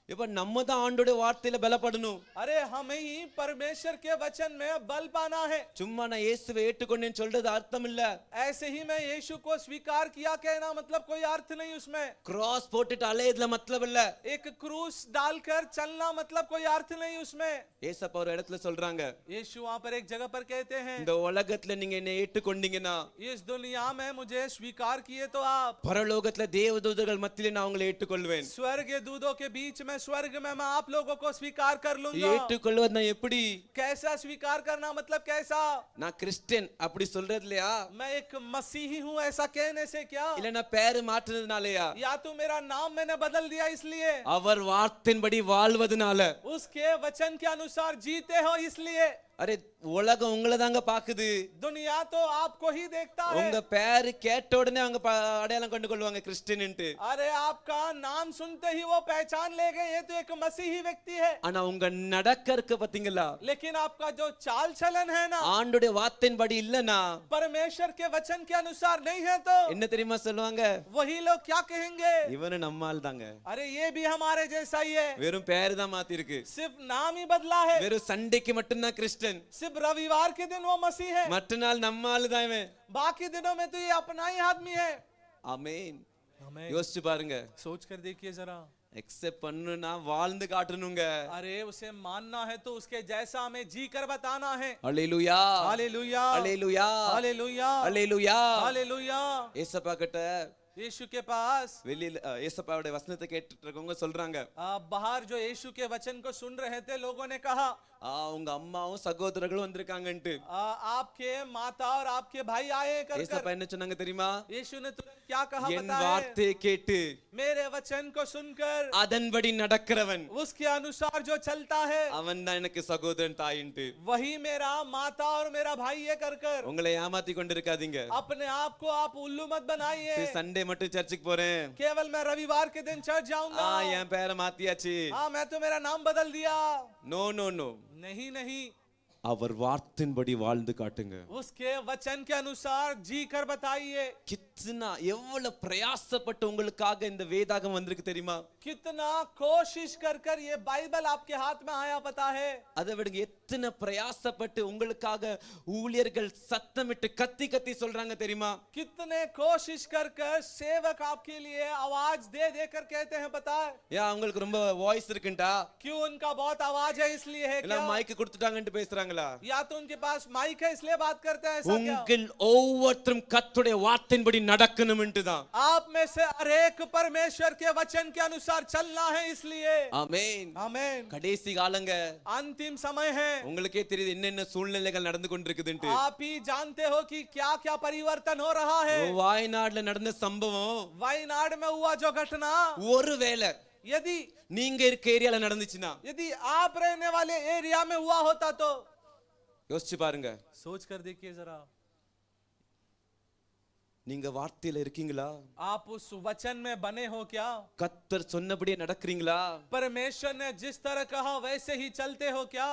இப்ப நம்ம தான் ஆண்டோட வார்த்தையில பலப்படணும். अरे हमें ही परमेश्वर के वचन में बल पाना है। சும்மா நான் இயேசுவை ஏற்றுக்கொண்டேன்னு சொல்றது அர்த்தம் இல்ல. ऐसे ही मैं यीशु को स्वीकार किया कहना मतलब कोई अर्थ नहीं उसमें। கிராஸ் போட்டுட்டு அலையதுல मतलब இல்ல. एक क्रूस डालकर चलना मतलब कोई अर्थ नहीं उसमें। ஏசப்பா ஒரு இடத்துல சொல்றாங்க, यीशु वहां पर एक जगह पर कहते हैं, இந்த உலகத்துல நீங்க என்னை ஏற்றுக்கொண்டீங்கன்னா, इस दुनिया में मुझे स्वीकार किए तो आप பரலோகத்துல தேவதூதர்கள் மத்தியிலே நான் உங்களை ஏற்றுக்கொள்வேன். स्वर्ग दूतों के बीच में स्वर्ग में मैं आप लोगों को स्वीकार कर लूंगा। ஏற்றுக்கொள்வதுனா எப்படி? कैसा स्वीकार करना मतलब कैसा? நான் கிறிஸ்டியன் அப்படி சொல்றது இல்லையா? मैं एक मसीही हूँ ऐसा कहने से क्या? இல்ல நான் பேரு மாற்றுறதுனாலயா? या तो मेरा नाम मैंने बदल दिया इसलिए? அவர் வார்த்தையின்படி வாழ்வதனால? उसके वचन के अनुसार जीते हो इसलिए? அரே உலகம் உங்களை தாங்க பாக்குது. दुनिया तो आपको ही देखता है। உங்க பேரு கேட்ட உடனே அவங்க அடையாளம் கண்டு கொள்வாங்க கிறிஸ்டியன்ட்டு. अरे आपका नाम सुनते ही वो पहचान ले गए ये तो एक मसीही व्यक्ति है। ஆனா உங்க நடக்க இருக்கு பாத்தீங்களா? लेकिन आपका जो चाल चलन है ना, ஆண்டோட வார்த்தையின்படி இல்லனா, परमेश्वर के वचन के अनुसार नहीं है तो என்ன தெரியுமா சொல்லுவாங்க? वही लोग क्या कहेंगे? இவனு நம்மால் தாங்க, अरे ये भी हमारे जैसा ही है, வெறும் பேரு தான் மாத்தி இருக்கு, सिर्फ नाम ही बदला है, வெறும் சண்டைக்கு மட்டும் தான் கிறிஸ்டியன், सिर्फ रविवार के दिन वो मसीह है, மற்ற நாள் நம்மால் தான் இவன். बाकी दिनों में तो ये अपना ही आदमी है। ஆமென். हमें யோசிச்சு பாருங்க. सोच कर देखिए जरा। எக்ஸெப்ட் பண்ணுனா வாழ்ந்து காட்டணுங்க. अरे उसे मानना है तो उसके जैसा हमें जी कर बताना है। ஹல்லேலூயா, हालेलुया, ஹல்லேலூயா, हालेलुया, ஹல்லேலூயா. हालेलुया। ஏசப்பா கிட்ட यीशु के पास வெளியில ஏசப்பாவோட வசனத்தை கேட்டுட்டு இருக்கவங்க சொல்றாங்க, बाहर जो यीशु के वचन को सुन रहे थे लोगों ने कहा, உங்க அம்மாவும் சகோதரர்களும் வந்திருக்காங்கன்ட்டு. आपके माता और आपके भाई आए कर ஏசப்பா என்ன சொன்னாங்க தெரியுமா? यीशु ने तुरंत क्या कहा என் पता है? வார்த்தையை கேட்டு मेरे वचन को सुनकर அதன்படி நடக்கிறவன் उसके अनुसार जो चलता है அவன் தான் எனக்கு சகோதரன் தாயின்ட்டு. वही मेरा माता और मेरा भाई है कर உங்களை ஏமாத்தி கொண்டிருக்காதீங்க. अपने आप को आप उल्लू मत बनाइए। சண்டே மட்டும் சர்ச்சுக்கு போறேன், केवल मैं रविवार के दिन चर्च जाऊंगा, என் பேரை மாத்தியாச்சு. हाँ मैं तो मेरा नाम बदल दिया। நோ நோ நோ, नहीं नहीं, அவர் வார்த்தையின்படி வாழ்ந்து காட்டுங்க. उसके वचन के अनुसार जी कर बताइए। கிतना எவ்வளவு பிரயாசப்பட்டு உங்களுக்காக இந்த வேதாகம் வந்திருக்கு தெரியுமா? कितना कोशिश कर ये बाइबल आपके हाथ में आया पता है? அதை விடுங்க, எத்தனை பிரயாசப்பட்டு உங்களுக்காக ஊழியர்கள் சத்தமிட்டு கத்தி கத்தி சொல்றாங்க தெரியுமா? कितने कोशिश कर सेवक आपके लिए आवाज दे कर कहते हैं पता है? ஏன் அவங்களுக்கு ரொம்ப வாய்ஸ் இருக்குண்டா? क्यों उनका बहुत आवाज है इसलिए है எல்லாம் क्या? மைக் கொடுத்துட்டாங்கன்னு பேசுறாங்களா? பேசுறாங்களா? या तो उनके पास माइक है इसलिए बात करते हैं, ऐसा क्या? உங்கள் ஒவ்வொருத்தரும் கர்த்தருடைய வார்த்தையின்படி நடக்கணும்னு தான். आप में से हर एक परमेश्वर के वचन के अनुसार चलना है, इसलिए ஆமென். आमेन। கடைசி காலங்க, अंतिम समय है, உங்களுக்கே தெரியுது என்னென்ன சூழ்நிலைகள் நடந்து கொண்டிருக்குதுன்னு. आप ही जानते हो कि क्या क्या परिवर्तन हो रहा है। வாய்நாடுல நடந்த சம்பவம் वायनाड में हुआ जो घटना, ஒருவேளை यदि நீங்க இருக்க ஏரியால நடந்துச்சுன்னா यदि आप रहने वाले एरिया में हुआ होता तो யோசிச்சு பாருங்க. सोच कर देखिए जरा, நீங்க வார்த்தையில இருக்கீங்களா? आप उस वचन में बने हो क्या? கர்த்தர் சொன்னபடியே நடக்கிறீங்களா? परमेश्वर ने जिस तरह कहा वैसे ही चलते हो क्या?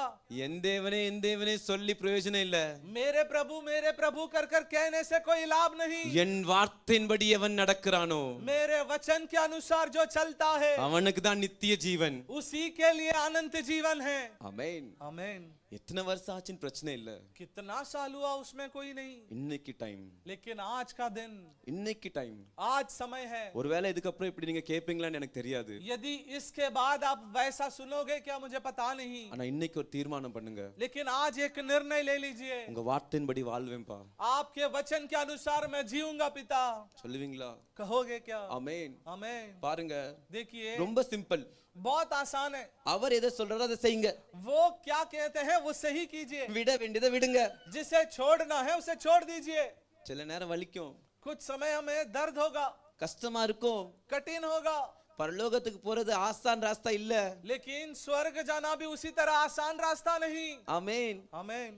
என் தேவனே சொல்லி பிரயோஜனம் இல்ல. मेरे प्रभु कर कर कहने से कोई लाभ नहीं। என் வார்த்தையின்படி எவன் நடக்கிறானோ मेरे वचन के अनुसार जो चलता है அவனுக்கு தான் நித்திய ஜீவன். उसी के लिए अनंत जीवन है। ஆமென். आमेन। எத்தனை வருஷம் ஆச்சுன்னு பிரச்சனை இல்ல. कितना साल हुआ उसमें कोई नहीं, இன்னைக்கு டைம், लेकिन आज का दिन, இன்னைக்கு டைம். आज समय है। ஒருவேளை இதுக்கு அப்புறம் இப்படி நீங்க கேப்பீங்களான்னு எனக்கு தெரியாது. यदि इसके बाद आप वैसा सुनोगे क्या मुझे पता नहीं, ஆனா இன்னைக்கு ஒரு தீர்மானம் பண்ணுங்க. लेकिन आज एक निर्णय ले लीजिए, உங்க வார்த்தையின்படி வாழ்வேன்பா. आपके वचन के अनुसार मैं जीऊंगा पिता। சொல்லுவீங்களா? कहोगे क्या? ஆமென். आमेन। பாருங்க, देखिए ரொம்ப சிம்பிள். बहुत आसान है, அவர் எதை சொல்றாரோ அதை செய்யுங்க. वो क्या कहते हैं वो सही कीजिए, விட வேண்டியதை விடுங்க. जिसे छोड़ना है उसे छोड़ दीजिए। சில நேரம் வலிக்கும், कुछ समय हमें दर्द होगा, கஷ்டமா இருக்கும். कठिन होगा, பரலோகத்துக்கு போறது ஆசான் ராஸ்தா இல்ல. लेकिन स्वर्ग जाना भी उसी तरह आसान रास्ता नहीं। ஆமென். आमेन।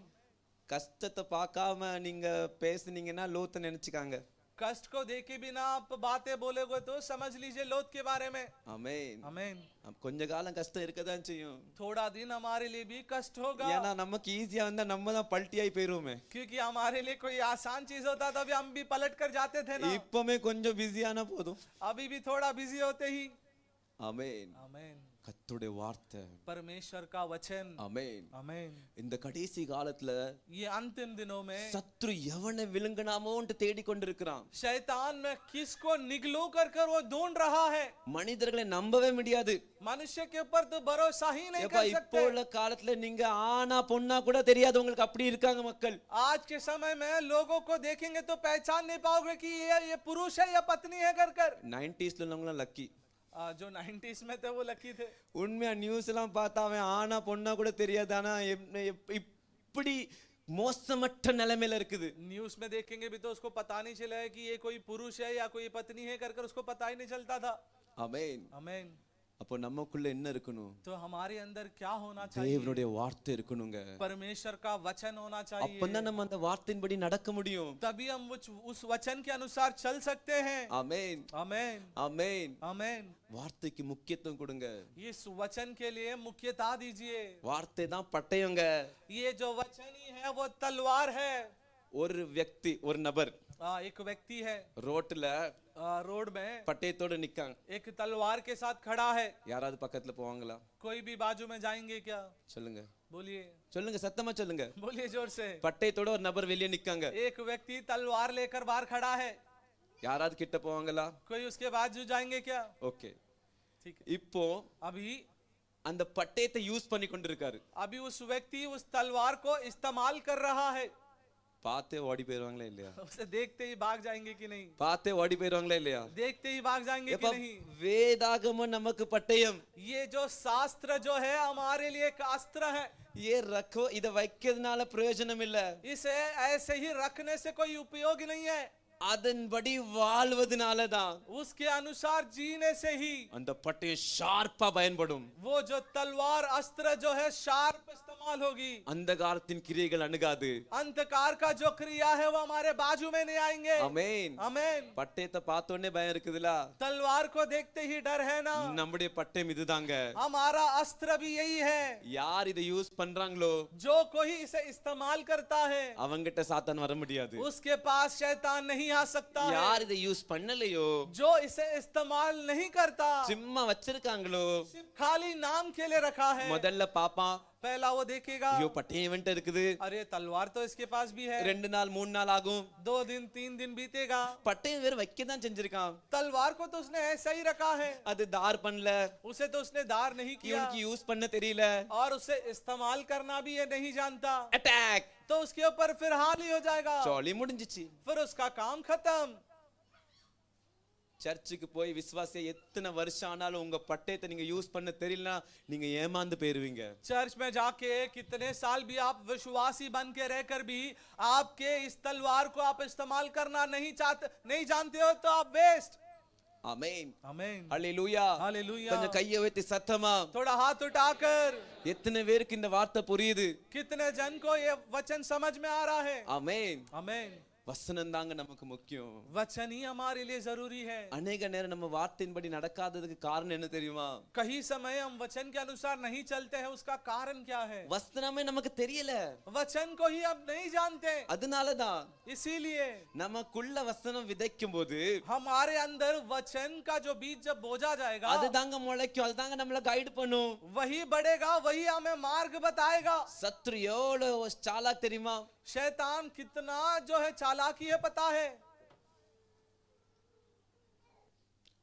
கஷ்டத்தை பார்க்காம நீங்க பேசுனீங்கன்னா லோத்து நினைச்சுக்காங்க. कष्ट को देखे बिना आप बातें बोलोगे तो समझ लीजिए लोथ के बारे में। ஆமென். आमेन। கொஞ்ச காலம் கஷ்டம் இருக்கதான் செய்யும். थोड़ा दिन हमारे लिए भी कष्ट होगा, ஏன்னா நமக்கு ஈஸியா வந்தா நம்ம தான் பல்ட்டி ஆகி போயிருவோமே. क्योंकि हमारे लिए कोई आसान चीज होता तो अभी हम भी पलट कर जाते थे ना। இப்பமே கொஞ்சம் பிஸியானா போதும். अभी भी थोड़ा बिजी होते ही। ஆமென். आमेन। கர்த்தருடைய வார்த்தை. परमेश्वर का वचन। ஆமென். आमेन। இந்த கடைசி காலத்துல ये अंतिम दिनों में சத்ரு எவனை விழுங்கனாமோன்னு தேடிக் கொண்டிருக்கிறான். शैतान में किसको निगलू कर कर वो ढूंढ रहा है। மனிதர்களை நம்பவே முடியாது. मनुष्य के ऊपर तो भरोसा ही नहीं ஏப்பா कर இப்போ सकते। உள்ள காலத்துல நீங்க ஆனா பொண்ணா கூட தெரியாது உங்களுக்கு, அப்படி இருக்காங்க மக்கள். आज के समय में लोगों को देखेंगे तो पहचान नहीं पाओगे कि ये पुरुष है या पत्नी है कर कर। 90s உள்ளவங்களாம் lucky. जो 90s में थे वो लकी थे। உண்மையா நியூஸ் எல்லாம் பார்த்தா அவன் ஆனா பொண்ணா கூட தெரியாது. ஆனா இப்படி மோசமற்ற நிலைமையில இருக்குது. न्यूज में देखेंगे भी तो उसको पता नहीं चला है कि ये कोई पुरुष है या कोई पत्नी है कर कर उसको पता ही नहीं चलता था। ஆமென். आमेन। அப்போ நமக்குள்ள என்ன இருக்கணும்? तो हमारे अंदर क्या होना चाहिए? தேவனுடைய வார்த்தை இருக்கணுங்க. परमेश्वर का वचन होना चाहिए, அப்பதான் நம்ம அந்த வார்த்தையின்படி நடக்க முடியும். तभी हम उस वचन के अनुसार चल सकते हैं। ஆமென். आमेन। ஆமென். आमेन। வார்த்தைக்கு முக்கியத்துவம் கொடுங்க. इस वचन के लिए मुख्यता दीजिए। வார்த்தை தான் பட்டயங்க. ये जो वचन ही है वो तलवार है। ஒரு व्यक्ति, ஒரு நபர் एक व्यक्ति है ரோட்ல रोड में பட்டயத்தோட நிக்காங்க. एक तलवार के साथ खड़ा है। யாராவது பக்கத்துல போவாங்களா? कोई भी बाजू में जाएंगे क्या? சொல்லுங்க, बोलिए, சொல்லுங்க, சத்தமா சொல்லுங்க. बोलिए जोर से। பட்டயத்தோட ஒரு நபர் வெளியே நிக்காங்க. एक व्यक्ति तलवार लेकर बाहर खड़ा है, யாராவது கிட்ட போவாங்களா? कोई उसके बाजू जाएंगे क्या? ஓகே. ठीक है। இப்போ अभी அந்த பட்டயத்தை யூஸ் பண்ணி கொண்டிருக்காரு. अभी उस व्यक्ति उस तलवार को इस्तेमाल कर रहा है। பார்த்தே ஓடி போயிருவாங்களா இல்லையா? उसे देखते ही भाग जाएंगे कि नहीं? பார்த்தே ஓடி போயிருவாங்களா இல்லையா? देखते ही भाग जाएंगे कि எப்ப नहीं? வேதாகமம் நமக்கு பட்டயம். ये जो शास्त्र जो है हमारे लिए एक अस्त्र है। ये रखो, இத வைக்கிறதுனால பிரயோஜனம் இல்ல. इसे ऐसे ही रखने से कोई उपयोग नहीं है, அதன்படி வாழ்வதனால தான் उसके अनुसार जीने से ही அந்த பட்டயம் ஷார்ப்பா பயன்படும். वो जो तलवार अस्त्र जो है शार्प इस्तेमाल होगी। अंधकारத்தின் கிரியைகள் அணுகாது. अंधकार का जो क्रिया है वो हमारे बाजू में नहीं आएंगे। ஆமென். आमेन। பட்டயத்தை பார்த்த உடனே பயம் இருக்குதுல? तलवार को देखते ही डर है ना? நம்முடைய பட்டயம் இதுதாங்க. हमारा अस्त्र भी यही है। யார் இதை யூஸ் பண்றாங்களோ जो कोई इसे इस्तेमाल करता है அவங்கிட்ட சாத்தான் வர முடியாது. उसके पास शैतान नहीं आ सकता है। யார் இதை யூஸ் பண்ணலையோ, जो इसे इस्तेमाल नहीं करता, சும்மா வச்சிருக்காங்களோ, सिर्फ खाली नाम के लिए रखा है, முதல்ல பாப்பான், पहला वो देखेगा ஐயோ பட்டயம் இவன்ட்ட இருக்குது, अरे तलवार तो इसके पास भी है, 2 நாள் 3 நாள் ஆகும். 2 दिन 3 दिन बीतेगा, பட்டயம் வேற வைக்க தான் செஞ்சிருக்கான், तलवार को तो उसने ऐसा ही रखा है, அது தார் பண்ணல, उसे तो उसने दार नहीं किया இவனுக்கு யூஸ் பண்ண தெரியல. और उसे इस्तेमाल करना भी ये नहीं जानता, அட்டாக், तो उसके ऊपर फिर हाल ही हो जाएगा, ஜாலி முடிஞ்சிச்சு. फिर उसका काम खत्म. சர்ச்சுக்கு போய் விசுவாசியா எத்தனை வருஷம் ஆனாலும் உங்க பட்டயத்தை நீங்க யூஸ் பண்ண தெரியலனா நீங்க ஏமாந்து போயிருவீங்க. चर्च में जाके कितने साल भी आप विश्वासी बन के रहकर भी आपके इस तलवार को आप इस्तेमाल करना नहीं जानते हो तो आप वेस्ट. ஆமென், आमीन, ஹalleluya, हालेलुया. கொஞ்சம் கையை வைத்து சத்தமா, थोड़ा हाथ उठाकर, எத்தனை பேருக்கு இந்த வார்த்தை புரியுது? कितने जन को ये वचन समझ में आ रहा है? ஆமென். आमीन. வசனம் தாங்க நமக்கு முக்கியம். वचन ही हमारे लिए जरूरी है. அநேக நேரம் நம்ம வார்த்தையின்படி நடக்காததுக்கு காரணம் என்ன தெரியுமா? कहीं समय हम वचन के अनुसार नहीं चलते हैं, उसका कारण क्या है? வசனமே நமக்கு தெரியல, वचन को ही हम नहीं जानते, அதனாலதான் इसीलिए நமக்குள்ள வசனம் விதைக்கும் போது हमारे अंदर वचन का जो बीज जब बोजा जाएगा அது தாங்க முளைக்கும், அது தாங்க நம்மள கைட் பண்ணும். वही बढ़ेगा, वही हमें मार्ग बताएगा. சத்ரு எவ்வளவு சாலாக் தெரியுமா? शैतान कितना जो है चालाकी है पता है.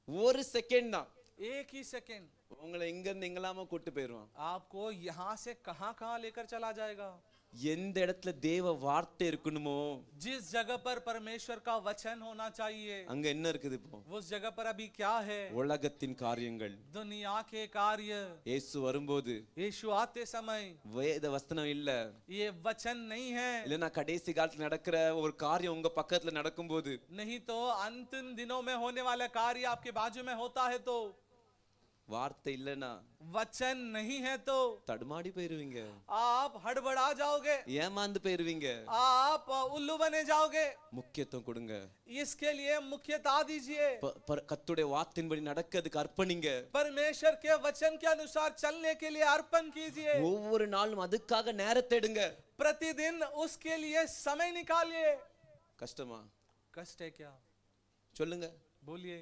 ஒரு செகண்ட் தான் एक ही सेकंड உங்களை எங்க இருந்து எங்கலாம கூட்டு போயிருவான். आपको यहाँ से कहां कहां लेकर चला जाएगा. எந்த இடத்துல தேவ வார்த்தை இருக்கணுமோ जिस जगह पर परमेश्वर का वचन होना चाहिए அங்க என்ன இருக்குது? இப்போ उस जगह पर अभी क्या है? உலகத்தின் காரியங்கள். दुनिया के कार्य. இயேசு வரும்போது यीशु आते समय வேத வசனம் இல்ல, ये वचन नहीं है, இல்லனா கடைசி காலத்துல நடக்கிற ஒரு காரியம் உங்க பக்கத்துல நடக்கும்போது, नहीं तो अंतिम दिनों में होने वाला कार्य आपके बाजू में होता है तो, வார்த்தை இல்லனா वचन नहीं है तो தடுமாடி போயிருவீங்க, आप हड़बड़ा जाओगे, ஏமாந்து போயிருவீங்க. आप उल्लू बने जाओगे. முக்கியத்துவம் கொடுங்க. इसके लिए मुख्यता दीजिए. கர்த்தருடைய வார்த்தையின்படி நடக்கிறதுக்கு அர்ப்பணிங்க. परमेश्वर के वचन के अनुसार चलने के लिए अर्पण कीजिए. ஒவ்வொரு நாளும் அதுக்காக நேரத்தை எடுங்க. प्रतिदिन उसके लिए समय निकालिए. கஷ்டமா? कष्ट है क्या? சொல்லுங்க. बोलिए.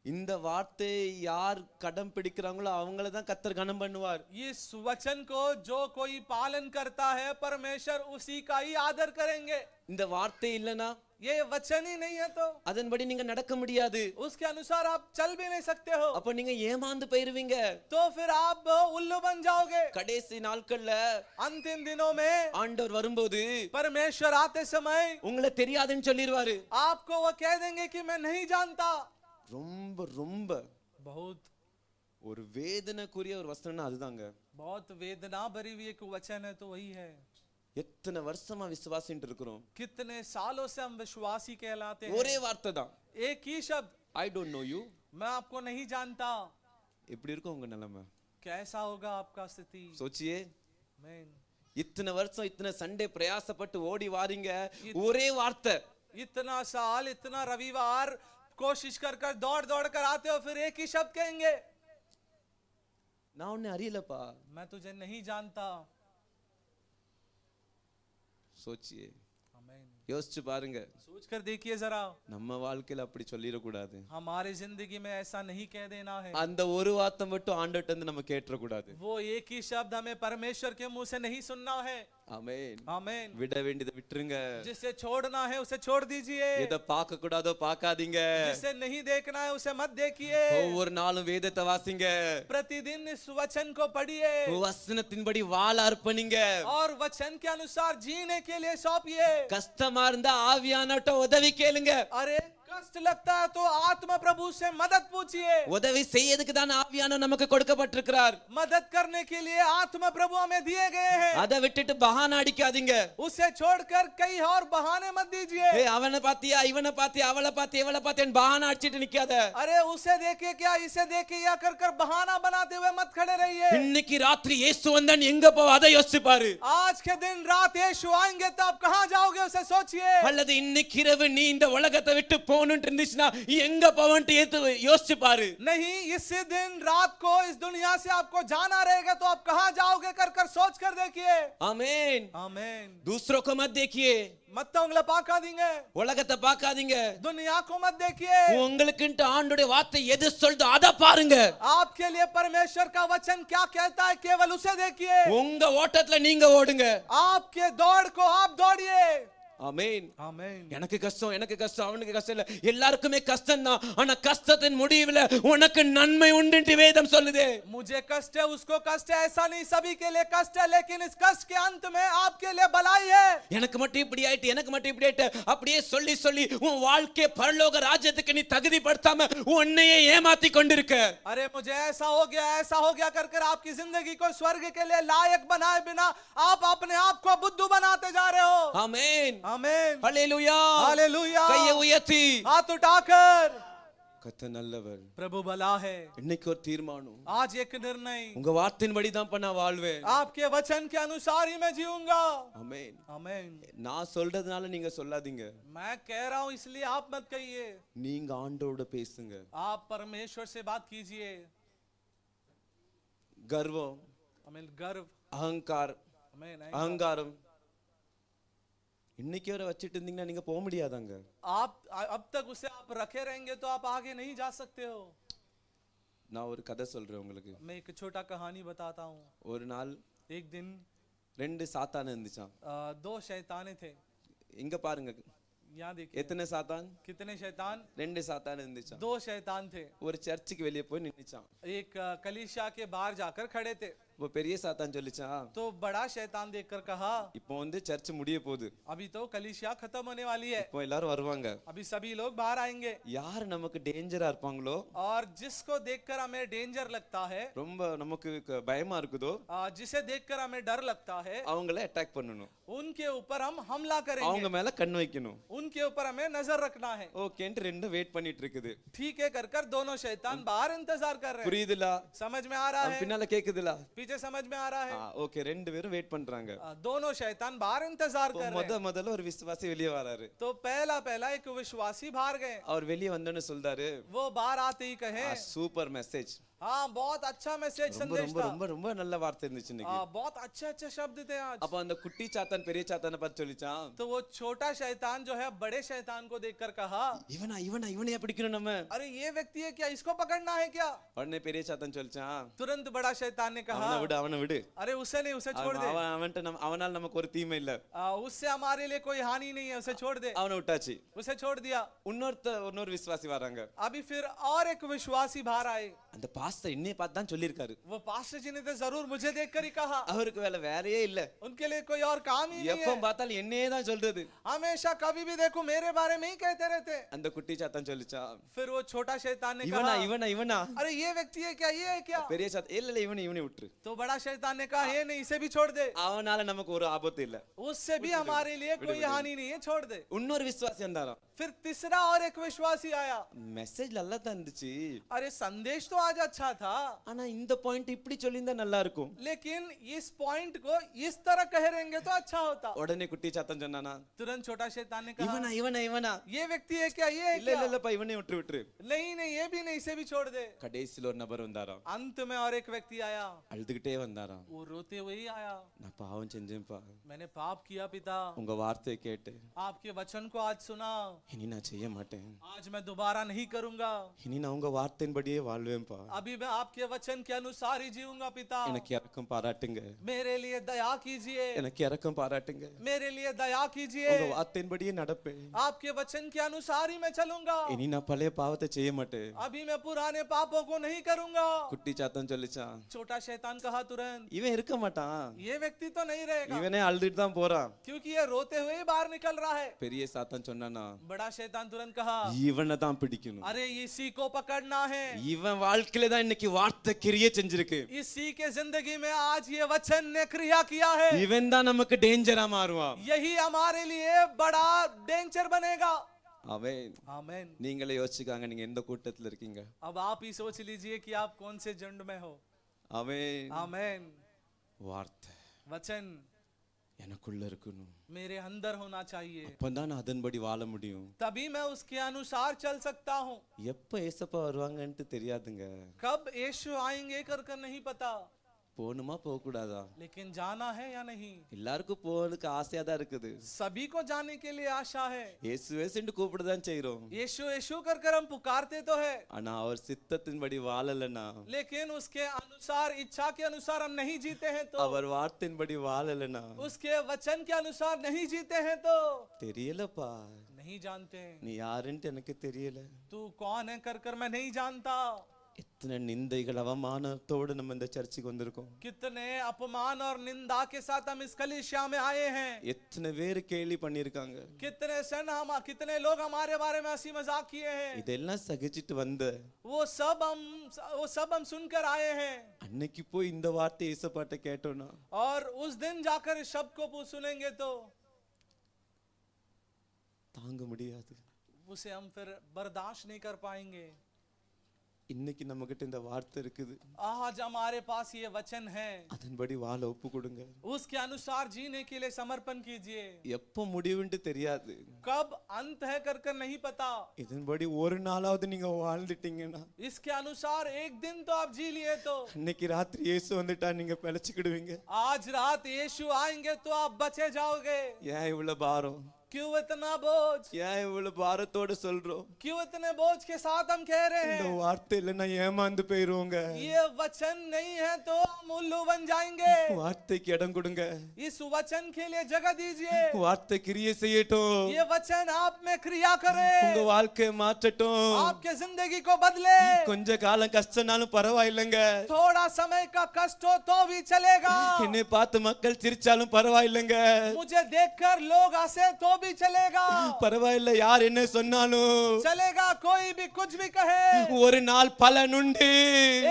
இந்த வார்த்தை யார் கடம் பிடிக்கிறாங்களோ அவங்கள தான் கர்த்தர் கனம் பண்ணுவார். इस वचन को जो कोई पालन करता है परमेश्वर उसी का ही आदर करेंगे. இந்த வார்த்தை இல்லனா ये वचन ही नहीं है तो அதன்படி நீங்க நடக்க முடியாது. उसके अनुसार आप चल भी नहीं सकते हो, அப்ப நீங்க ஏமாந்து போயிருவீங்க. तो फिर आप उल्लू बन जाओगे. கடைசி நாட்கள்ல अंतिम दिनों में ஆண்டவர் வரும்போது परमेश्वर आते समय உங்களை தெரியாதுன்னு சொல்லிடுவாரு. आपको वो कह देंगे कि मैं नहीं जानता. ரொம்ப ரொம்ப बहुत ஒரு வேதனைக்குரிய ஒரு வசனம்னா அதுதாங்க. बहुत वेदना भरी हुई एक वचन है तो वही है. எத்தனை வருஷமா விசுவாசிட்டு இருக்கிறோம், कितने सालों से हम विश्वासी कहलाते हैं. ஒரே வார்த்தை தான், एक ही शब्द, ஐ டோன்ட் நோ யூ. मैं आपको नहीं जानता. எப்படி இருக்கும் உங்க நிலைமை? कैसा होगा आपका स्थिति? सोचिए. आमीन. இத்தனை வருஷம் இத்தனை சண்டே பிரயாசப்பட்டு ஓடி வாரீங்க, ஒரே வார்த்தை. इतना साल इतना रविवार कोशिश कर कर दौड़ दौड़ कर आते हो, फिर एक ही शब्द कहेंगे, நான் உன்னை அறியலப்பா. मैं तुझे नहीं जानता. सोचिए, आमीन. யோசிச்சு பாருங்க. सोच कर देखिए जरा, நம்ம வாழ்க்கையில அப்படி சொல்லிடக்கூடாது. हमारे जिंदगी में ऐसा नहीं कह देना है. அந்த ஒரு வார்த்தை மட்டும் ஆண்டவர்ட்ட இருந்து நம்ம கேட்டறக்கூடாது. वो एक ही शब्द हमें परमेश्वर के मुंह से नहीं सुनना है. ஆமென். आमीन. விட வேண்டியதை விட்டுருங்க. जिसे छोड़ना है उसे छोड़ दीजिए. எதை பார்க்க கூடாதோ பார்க்காதீங்க. जिसे नहीं देखना है उसे मत देखिए. ஒவ்வொரு நாளும் வேதத்தை வாசிங்க. प्रतिदिन इस वचन को पढ़िए வசனத்தின்படி வாழ அர்ப்பணிங்க. और वचन के अनुसार जीने के लिए सौंपिए. கஷ்டமா இருந்தா ஆவியானவர்ட்ட உதவி கேளுங்க. अरे कष्ट लगता है तो आत्मा प्रभु से मदद पूछिए. உதவி செய்யறதுக்கு தான் ஆவியானவர் நமக்கு கொடுக்கப்பட்டிருக்கிறார். मदद करने के लिए आत्मा प्रभु हमें दिए गए हैं. அதை விட்டுட்டு பஹானா அடிக்காதீங்க. उसे छोड़कर कई और बहाने मत दीजिए. ஏய் அவனை பாத்தியா, இவனை பாத்தியா, அவளை பாத்தியா, இவளை பாத்தியான்னு பஹானா அடிச்சிட்டு நிக்காத. अरे उसे देखे क्या, इसे देखे या कर कर बहाना बनाते हुए मत खड़े रहिए. இன்னைக்கு ராத்திரி இயேசு வந்தான் எங்க போ அதை யோசிச்சு பாரு. आज के दिन रात यीशु आएंगे तो आप कहां जाओगे उसे सोचिए. அல்லது இன்னைக்கு இரவு நீ இந்த உலகத்தை விட்டு போகணும்னு இருந்துச்சுன்னா எங்க போவன்ட்டு யோசிச்சு பாரு. नहीं, इसी दिन रात को इस दुनिया से आपको जाना रहेगा तो आप कहां जाओगे कर कर सोच कर देखिए. ஆமென். आमीन. दूसरों को मत देखिए, மத்தவங்கள பார்க்காதீங்க, உலகத்தை பார்க்காதீங்க, दुनिया को मत देखिए. உங்களுக்குன்ட்டு ஆண்டோட வார்த்தை எது சொல்லுதோ அத பாருங்க. आपके लिए परमेश्वर का वचन क्या कहता है केवल उसे देखिए. உங்க ஓட்டத்துல நீங்க ஓடுங்க. आपके दौड़ को आप दौड़िए. ஆமென். आमीन. எனக்கு கஷ்டம் அவனுக்கு கஷ்டம் இல்ல, எல்லாருக்குமே கஷ்டம் தான். ஆனா கஷ்டத்தின் முடிவுல உனக்கு நன்மை உண்டுன்னு வேதம் சொல்லுது. मुझे कष्ट है, उसको कष्ट है, ऐसा नहीं, सभी के लिए कष्ट है, लेकिन इस कष्ट के अंत में आपके लिए भलाई है. எனக்கு மட்டும் இப்படி ஆயிட்டு அப்படியே சொல்லி சொல்லி உன் வாழ்க்கை பரலோக ராஜ்யத்துக்கு நீ தகுதிப்படுத்தாம உன்னையே ஏமாத்தி கொண்டிருக்க. अरे मुझे ऐसा हो गया कर कर आपकी जिंदगी को स्वर्ग के लिए लायक बनाए बिना आप अपने आप को बुद्धू बनाते जा रहे हो. ஆமென். आमीन. ஹல்லேலூயா. हालेलुया. கையை உயர்த்தி हाथ उठाकर, கர்த்தர் நல்லவர். प्रभु भला है. இன்னைக்கு ஒரு தீர்மானம். आज एक निर्णय, உங்க வார்த்தையின்படி தான் பண்ண வாழ்வேன். आपके वचन के अनुसार ही मैं जीऊंगा. ஆமென். आमीन. நான் சொல்றதுனால நீங்க சொல்லாதீங்க, मैं कह रहा हूं इसलिए आप मत कहिए. நீங்க ஆண்டவரோட பேசுங்க. आप परमेश्वर से बात कीजिए. கர்வம், आमीन. गर्व, आमीन. அகங்காரம் இன்னைக்கு வரை வச்சிட்டு இருந்தீங்கன்னா நீங்க போக முடியாதாங்க. आप अब तक उसे आप रखे रहेंगे तो आप आगे नहीं जा सकते हो. நான் ஒரு கதை சொல்றேன் உங்களுக்கு. मैं एक छोटा कहानी बताता हूँ. ஒரு நாள் एक दिन 2 சாத்தான் இருந்துச்சாம். 2 शैताने थे. இங்க பாருங்க, यहाँ देखिए எத்தனை சாத்தான்? कितने शैतान. 2 சாத்தான் இருந்துச்சாம். 2 शैतान थे. ஒரு சர்ச்சுக்கு வெளியே போய் நின்னுச்சாம். एक कलीसिया के बाहर जाकर खड़े थे. वो பெரிய சாத்தான் சொல்லிச்சான், तो बड़ा शैतान देखकर कहा, இப்போ சர்ச் முடிய போகுது, अभी तो कलीसिया खत्म होने वाली है, இப்போ எல்லாரும் வருவாங்க, अभी सभी लोग बाहर आएंगे, யார் நமக்கு டேஞ்சரா இருப்பாங்களோ, और जिसको देखकर हमें डेंजर लगता है, ரொம்ப நமக்கு பயமா இருக்குதோ, जिसे देखकर हमें डर लगता है, அவங்கள அட்டாக் பண்ணணும், उनके ऊपर हम हमला करेंगे, அவங்க மேல கண் வைக்கணும், उनके ऊपर हमें नजर रखना है. ஓகேன்னு ரெண்டும் வெயிட் பண்ணிட்டு இருக்குது. ठीक है कर कर दोनों शैतान बाहर इंतजार कर रहे हैं. புரியுதுல? समझ में आ रहा है? பின்னால கேக்குதுல? पीछे समझ में आ रहा है? ஓகே, ரெண்டு பேரும் வெயிட் பண்றாங்க. दोनों शैतान बाहर इंतजार कर रहे हैं. முதல்ல ஒரு விசுவாசி வெளியே வராரு. तो पहला एक विश्वासी बाहर गए. அவர் வெளியே வந்தோன்னு சொல்றாரு, वो बाहर आते ही कहे, சூப்பர் மெசேஜ். हाँ बहुत अच्छा मैसेज संदेश था. ரொம்ப ரொம்ப நல்ல வார்த்தை இருந்துச்சு இன்னைக்கு. बहुत अच्छे शब्द थे आज. அப்ப அந்த குட்டி சாத்தான் பெரிய சாத்தானை பார்த்து சொல்லிச்சான், तो वो छोटा शैतान जो है बड़े शैतान को देखकर कहा, இவனையா பிடிக்கணும் நம்ம? अरे ये व्यक्ति है क्या, इसको पकड़ना है क्या? உடனே பெரிய சாத்தான் சொல்லிச்சான், तुरंत बड़ा शैतान ने कहा, அவனை விடு, अरे उसे नहीं, उसे छोड़ दे. அவனால நமக்கு ஒரு தீமை இல்ல, उससे हमारे लिए कोई हानि नहीं है, उसे छोड़ दे. அவனை விட்டாச்சு. उसे छोड़ दिया. இன்னொரு விசுவாசி வராங்க. अभी फिर और एक विश्वासी बाहर आए. அந்த பாஸ்டர் என்னைய பார்த்து தான் சொல்லிருக்காரு. वो पास्टर जी ने तो जरूर मुझे देखकर ही कहा. அவருக்கு வேலையே இல்ல, उनके लिए कोई और काम ही नहीं है. எப்ப பார்த்தாலும் என்னையே தான் சொல்றது. हमेशा कभी भी देखो मेरे बारे में ही कहते रहते. அந்த குட்டி சாத்தான் சொல்லிச்சான், फिर वो छोटा शैतान ने कहा, இவனா अरे ये व्यक्ति है क्या, ये है क्या? பெரிய சாத்தான் இல்ல இவனை விட்டுரு. तो बड़ा शैतान ने कहा, ये नहीं, इसे भी छोड़ दे. அவனால நமக்கு ஒரு ஆபத்து இல்ல, उससे भी हमारे लिए कोई हानि नहीं है, छोड़ दे. இன்னொரு விசுவாசி வந்தாராம். फिर तीसरा और एक विश्वासी आया. மெசேஜ் நல்லா தான் இருந்துச்சு, अरे संदेश तो आज अच्छा था, ஆனா இந்த பாயிண்ட் இப்படி சொல்லியிருந்தா நல்லா இருக்கும், लेकिन इस पॉइंट को इस तरह कह रहेंगे तो अच्छा होता. உடனே குட்டி சாத்தான் சொன்னானா, तुरंत छोटा शैतान ने कहा, இவனா ये व्यक्ति है क्या, ये है क्या? இல்லப்பா இவனே விட்டுரு. नहीं ये भी नहीं, इसे भी छोड़ दे. கடைசில ஒரு நபர் வந்தாராம். अंत में और एक व्यक्ति आया. அழுதுகிட்டே வந்தாராம். वो रोते हुए ही आया. நான் பாவம் செஞ்சேன்ப்பா, मैंने पाप किया पिता, உங்க வார்த்தையை கேட்டு आपके वचन को आज सुना, இனி நான் செய்ய மாட்டேன், आज मैं दोबारा नहीं करूंगा, இனி நான் உங்க வார்த்தையின்படியே வாழ்வேன்பா, अभी मैं आपके वचन के अनुसार ही जीऊंगा पिता. எனக்கு இரக்கம் பாராட்டுங்க, मेरे लिए दया कीजिए, எனக்கு இரக்கம் பாராட்டுங்க, मेरे लिए दया कीजिए. உங்க வார்த்தையின்படியே நடப்பேன், आपके वचन के अनुसार ही मैं चलूंगा, இனி நான் பழைய பாவத்தை செய்ய மாட்டேன். अभी मैं पुराने पापों को नहीं करूंगा. குட்டி சாத்தான் சொல்லிச்சான், छोटा शैतान कहा तुरंत, இவன் இருக்க மாட்டான், ये व्यक्ति तो नहीं रहेगा, இவனே அழுதுட்டு தான் போறான். क्योंकि ये रोते हुए ही बाहर निकल रहा है. பெரிய சாத்தான் சொன்னானா, बड़ा शैतान तुरंत कहा, இவனை தான் பிடிக்கணும், अरे इसी को पकड़ना है. இவன் வாழ்க்கையில தான் இன்னைக்கு வார்த்தை கிரியை செஞ்சிருக்கு, इसी के जिंदगी में आज ये वचन ने क्रिया किया है. இவன் தான் நமக்கு டேஞ்சரா மாறுவான். यही हमारे लिए बड़ा डेंजर बनेगा. ஆமென். आमीन. நீங்களே யோசிச்சுக்காங்க, நீங்க எந்த கூட்டத்துல இருக்கீங்க. अब आप ही सोच लीजिए कि आप कौन से झुंड में हो. ஆமென். आमीन. வார்த்தை वचन எனக்குள்ள இருக்கணும். मेरे अंदर होना चाहिए, அப்பதான் நான் அதன்படி வாழ முடியும். तभी मैं उसके अनुसार चल सकता हूँ। எப்ப ஏசப்பா வருவாங்கன்ட்டு தெரியாதுங்க. कब यीशु आएंगे कर नहीं पता, போகணுமா போக கூடாதா? लेकिन जाना है या नहीं, எல்லாருக்கும் போறதுக்கு ஆசையா தான் இருக்குது. सभी को जाने के लिए आशा है। இயேசு இயேசுன்னு கூப்பிடதான் செய்றோம். यीशु यीशु कर हम पुकारते तो है, ஆனா அவர் சித்தத்தின்படி வாழலனா, लेकिन उसके अनुसार, इच्छा के अनुसार हम नहीं जीते हैं तो, அவர் வார்த்தையின்படி வாழலனா, उसके वचन के अनुसार नहीं जीते हैं तो தெரியலப்பா, नहीं जानते। நீ யாருன்ட்டு எனக்கு தெரியல. तू कौन है कर मैं नहीं जानता। எத்தனை நிந்தைகள் அவமானத்தோடு நம்ம இந்த சர்ச்சுக்கு வந்திருக்கோம். कितने अपमान और निंदा के साथ हम इस कलीसिया में आए हैं। எத்தனை பேர் கேலி பண்ணிருக்காங்க. कितने लोग हमारे बारे में हंसी मजाक किए हैं। இதெல்லாம் சகிச்சிட்டு வந்த वो सब हम सुनकर आए हैं। அன்னைக்கு போய் இந்த வார்த்தை ஏசப்பாட்ட கேட்டோம்னா, और उस दिन जाकर इस शब्द को सुनेंगे तो தாங்க முடியாது. उसे हम फिर बर्दाश्त नहीं कर पाएंगे। இன்னைக்கு நம்ம கிட்ட இந்த வார்த்தை இருக்குது. आज हमारे पास ये वचन है, அதன்படி வாழ ஒப்பு கொடுங்க. उसके अनुसार जीने के लिए समर्पण कीजिए। எப்ப முடிவுன்ட்டு தெரியாது. कब अंत है कर नहीं पता। இதன்படி ஒரு நாளாவது நீங்க வாழ்ந்துட்டீங்கன்னா, इसके अनुसार एक दिन तो आप जी लिए तो இன்னைக்கு ராத்திரி இயேசு வந்துட்டா நீங்க பிழைச்சுக்கிடுவீங்க. आज रात यीशु आएंगे तो आप बचे जाओगे। ஏன் இவ்வளவு பாரம்? क्यों इतना बोझ, ஏன் இவ்வளவு பாரத்தோட சொல்றோம்? क्यों इतने बोझ के साथ हम कह रहे இந்த हैं। வார்த்தை இல்லைன்னா ஏமாந்து போயிருவோங்க. ये वचन नहीं है तो हम उल्लू बन जाएंगे। வார்த்தைக்கு இடம் கொடுங்க. इस वचन के लिए जगह दीजिए। வார்த்தை கிரியை செய்யட்டும். ये वचन आप में क्रिया करे, உங்க வாழ்க்கையை மாற்றட்டும். आपके जिंदगी को बदले। கொஞ்ச காலம் கஷ்டம்னாலும் பரவாயில்லைங்க. थोड़ा समय का कष्ट हो तो भी चलेगा। என்னை பார்த்து மக்கள் சிரிச்சாலும் பரவாயில்லைங்க. मुझे देखकर लोग हंसे तो भी चलेगा। பரவாயில்லை, யார் என்ன சொன்னாலும் चलेगा, कोई भी कुछ भी कहे। ஒரு நாள் பலனுண்டு.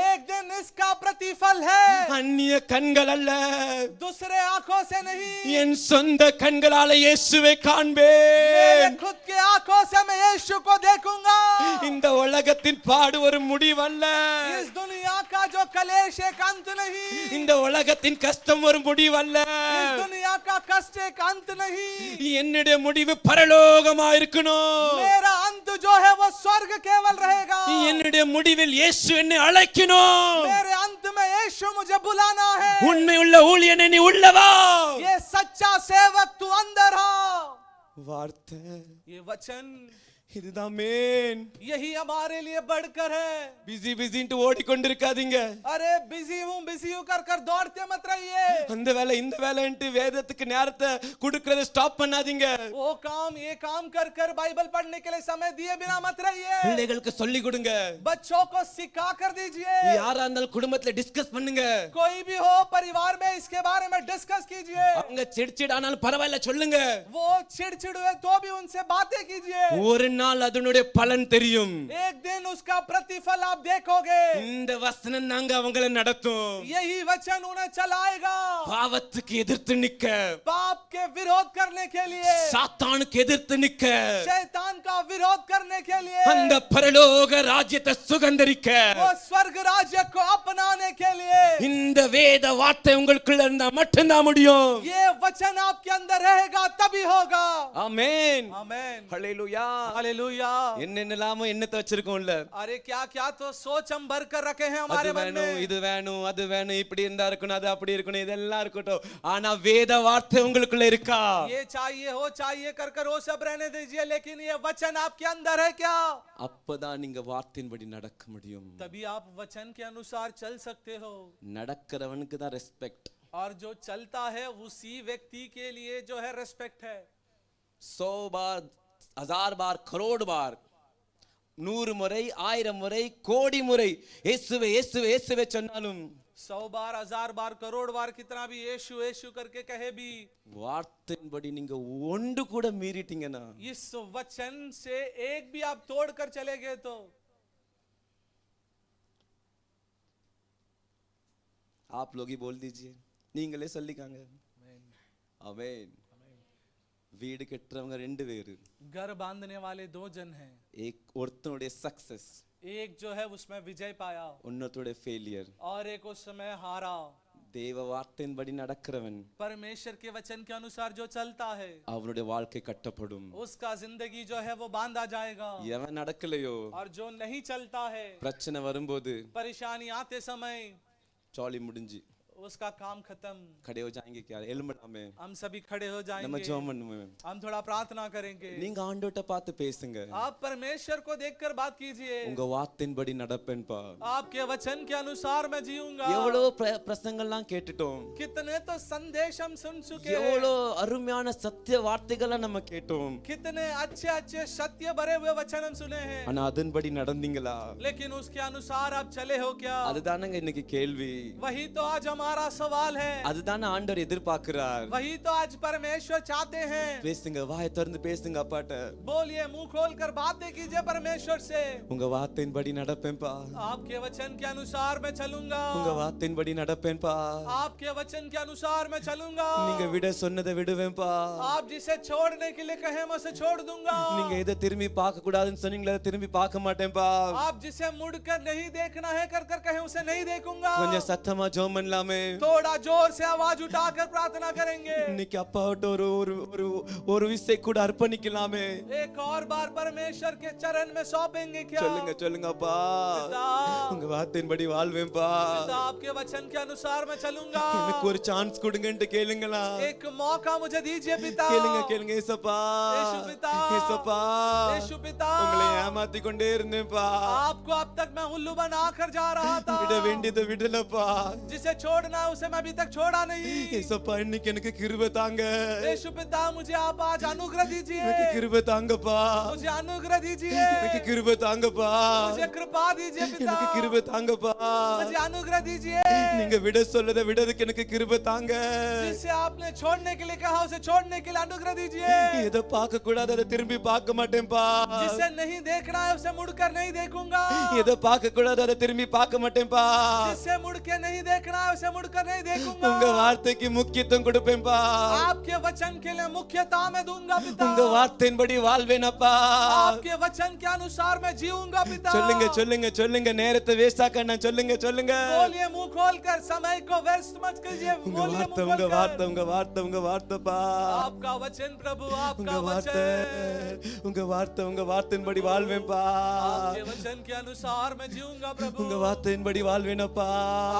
एक दिन इसका प्रतिफल है, அந்நிய கண்கள் அல்ல, दूसरे आंखों से नहीं। என் சொந்த கண்களால இயேசுவை मेरे காண்பேன். खुद के आंखों से मैं यीशु को देखूंगा। இந்த உலகத்தின் பாடு ஒரு முடிவல்ல. इस दुनिया का जो कलेश एक अंत नहीं, இந்த உலகத்தின் கஷ்டம் ஒரு முடிவல்ல. इस दुनिया का कष्ट एक अंत नहीं। என்னுடைய முடிவு பரலோகமா இருக்கணும். मेरा अंत जो है वो स्वर्ग केवल रहेगा। என்னுடைய முடிவில் இயேசு என்னை அழைக்கணும். मेरे अंत में यीशु मुझे बुलाना है। உண்மை உள்ள ஊழியனே நீ உள்ளவா. ये सच्चा सेवक तू अंदर आ। வார்த்தை ये वचन, இதுதான் மேன். यही हमारे लिए बढ़कर है। பிஸி பிஸின்ட்டு ஓடிக்கொண்டிருக்காதீங்க. अरे बिजी हूँ कर दौड़ते मत रहिए। அந்த வேலை இந்த வேலைன்ட்டு வேதத்துக்கு நேரத்தை கொடுக்கறத ஸ்டாப் பண்ணாதீங்க. वो काम ये काम कर बाइबल पढ़ने के लिए समय दिए बिना मत रहिए। பிள்ளைகளுக்கு சொல்லி கொடுங்க. बच्चों को सिखा कर दीजिए। யாரா இருந்தாலும் குடும்பத்துல டிஸ்கஸ் பண்ணுங்க. कोई भी हो परिवार में इसके बारे में डिस्कस कीजिए। அவங்க சிடிச்சிடானாலும் பரவாயில்ல சொல்லுங்க. वो चिड़चिड़ हुए तो भी उनसे बातें कीजिए। ஒரு நாள் அதனுடைய பலன் தெரியும். एक दिन उसका प्रतिफल आप देखोगे। இந்த வசனம் நாங்க அவங்கள நடத்தும். यही वचन उन्हें चलाएगा। பாவத்துக்கு எதிர்த்து நிக்க, पाप के विरोध करने के लिए, சாத்தானுக்கு எதிர்த்து நிக்க, शैतान का विरोध करने के लिए, அந்த பரலோக ராஜ்யத்தை சுகந்தரிக்க, वो स्वर्ग राज्य को अपनाने के लिए இந்த வேத வார்த்தை உங்களுக்குள்ள இருந்தா மட்டும்தான் முடியும். ये वचन आपके अंदर रहेगा तभी होगा। ஆமென். आमेन। ஹல்லேலூயா. हालेलुया। என்னென்னலாமோ எண்ணத்தை வச்சிருக்கோம்ல. अरे क्या क्या तो सोच हम भर कर रखे हैं அது हमारे मन வேணும், में। இது வேணும், அது வேணும், இப்படி இருந்தா இருக்கணும், அது அப்படி இருக்கணும், இதெல்லாம் இருக்கட்டும். ஆனா வேத வார்த்தை உங்களுக்குள்ள இருக்கா? ये चाहिए हो चाहिए कर वो सब रहने दीजिए, लेकिन ये वचन आपके अंदर है क्या? அப்பதான் நீங்க வார்த்தையின்படி நடக்க முடியும். तभी आप वचन के अनुसार चल सकते हो। நடக்கிறவனுக்கு தான் ரெஸ்பெக்ட். और जो चलता है उसी व्यक्ति के लिए जो है रेस्पेक्ट है। 100 बार, 1000 बार, करोड़ बार, 100 முறை, 1000 முறை, கோடி முறை இயேசுவே இயேசுவே இயேசுவே சொன்னாலும் 100 बार, 1000 बार, करोड़ बार, कितना भी यीशु यीशु करके कहे भी, வார்த்தையின்படி நீங்க ஒன்று கூட மீறிட்டீங்கன்னா, इस वचन से एक भी आप तोड़ कर चले गए तो आप लोग ही बोल दीजिए, நீங்களே சொல்லிக்காங்க. ஆமென். வீடு கட்டுறவங்க ரெண்டு பேரு. घर बांधने वाले 2 जन हैं। ஒருத்தனுடைய சக்சஸ், एक जो है उसमें विजय पाया இன்னொருத்தனுடைய ஃபெயிலியர். और एक उस समय हारा। தேவ வார்த்தையின்படி நடக்கிறவன் परमेश्वर के वचन के अनुसार जो चलता है அவனுடைய வாழ்க்கை கட்டப்படும். उसका जिंदगी जो है वो बांधा जाएगा। எவன் நடக்கலையோ और जो नहीं चलता है பிரச்சனை வரும்போது परेशानी आते समय ஜாலி முடிஞ்சு उसका काम खत्म। खड़े हो जाएंगे क्या? எழும்பலாமே, हम सभी खड़े हो நம்ம जाएंगे, ஜெபம் பண்ணுவோம். हम थोड़ा प्रार्थना करेंगे। நீங்க ஆண்டவர்ட்ட பார்த்து பேசுங்க. आप परमेश्वर को देखकर बात कीजिए। உங்க வார்த்தையின்படி நடப்பேன்பா. आपके वचन के अनुसार मैं जीऊंगा। எவ்வளவு பிரசங்கம்லாம் கேட்டுட்டோம், कितने तो संदेश हम सुन चुके हैं, எவ்வளவு அருமையான சத்திய வார்த்தைகளை நம்ம கேட்டோம். कितने अच्छे अच्छे सत्य भरे हुए वचन हम सुने हैं, ஆனா அதன்படி நடந்தீங்களா? लेकिन उसके अनुसार आप चले हो क्या? அதுதானங்க இன்னைக்கு கேள்வி. वही तो आज हमारा सवाल है, அதுதானே ஆண்டவர் எதிர்பார்க்கிறார். वही तो आज परमेश्वर चाहते हैं। பேசுங்க, வாயை திறந்து பேசுங்க அப்பாட்ட. बोलिए, मुंह खोल कर बातें कीजिए परमेश्वर से। உங்க வார்த்தையின்படி நடப்பேன்பா. आपके वचन के अनुसार मैं चलूंगा। உங்க வார்த்தையின்படி நடப்பேன்பா. आपके वचन के अनुसार मैं चलूंगा। நீங்க விட சொன்னதை விடுவேன்பா. आप जिसे छोड़ने के लिए कहे मैं उसे छोड़ दूंगा। நீங்க எதை திரும்பி பார்க்க கூடாதுன்னு சொன்னீங்களே அதை திரும்பி பார்க்க மாட்டேன்பா. आप जिसे मुड़कर नहीं देखना है कर कर कहे उसे नहीं देखूंगा। கொஞ்சம் சத்தமா ஜெபம் பண்ணலாமே. थोड़ा जोर से आवाज उठाकर प्रार्थना करेंगे। இன்னைக்கு அப்பாவிட்ட ஒரு ஒரு ஒரு ஒரு விசை கூட அர்ப்பணிக்கலாமே. एक और बार परमेश्वर के चरण में सौंपेंगे क्या? சொல்லுங்க சொல்லுங்க அப்பா. पिता, உங்க வார்த்தையின்படி வாழ்வேன்பா. पिता, आपके वचन के अनुसार मैं चलूंगा। எனக்கு ஒரு சான்ஸ் கொடுங்கன்னு கேளுங்களா. एक मौका मुझे दीजिए पिता। கேளுங்க கேளுங்க ஏசப்பா. यीशु पिता, ஏசப்பா. यीशु पिता, உங்களை ஏமாத்தி கொண்டே இருந்தேன்ப்பா. आपको अब तक मैं उल्लू बनाकर जा रहा था। விட வேண்டியதை விடலப்பா. जिसे छोड़ना है उसे मैं अभी तक छोड़ा नहीं। ஏசப்பா இன்னைக்கு எனக்கு கிருபை தாங்க. यीशु पिता, मुझे आप आज अनुग्रह दीजिए। எனக்கு கிருபை தாங்கப்பா. मुझे अनुग्रह दीजिए। எனக்கு கிருபை தாங்கப்பா. मुझे कृपा दीजिए पिता। எனக்கு கிருபை தாங்கப்பா. मुझे अनुग्रह दीजिए। நீங்க விட சொல்லத விடதுக்கு எனக்கு கிருபை தாங்க. जिसे आपने छोड़ने के लिए कहा उसे छोड़ने के लिए अनुग्रह दीजिए। எதை பார்க்க கூடாது அதை திரும்பி பார்க்க மாட்டேன்பா. जिसे नहीं देखना है उसे मुड़कर नहीं देखूंगा। எதை பார்க்க கூடாது அதை திரும்பி பார்க்க மாட்டேன்பா. जिसे मुड़ के नहीं देखना है उसे मुड़कर नहीं देखूंगा। உங்க வார்த்தைக்கு முக்கியத்துவம் கொடுப்பேன்பா. आपके वचन के लिए मुख्यता मैं दूंगा पिता। உங்க வார்த்தையின்படி வாழ்வேனப்பா. आपके वचन के अनुसार मैं जीऊंगा पिता। சொல்லுங்க சொல்லுங்க சொல்லுங்க, நேரத்தை வேஸ்ட் ஆக்கண்ணா. சொல்லுங்க சொல்லுங்க. बोलिए, मुंह खोलकर, समय को व्यस्त मत कीजिए। உங்க बोलिए, வார்த்தை मुंह உங்க खोलकर। வார்த்தை உங்க வார்த்தை உங்க வார்த்தைப்பா. आपका वचन प्रभु, உங்க आपका வார்த்தை वचन, உங்க வார்த்தை உங்க வார்த்தையின்படி வாழ்வேன்பா. आपके वचन के अनुसार मैं जीऊंगा प्रभु। உங்க வார்த்தையின்படி வாழ்வேனப்பா.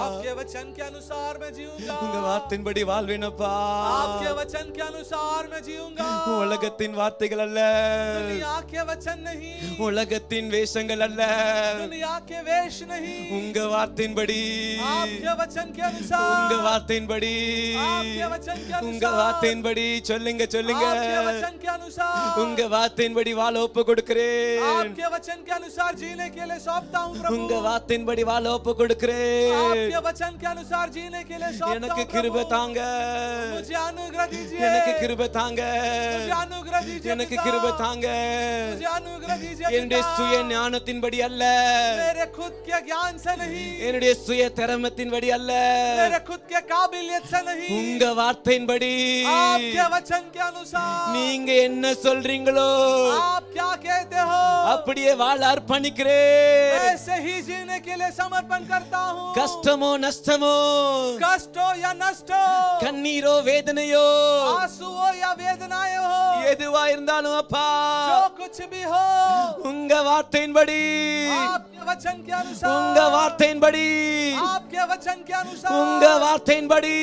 आपके वचन के अनुसार मैं जीऊंगा। உங்க வார்த்தையின்படி வாழ்வேனப்பா. आपके वचन के अनुसार मैं जीऊंगा। உலகத்தின் வார்த்தைகள் அல்ல, दुनिया के वचन नहीं, உலகத்தின் வேஷங்கள் அல்ல, दुनिया के वेश नहीं, உங்க வார்த்தையின்படி, आपके वचन के உங்க अनुसार, வார்த்தையின்படி, आपके वचन के உங்க अनुसार, வார்த்தையின்படி சொல்லுங்க சொல்லுங்க. आपके वचन के अनुसार, உங்க வார்த்தையின்படி வாழ ஒப்பு கொடுக்கிறேன். आपके वचन के अनुसार जीने के लिए सौंपता हूँ प्रभु। உங்க வார்த்தையின்படி வாழ ஒப்பு கொடுக்கிறேன். आपके वचन के अनुसार जीने के लिए सौंपता எனக்கு हूँ கிருபை प्रभु। தாங்க. मुझे अनुग्रह दीजिए। எனக்கு கிருபை தாங்க. मुझे अनुग्रह दीजिए எனக்கு पिता। கிருபை தாங்க. मुझे अनुग्रह दीजिए என்னுடைய पिता। சுய ஞானத்தின்படி அல்ல, मेरे खुद के ज्ञान से नहीं, என்னுடைய சுய திறமத்தின்படி அல்ல, मेरे खुद के काबिलियत से नहीं, உங்க வார்த்தையின்படி आपके वचन के अनुसार। நீங்க என்ன சொல்றீங்களோ आप क्या कहते हो அப்படியே வாழ அர்ப்பணிக்கிறேன். ऐसे ही जीने के लिए समर्पण करता हूँ। கஷ்டமோ நஷ்டமோ, कष्ट हो या नष्ट हो, கண்ணீரோ வேதனையோ, आंसू हो या वेदनाएं हो, எதுவா இருந்தாலும் அப்பா जो कुछ भी हो, உங்க வார்த்தையின்படி, आपके वचन के अनुसार, உங்க வார்த்தையின்படி, आपके वचन के अनुसार, உங்க வார்த்தையின்படி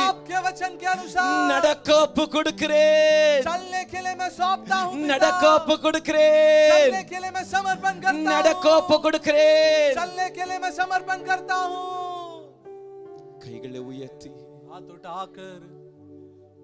आपके वचन के अनुसार நடக்க ஒப்பு கொடுக்கிறேன். चलने के लिए मैं सौंपता हूँ पिता। நடக்க ஒப்பு கொடுக்கிறேன். चलने के लिए मैं समर्पण करता நடக்க हूँ। ஒப்பு கொடுக்கிறேன். चलने के लिए मैं समर्पण करता हूँ। கைகளை உயர்த்தி हाथ उठाकर,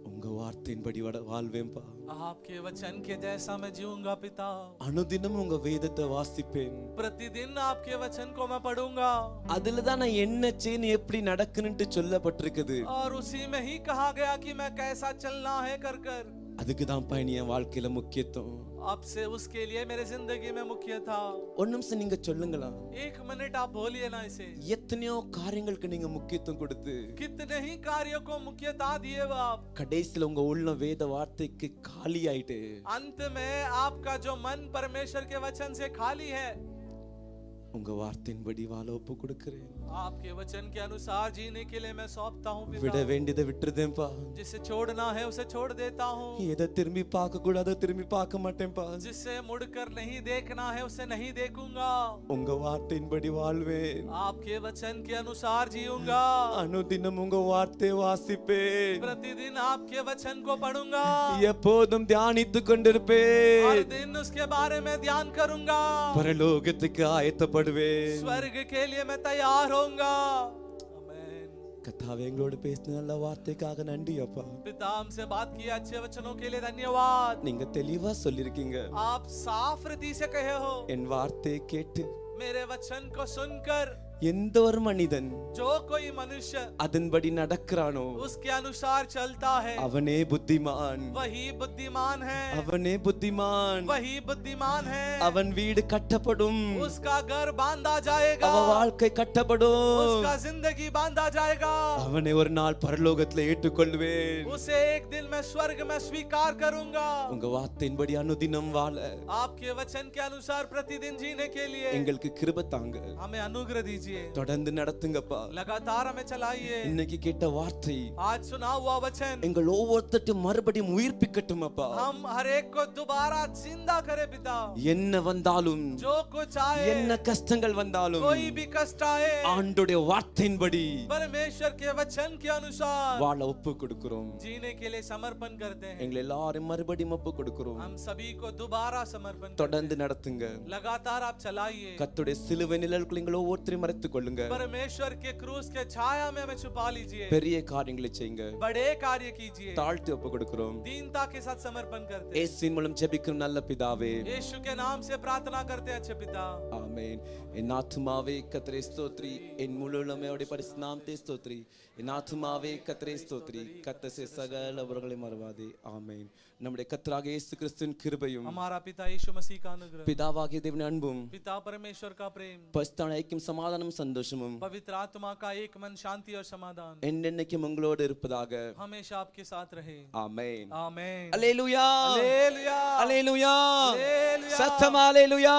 உங்க வார்த்தையின்படி வாழ்வேன்பா. आपके वचन के जैसा मैं जीऊंगा पिता। அனுதினம் உங்க வேதத்தை வாசிப்பேன். प्रतिदिन आपके वचन को मैं पढ़ूंगा। அதுல தான் நான் என்ன செய்யணும் எப்படி நடக்கணும்னு சொல்லப்பட்டிருக்குது. और उसी में ही कहा गया कि मैं कैसा चलना है कर कर। அதுக்கு தான் பயணி என் வாழ்க்கையில முக்கியத்துவம். अब से उसके लिए मेरे जिंदगी में मुख्य था। ஒரு நிமிஷம் நீங்க சொல்லுங்களா, 1 मिनट आप बोलिए ना इसे। எத்தனையோ காரியங்களுக்கு நீங்க முக்கியத்துவம் கொடுத்து कितने ही कार्यों को मुख्यता दिए वो आप, கடைசியில உங்க உள்ள வேத வார்த்தைக்கு காலி ஆயிட்டு अंत में आपका जो मन परमेश्वर के वचन से खाली है, உங்க உங்க வார்த்தையின்படி வாழ ஒப்பு கொடுக்கிறேன். आपके वचन के अनुसार जीने के लिए मैं सौंपता हूँ விட पिता। வேண்டியதை விட்டுருதேன்ப்பா. जिसे छोड़ना है उसे छोड़ देता हूँ। எதை திரும்பி பார்க்க கூடாதோ திரும்பி பார்க்க மாட்டேன்ப்பா. जिसे मुड़कर नहीं देखना है उसे नहीं देखूंगा। உங்க வார்த்தையின்படி வாழ்வேன். आपके वचन के अनुसार जीऊंगा। அனுதினம் உங்க வார்த்தை வாசிப்பேன். प्रतिदिन आपके वचन को पढ़ूंगा। எப்போதும் தியானித்துக் हर கொண்டிருப்பேன். दिन उसके बारे में ध्यान करूंगा। பரலோகத்துக்கு ஆயத்தப்படுவேன். स्वर्ग के लिए मैं तैयार होऊंगा। आमीन। கர்த்தாவே எங்களோடு பேசின நல்ல வார்த்தைக்காக நன்றி அப்பா. पिता हमसे बात किए अच्छे वचनों के लिए धन्यवाद। நீங்க தெளிவா சொல்லிருக்கீங்க. आप साफ रीति से कहे हो, என் வார்த்தையை கேட்டு मेरे वचन को सुनकर எந்த ஒரு மனிதன் जो कोई मनुष्य அதன்படி நடக்கிறானோ उसके अनुसार चलता है அவனே புத்திமான். वही बुद्धिमान है। அவனே புத்திமான். वही बुद्धिमान है। அவன் வீடு கட்டப்படும். उसका घर बांधा जाएगा। அவன் வாழ்க்கை கட்டப்படும். उसका जिंदगी बांधा जाएगा। அவனை ஒரு நாள் பரலோகத்துல ஏற்றுக்கொள்வேன். उसे एक दिन मैं स्वर्ग में स्वीकार करूंगा। உங்க வார்த்தையின்படி அனுதினம் வாழ आपके वचन के अनुसार प्रतिदिन जीने के लिए எங்களுக்கு கிருபை தாங்க. हमें अनुग्रह दीजिए। தொடர்ந்து நடத்துங்கப்பா. लगातार हमें चलाइए। இன்னைக்கு கேட்ட வார்த்தை आज सुना हुआ वचन எங்கள் ஒவ்வொருத்தட்டும் மறுபடியும் உயிர்ப்பிக்கட்டும் அப்பா. हम हर एक को दोबारा जिंदा करे पिता। என்ன வந்தாலும் जो कुछ आए, என்ன கஷ்டங்கள் வந்தாலும் कोई भी कष्ट आए, ஆண்டோடைய வார்த்தையின்படி परमेश्वर के वचन के अनुसार வாழ ஒப்பு கொடுக்கிறோம். जीने के लिए समर्पण करते हैं। எங்களை எல்லாரும் மறுபடியும் ஒப்பு கொடுக்கிறோம். हम सभी को दोबारा समर्पण करते தொடர்ந்து நடத்துங்க. हैं। लगातार आप चलाइए। கர்த்தருடைய சிலுவை நிழலுக்குள் எங்களை ஒவ்வொருத்தரையும் மறைத்துக் கொள்ளுங்க. परमेश्वर के क्रूस के छाया में हमें छुपा लीजिए। பெரிய காரியங்களை செய்யுங்க. बड़े कार्य कीजिए। தாழ்த்தி ஒப்பு கொடுக்கிறோம். दीनता के साथ समर्पण करते हैं। இயேசுவின் மூலம் ஜெபிக்கும் நல்ல பிதாவே. यीशु के नाम से प्रार्थना करते हैं अच्छे पिता। ஆமென். என் ஆத்துமாவே கர்த்தரை ஸ்தோத்திரி. என் முழு உள்ளமையோட பரிசுத்த நாமத்தை ஸ்தோத்திரி. என் ஆத்துமாவே கர்த்தரை ஸ்தோத்திரி. கர்த்தர் செய்த சகல உபகாரங்களை மறவாதே. ஆமென். நம்முடைய கர்த்தராகிய இயேசு கிறிஸ்துவின் கிருபையும் हमारा पिता यीशु मसीह का अनुग्रह, பிதாவாகிய தேவனின் அன்பும் पिता परमेश्वर का प्रेम, பரிசுத்த ஐக்கியம் சமாதானம் சந்தோஷமும் पवित्र आत्मा का एक मन शांति और समाधान என்னென்னைக்கும் உங்களோடு இருப்பதாக. हमेशा आपके साथ रहे। ஆமென். आमीन। அல்லேலூயா. हालेलुया। அல்லேலூயா. हालेलुया। சத்தமா அல்லேலூயா.